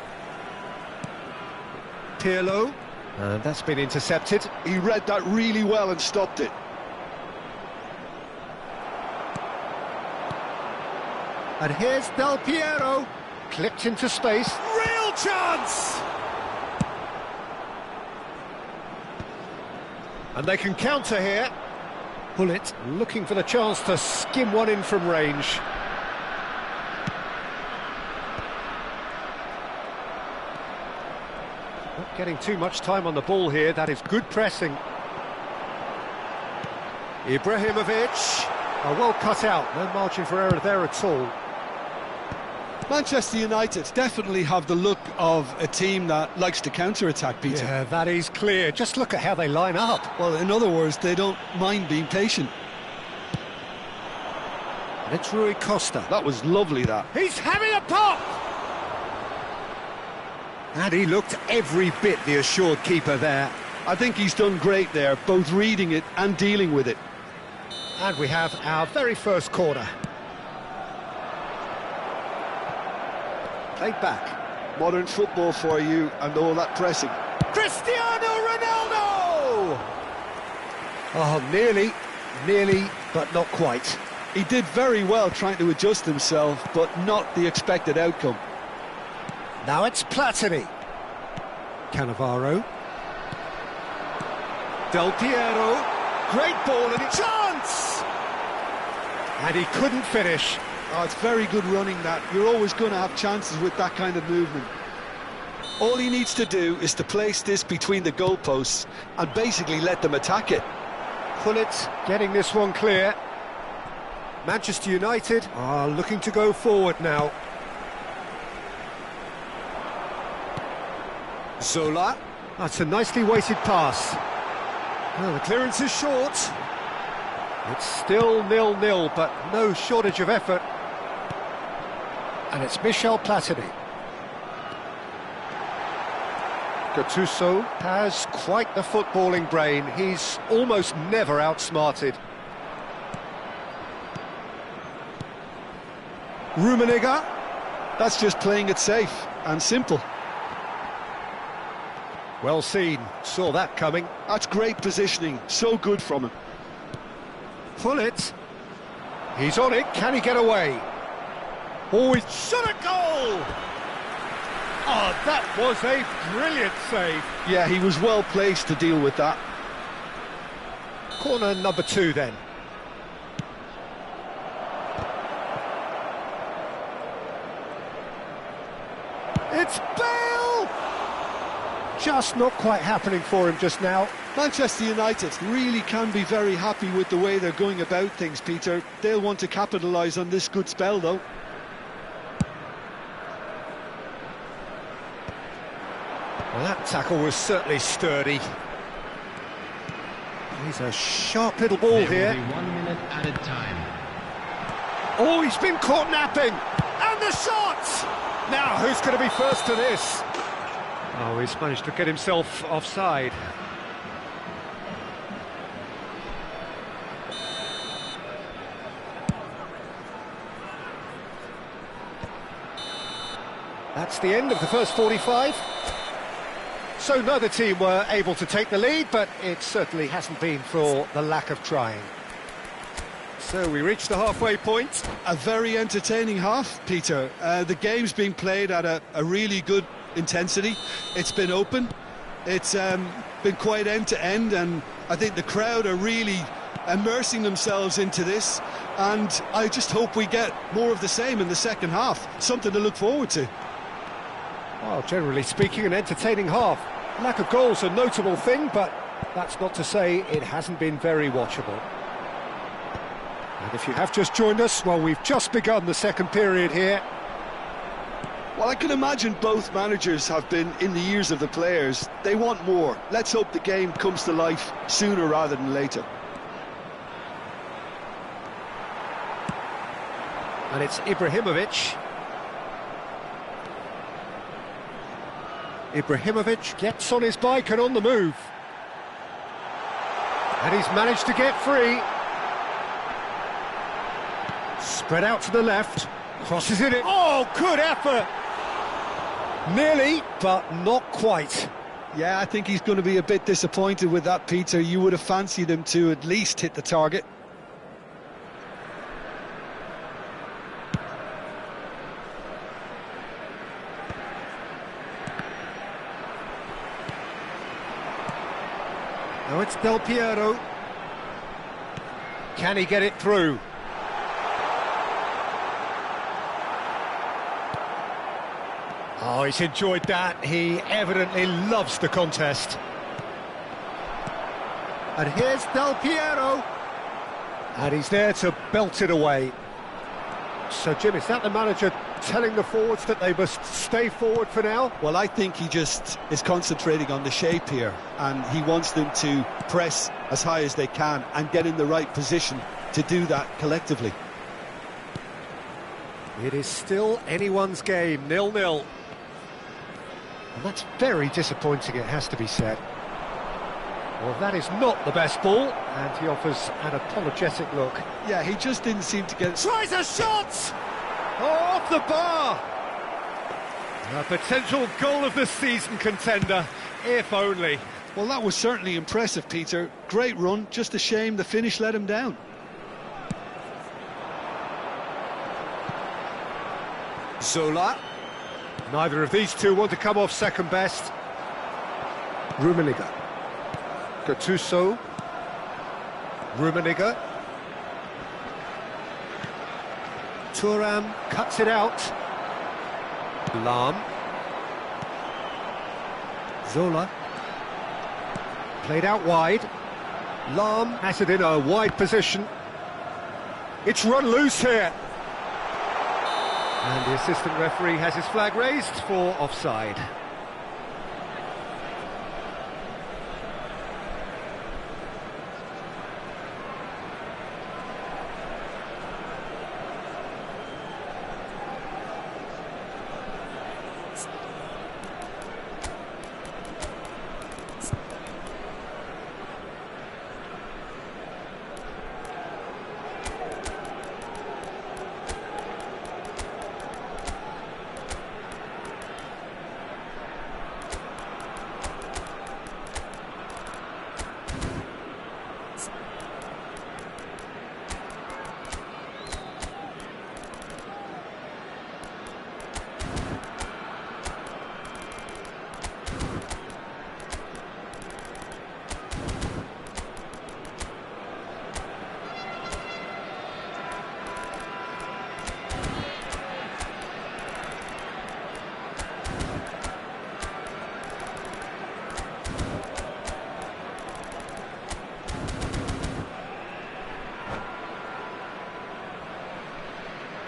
Pirlo, and that's been intercepted. He read that really well and stopped it. And here's Del Piero, clipped into space. Real chance! And they can counter here. Bullet looking for the chance to skim one in from range. Not getting too much time on the ball here, that is good pressing. Ibrahimovic, well cut out, no margin for error there at all. Manchester United definitely have the look of a team that likes to counter-attack, Peter. Yeah, that is clear. Just look at how they line up. Well, in other words, they don't mind being patient. And it's Rui Costa. That was lovely, that. He's having a pop! And he looked every bit the assured keeper there. I think he's done great there, both reading it and dealing with it. And we have our very first corner. Played back. Modern football for you and all that pressing. Cristiano Ronaldo! Oh, nearly, but not quite. He did very well trying to adjust himself, but not the expected outcome. Now it's Platini. Cannavaro. Del Piero. Great ball and a chance! And he couldn't finish. Oh, it's very good running, that. You're always going to have chances with that kind of movement. All he needs to do is to place this between the goalposts and basically let them attack it. Pullet getting this one clear. Manchester United are looking to go forward now. Zola. That's a nicely weighted pass. Well, the clearance is short. It's still 0-0, but no shortage of effort. And it's Michel Platini. Gattuso has quite the footballing brain. He's almost never outsmarted. Rummenigge. That's just playing it safe and simple. Well seen, saw that coming. That's great positioning, so good from him. Pullet. He's on it, can he get away? Oh, he's shot a goal! Oh, that was a brilliant save. Yeah, he was well placed to deal with that. Corner number 2 then. It's Bale! Just not quite happening for him just now. Manchester United really can be very happy with the way they're going about things, Peter. They'll want to capitalise on this good spell, though. Well, that tackle was certainly sturdy. He's a sharp little ball here. There will be 1 minute added time. Oh, he's been caught napping! And the shot! Now, who's going to be first to this? Oh, he's managed to get himself offside. That's the end of the first 45. So neither team were able to take the lead, but it certainly hasn't been for the lack of trying. So we reached the halfway point. A very entertaining half, Peter. The game's been played at a really good intensity. It's been open. It's been quite end-to-end, and I think the crowd are really immersing themselves into this, and I just hope we get more of the same in the second half. Something to look forward to. Well, generally speaking, an entertaining half. Lack of goals a notable thing, but that's not to say it hasn't been very watchable. And if you have just joined us, well, we've just begun the second period here. Well, I can imagine both managers have been in the ears of the players. They want more. Let's hope the game comes to life sooner rather than later. And it's Ibrahimovic. Ibrahimovic gets on his bike and on the move. And he's managed to get free. Spread out to the left. Crosses it in. Oh, good effort! Nearly, but not quite. Yeah, I think he's going to be a bit disappointed with that, Peter. You would have fancied him to at least hit the target. Now it's Del Piero. Can he get it through? Oh, he's enjoyed that. He evidently loves the contest. And here's Del Piero. And he's there to belt it away. So, Jim, is that the manager telling the forwards that they must stay forward for now? Well, I think he just is concentrating on the shape here, and he wants them to press as high as they can and get in the right position to do that collectively. It is still anyone's game, 0-0. And that's very disappointing, it has to be said. Well, that is not the best ball, and he offers an apologetic look. Yeah, he just didn't seem to get it. Tries a shot! Oh, off the bar! A potential goal of the season contender, if only. Well, that was certainly impressive, Peter. Great run, just a shame the finish let him down. Zola. Neither of these two want to come off second best. Rummenigge. Gattuso. Rummenigge. Thuram cuts it out. Lahm. Zola. Played out wide. Lahm has it in a wide position. It's run loose here. And the assistant referee has his flag raised for offside.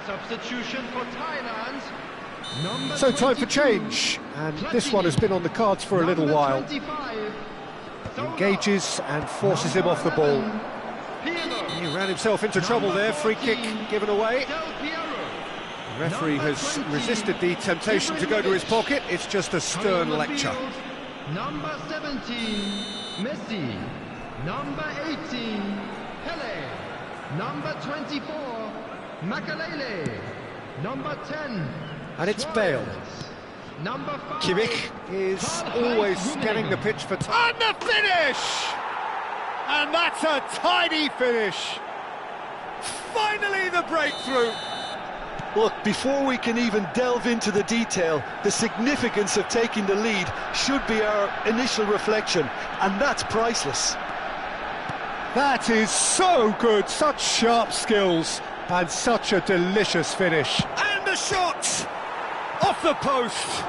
Substitution for Thailand. Number So time 22, for change, and this one has been on the cards for a little while. 25, Engages and forces him off the ball. Pirlo. He ran himself into trouble there, free kick given away. Del Piero. The referee has resisted the temptation to go to his pocket. It's just a stern Coming on the lecture. field, number 17, Messi. Number 18, Pele. Number 24, Makalele. Number 10, And it's Suarez. Bale. Number 5, Kimmich is always scanning the pitch for time. And the finish! And that's a tidy finish. Finally the breakthrough. Look, before we can even delve into the detail, the significance of taking the lead should be our initial reflection, and that's priceless. That is so good, such sharp skills, and such a delicious finish. And a shot! Off the post!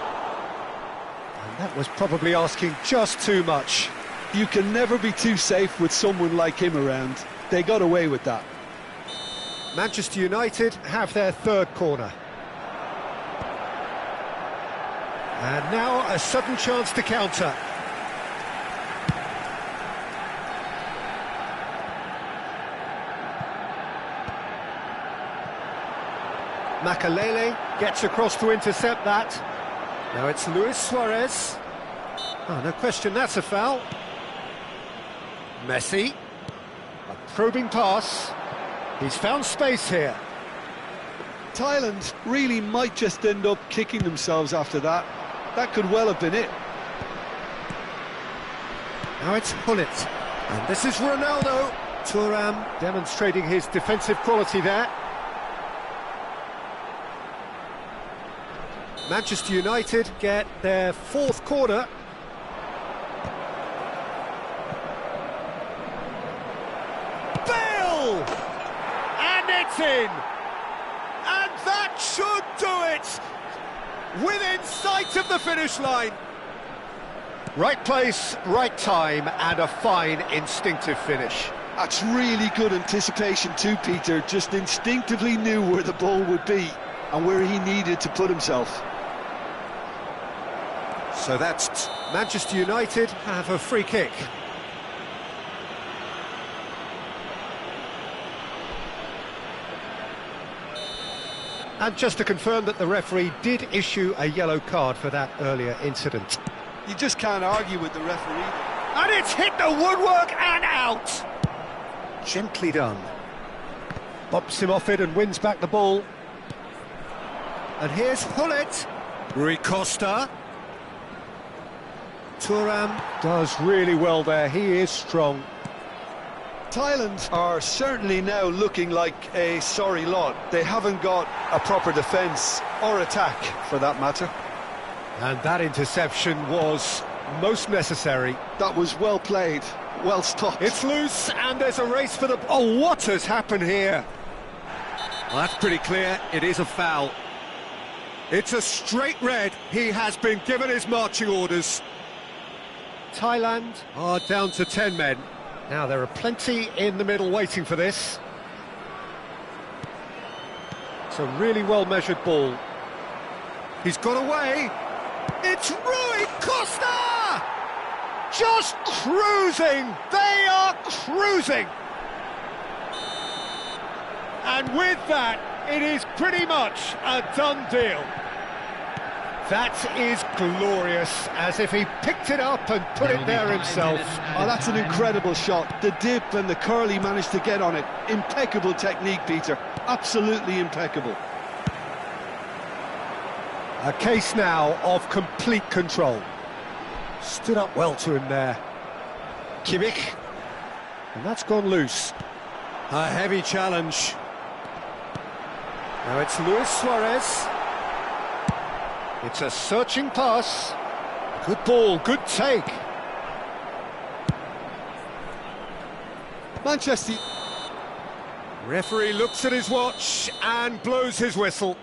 And that was probably asking just too much. You can never be too safe with someone like him around. They got away with that. Manchester United have their third corner. And now a sudden chance to counter. Makalele gets across to intercept that. Now it's Luis Suarez. Oh, no question, that's a foul. Messi. A probing pass. He's found space here. Thailand really might just end up kicking themselves after that. That could well have been it. Now it's Hullet. And this is Ronaldo. Thuram demonstrating his defensive quality there. Manchester United get their fourth corner. Bale! And it's in! And that should do it! Within sight of the finish line. Right place, right time, and a fine instinctive finish. That's really good anticipation too, Peter. Just instinctively knew where the ball would be and where he needed to put himself. So that's Manchester United have a free kick. And just to confirm that the referee did issue a yellow card for that earlier incident. You just can't argue with the referee. And it's hit the woodwork and out! Gently done. Bops him off it and wins back the ball. And here's Hullet. Rui Costa. Thuram does really well there, he is strong. Thailand are certainly now looking like a sorry lot. They haven't got a proper defence or attack, for that matter. And that interception was most necessary. That was well played, well stopped. It's loose and there's a race for the... Oh, what has happened here? Well, that's pretty clear, it is a foul. It's a straight red, he has been given his marching orders. Thailand are down to 10 men. Now there are plenty in the middle waiting for this. It's a really well-measured ball. He's got away. It's Rui Costa! Just cruising! They are cruising! And with that, it is pretty much a done deal. That is glorious, as if he picked it up and put it there himself. Oh, that's an incredible shot. The dip and the curl he managed to get on it. Impeccable technique, Peter. Absolutely impeccable. A case now of complete control. Stood up well to him there. Kimmich. And that's gone loose. A heavy challenge. Now it's Luis Suarez. It's a searching pass. Good ball, good take. Manchester... Referee looks at his watch and blows his whistle.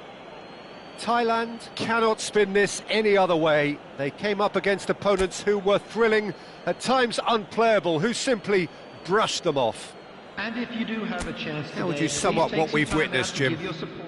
Thailand cannot spin this any other way. They came up against opponents who were thrilling, at times unplayable, who simply brushed them off. And if you do have a chance today, How would you sum up what we've witnessed, Jim? Give your support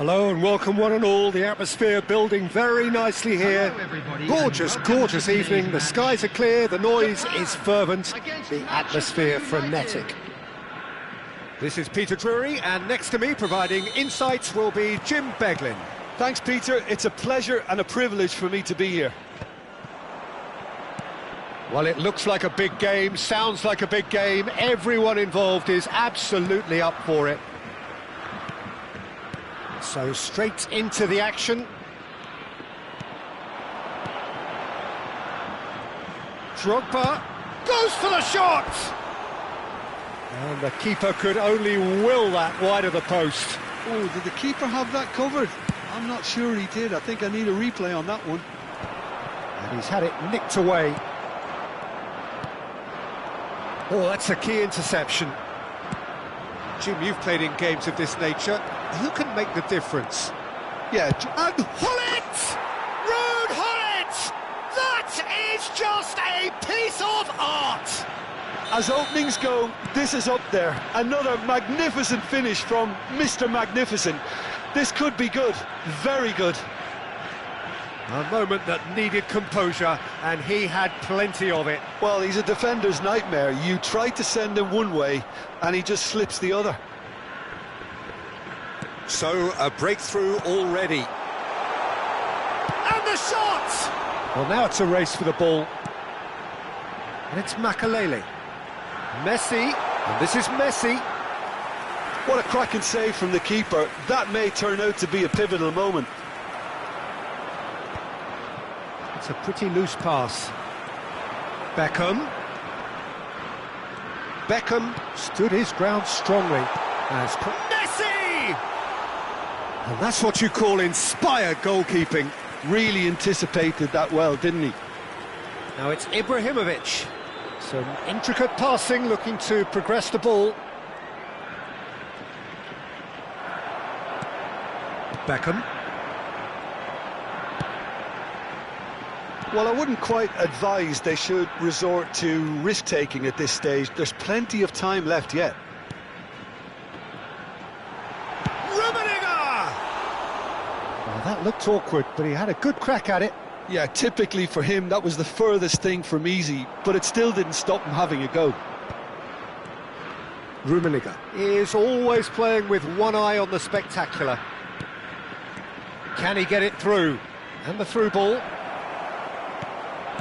Hello and welcome one and all. The atmosphere building very nicely here. Hello, everybody, Gorgeous, and welcome gorgeous to today's evening. The match. skies are clear, the noise is fervent, Against the atmosphere Manchester United. frenetic. This is Peter Drury, and next to me providing insights will be Jim Beglin. Thanks, Peter. It's a pleasure and a privilege for me to be here. Well, it looks like a big game, sounds like a big game. Everyone involved is absolutely up for it. So straight into the action. Drogba goes for the shot! And the keeper could only will that wide of the post. Oh, did the keeper have that covered? I'm not sure he did. I think I need a replay on that one. And he's had it nicked away. Oh, that's a key interception. Jim, you've played in games of this nature. Who can make the difference? Yeah, And Hullet! Rude Hullet! That is just a piece of art! as openings go, this is up there. Another magnificent finish from Mr. Magnificent. This could be good, very good. A moment that needed composure, and he had plenty of it. Well, he's a defender's nightmare. You try to send him one way, and he just slips the other. So, a breakthrough already. And the shot! Well, now it's a race for the ball. And it's Makalele. Messi, and this is Messi. What a cracking save from the keeper. That may turn out to be a pivotal moment. It's a pretty loose pass. Beckham. Beckham stood his ground strongly. As Messi! And that's what you call inspired goalkeeping. Really anticipated that well, didn't he? Now it's Ibrahimovic. Some intricate passing, looking to progress the ball. Beckham. Well, I wouldn't quite advise they should resort to risk-taking at this stage. There's plenty of time left yet. Rummenigge! Well, that looked awkward, but he had a good crack at it. Yeah, typically for him, that was the furthest thing from easy, but it still didn't stop him having a go. Rummenigge is always playing with one eye on the spectacular. Can he get it through? And the through ball.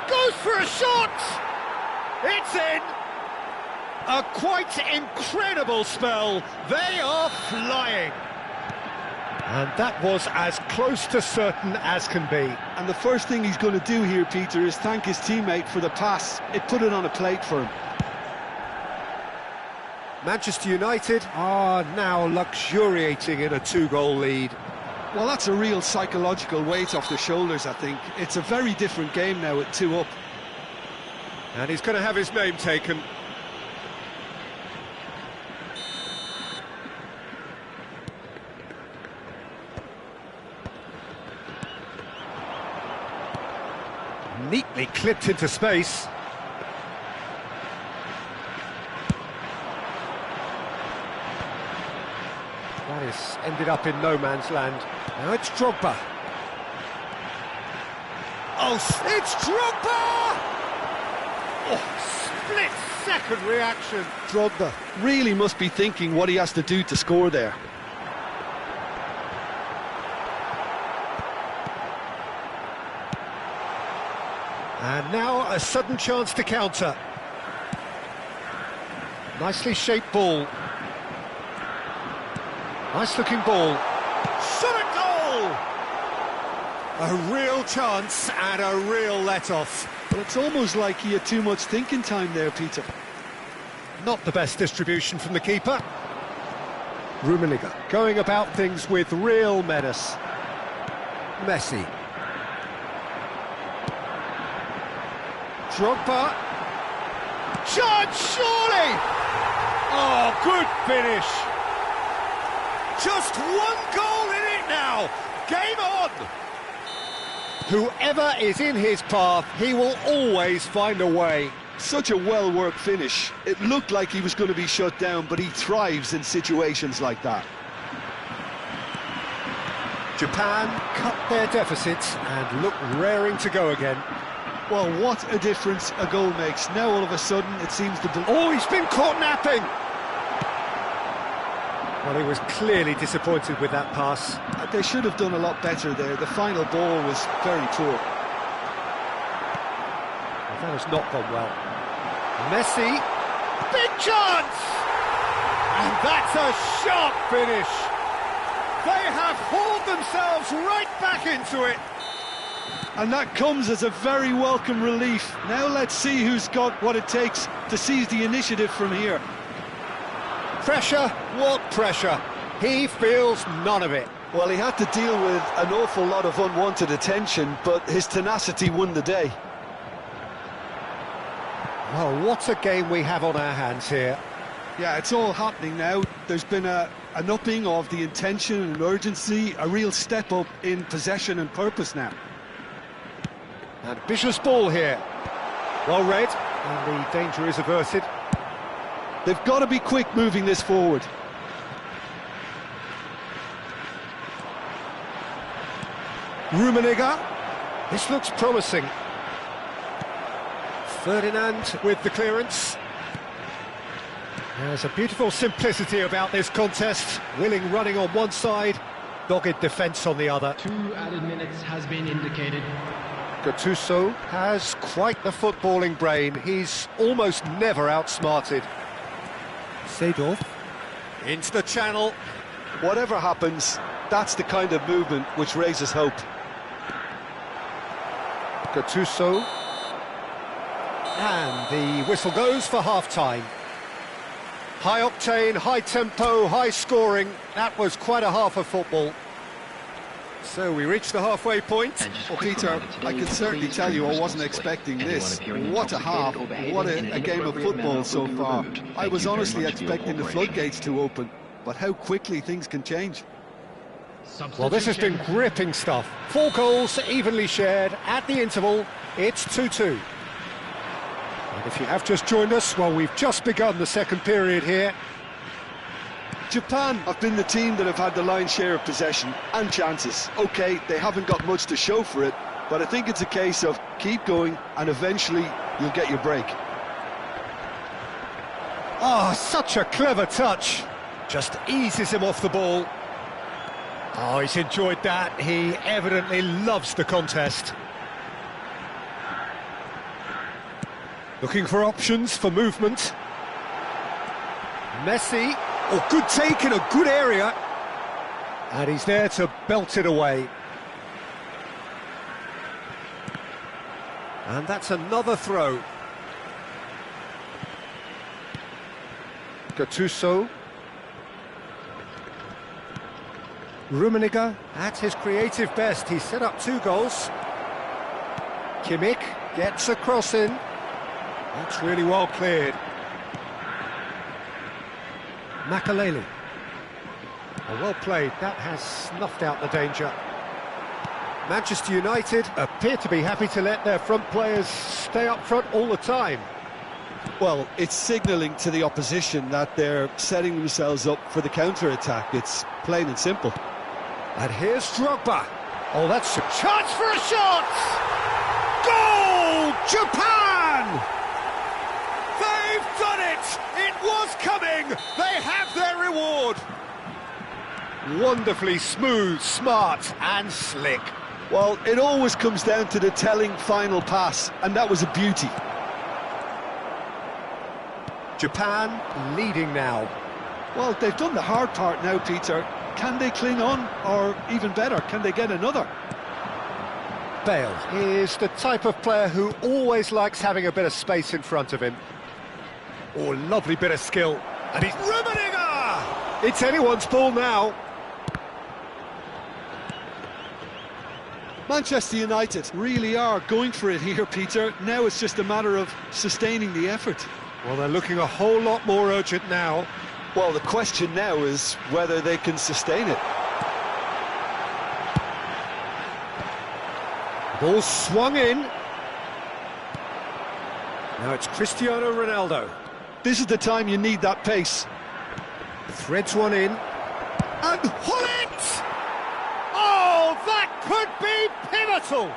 Goes for a shot! It's in! A quite incredible spell. They are flying. And that was as close to certain as can be. And the first thing he's going to do here, Peter, is thank his teammate for the pass. It put it on a plate for him. Manchester United are now luxuriating in a two-goal lead. Well, that's a real psychological weight off the shoulders, I think. It's a very different game now at 2 up. And he's going to have his name taken. Neatly clipped into space. That is ended up in no man's land. Now it's Drogba. Oh, it's Drogba! Oh, split-second reaction. Drogba really must be thinking what he has to do to score there. And now a sudden chance to counter. Nicely shaped ball. Nice looking ball. Shot at goal! A real chance and a real let-off. But it's almost like he had too much thinking time there, Peter. Not the best distribution from the keeper. Rummenigge going about things with real menace. Messi. Drogba. Charge, surely! Oh, good finish. Just one goal in it now. Game on. Whoever is in his path, he will always find a way. Such a well-worked finish. It looked like he was going to be shut down, but he thrives in situations like that. Japan cut their deficits and look raring to go again. Well, what a difference a goal makes. Now all of a sudden it seems to be... Oh, he's been caught napping! Well, he was clearly disappointed with that pass. They should have done a lot better there. The final ball was very poor. Well, that has not gone well. Messi, big chance! And that's a sharp finish! They have hauled themselves right back into it! And that comes as a very welcome relief. Now let's see who's got what it takes to seize the initiative from here. Pressure? What pressure? He feels none of it. Well, he had to deal with an awful lot of unwanted attention, but his tenacity won the day. Well, what a game we have on our hands here. Yeah, it's all happening now. There's been an upping of the intention and urgency, a real step up in possession and purpose now. Ambitious ball here. Well read, and the danger is averted. They've got to be quick moving this forward. Rummenigge. This looks promising. Ferdinand with the clearance. There's a beautiful simplicity about this contest. Willing running on one side, dogged defence on the other. 2 added minutes has been indicated. Gattuso has quite the footballing brain. He's almost never outsmarted. Seedorf into the channel. Whatever happens, that's the kind of movement which raises hope. Gattuso. And the whistle goes for half-time. High octane, high tempo, high scoring. That was quite a half of football. So we reached the halfway point. Well, Peter, I can certainly tell you I wasn't expecting this. What a half, what a game of football so far. I was honestly expecting the floodgates to open, but how quickly things can change. Well, this has been gripping stuff. 4 goals evenly shared at the interval. It's 2-2. And if you have just joined us, well, we've just begun the second period here. Japan have been the team that have had the lion's share of possession and chances. OK, they haven't got much to show for it, but I think it's a case of keep going and eventually you'll get your break. Oh, such a clever touch. Just eases him off the ball. Oh, he's enjoyed that. He evidently loves the contest. Looking for options for movement. Messi. Oh, good take in a good area. And he's there to belt it away. And that's another throw. Gattuso. Rummenigge at his creative best. He set up 2 goals. Kimmich gets a cross in. That's really well cleared. Makaleli. Oh, well played. That has snuffed out the danger. Manchester United appear to be happy to let their front players stay up front all the time. Well, it's signalling to the opposition that they're setting themselves up for the counter-attack. It's plain and simple. And here's Drogba. Oh, that's a chance for a shot! Goal! Japan! They've done it! It was coming! They have their reward! Wonderfully smooth, smart and slick. Well, it always comes down to the telling final pass, and that was a beauty. Japan leading now. Well, they've done the hard part now, Peter. Can they cling on, or even better, can they get another? Bale is the type of player who always likes having a bit of space in front of him. Oh, lovely bit of skill. And he's... Rummenigge! It's anyone's ball now. Manchester United really are going for it here, Peter. Now it's just a matter of sustaining the effort. Well, they're looking a whole lot more urgent now. Well, the question now is whether they can sustain it. Ball swung in. Now it's Cristiano Ronaldo. This is the time you need that pace. Threads one in. And Hullet! Oh, could be pivotal.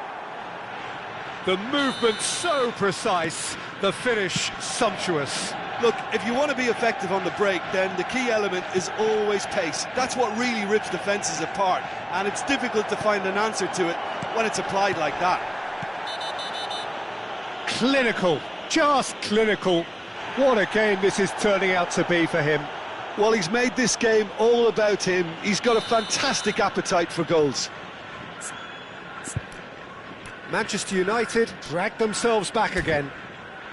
The movement so precise, the finish sumptuous. Look, if you want to be effective on the break, then the key element is always pace. That's what really rips defences apart, and it's difficult to find an answer to it when it's applied like that. Clinical, just clinical. What a game this is turning out to be for him. Well, he's made this game all about him. He's got a fantastic appetite for goals. Manchester United dragged themselves back again.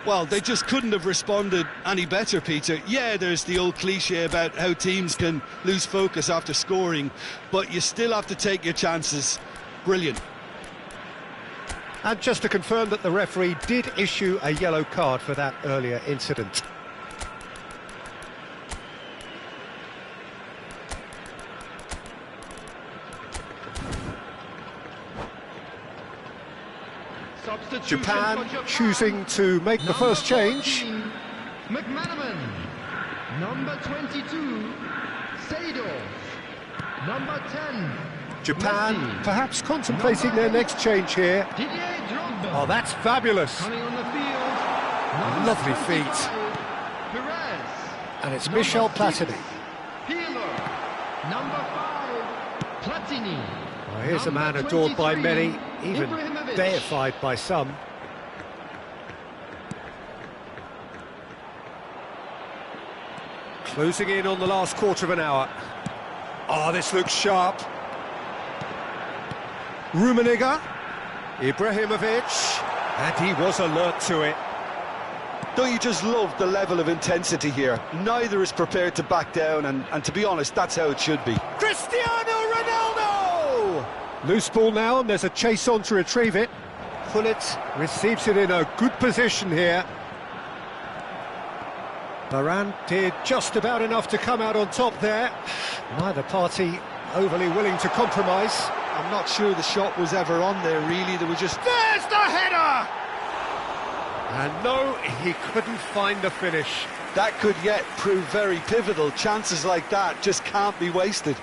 Well, they just couldn't have responded any better, Peter. Yeah, there's the old cliche about how teams can lose focus after scoring, but you still have to take your chances. Brilliant. And just to confirm that the referee did issue a yellow card for that earlier incident. Japan choosing to make the first change. McManaman. Number 22, Seydorf. Number 10. Japan Messi. perhaps contemplating their next change here. Didier Drogba. Oh, that's fabulous. Coming on the field. Lovely 25, feet. Perez. And it's Number Michel 6, Platini. Pirlo. Number 5, Platini. Well, here's a man Number adored by 23, many, even Ibrahimovic. deified by some. Closing in on the last quarter of an hour. Oh, this looks sharp. Rummenigge, Ibrahimovic, and he was alert to it. Don't you just love the level of intensity here? Neither is prepared to back down, and to be honest, that's how it should be. Cristiano Ronaldo! Loose ball now, and there's a chase on to retrieve it. Pullet receives it in a good position here. Varane did just about enough to come out on top there. Neither party overly willing to compromise. I'm not sure the shot was ever on there, really. There was just... There's the header! And no, he couldn't find the finish. That could yet prove very pivotal. Chances like that just can't be wasted.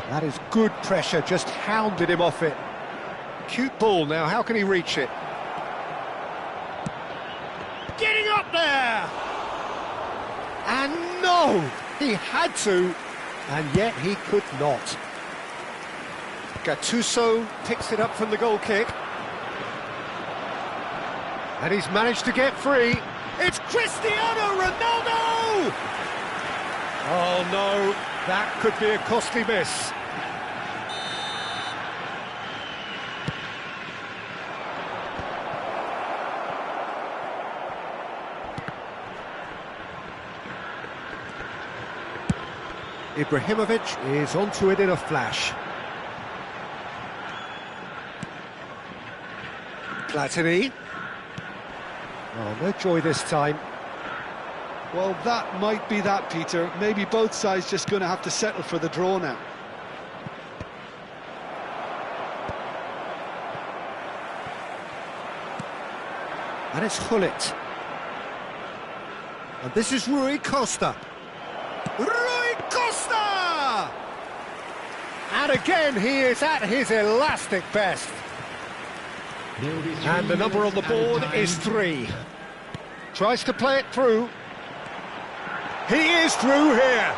That is good pressure, just hounded him off it. Cute ball now, how can he reach it? Getting up there! And no! He had to, and yet he could not. Gattuso picks it up from the goal kick. And he's managed to get free. It's Cristiano Ronaldo! Oh no, that could be a costly miss. Ibrahimovic is onto it in a flash. Platini. Oh, no joy this time. Well, that might be that, Peter. Maybe both sides just going to have to settle for the draw now. And it's Gullit. And this is Rui Costa. Rui Costa! And again, he is at his elastic best. And the number on the board is 3. Tries to play it through. He is through here.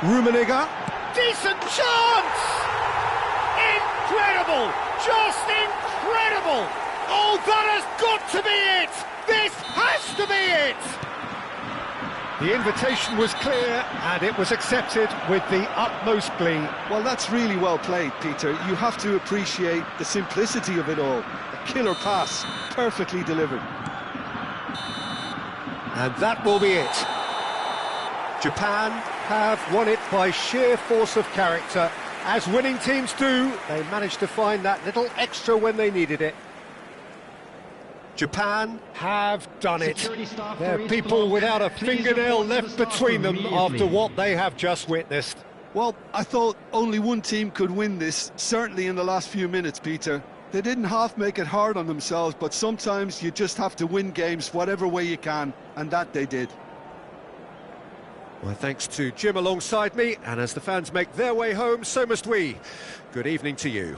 Rummenigge. Decent chance! Incredible! Just incredible! Oh, that has got to be it! This has to be it! The invitation was clear, and it was accepted with the utmost glee. Well, that's really well played, Peter. You have to appreciate the simplicity of it all. A killer pass, perfectly delivered. And that will be it. Japan have won it by sheer force of character. As winning teams do, they managed to find that little extra when they needed it. Japan have done it. There are people without a fingernail left between them after what they have just witnessed. Well, I thought only one team could win this, certainly in the last few minutes, Peter. They didn't half make it hard on themselves, but sometimes you just have to win games whatever way you can, and that they did. Well, thanks to Jim alongside me, and as the fans make their way home, so must we. Good evening to you.